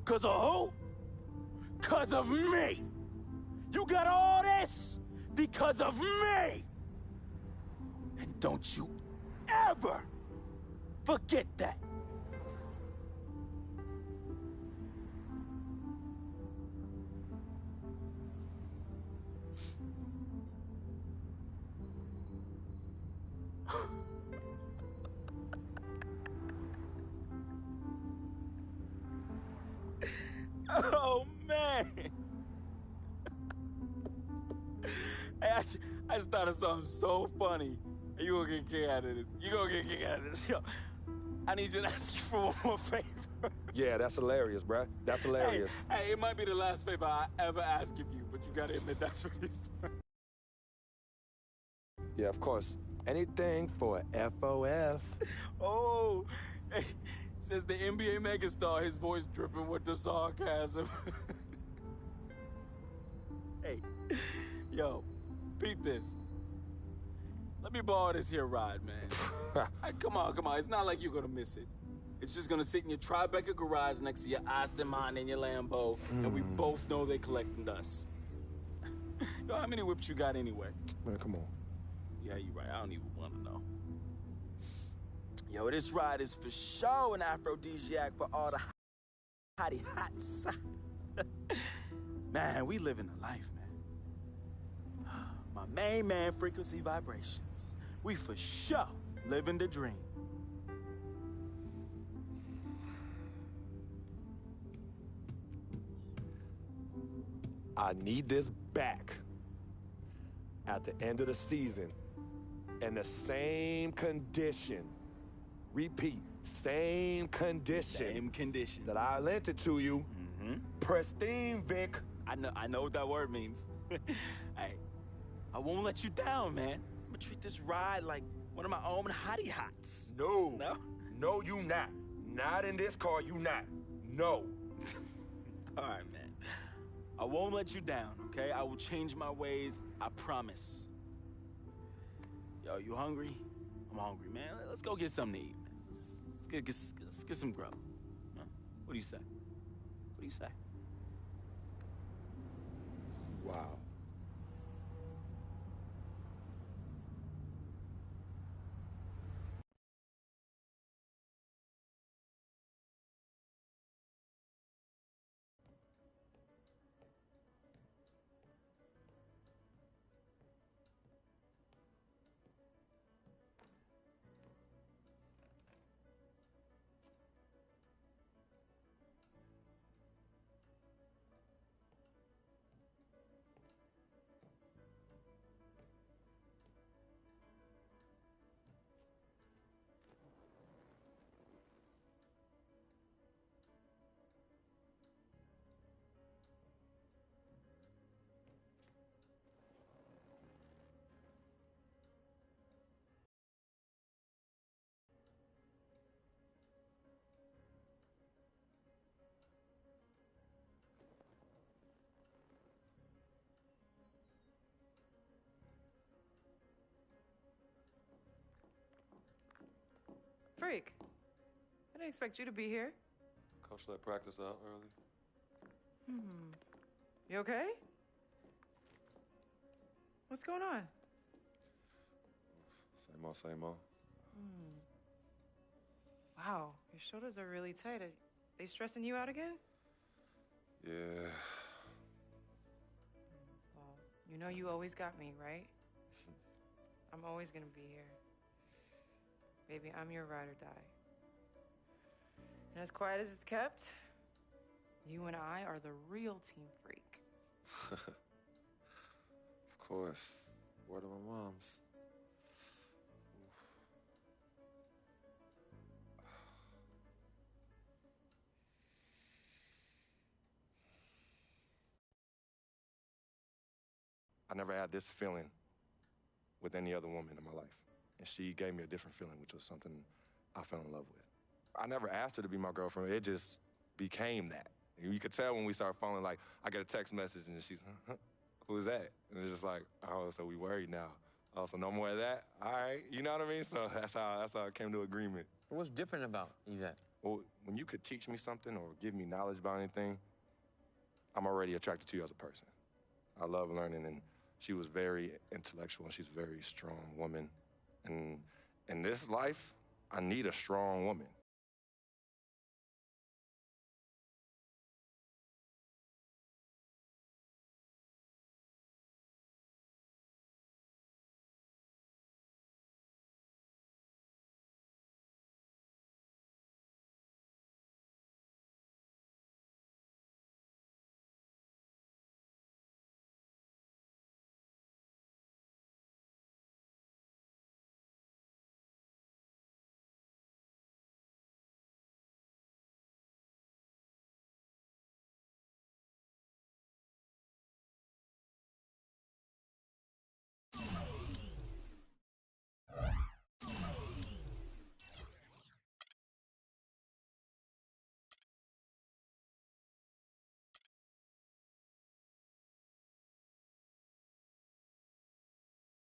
'Cause of who? 'Cause of me. You got all this because of me. And don't you ever forget that. Oh, man. Hey, I just thought of something so funny. You gonna get a kick out of this. You gonna get a kick out of this. Yo, I need you to ask you for one more favor. Yeah, that's hilarious, bruh. That's hilarious. Hey, it might be the last favor I ever ask of you, but you gotta admit that's really fun. Yeah, of course. Anything for FOF. Oh, hey, says the NBA megastar, his voice dripping with the sarcasm. Hey, yo, beat this. Let me borrow this here ride, man. Hey, come on. It's not like you're gonna miss it. It's just gonna sit in your Tribeca garage next to your Aston Martin and your Lambo, and we both know they're collecting dust. Yo, how many whips you got anyway? Man, come on. Yeah, you're right. I don't even want to know. Yo, this ride is for sure an aphrodisiac for all the hottie hots. Man, we living the life, man. My main man, Frequency Vibrations. We for sure living the dream. I need this back at the end of the season in the same condition Repeat, same condition. Same condition. That I lent it to you. Mm-hmm. Pristine, Vic. I know what that word means. Hey, I won't let you down, man. I'm gonna treat this ride like one of my own hottie hots. No. No? No, you not. Not in this car, you not. No. All right, man. I won't let you down, okay? I will change my ways, I promise. Yo, you hungry? I'm hungry, man. Let's go get something to eat, man. Let's get some grub. Huh? What do you say? What do you say? Wow. Freak, I didn't expect you to be here. Coach let practice out early. You okay? What's going on? Same old, same old. Wow, your shoulders are really tight. Are they stressing you out again? Yeah. Well, you know you always got me, right? I'm always gonna be here. Baby, I'm your ride or die. And as quiet as it's kept, you and I are the real Team Freak. Of course. Word of my mom's. I never had this feeling with any other woman in my life. And she gave me a different feeling, which was something I fell in love with. I never asked her to be my girlfriend. It just became that. You could tell when we started falling, like, I get a text message and she's, who's that? And it's just like, oh, so we worried now. Oh, so no more of that? All right, you know what I mean? So that's how I came to agreement. What's different about Yvette? Well, when you could teach me something or give me knowledge about anything, I'm already attracted to you as a person. I love learning, and she was very intellectual, and she's a very strong woman. And in this life, I need a strong woman.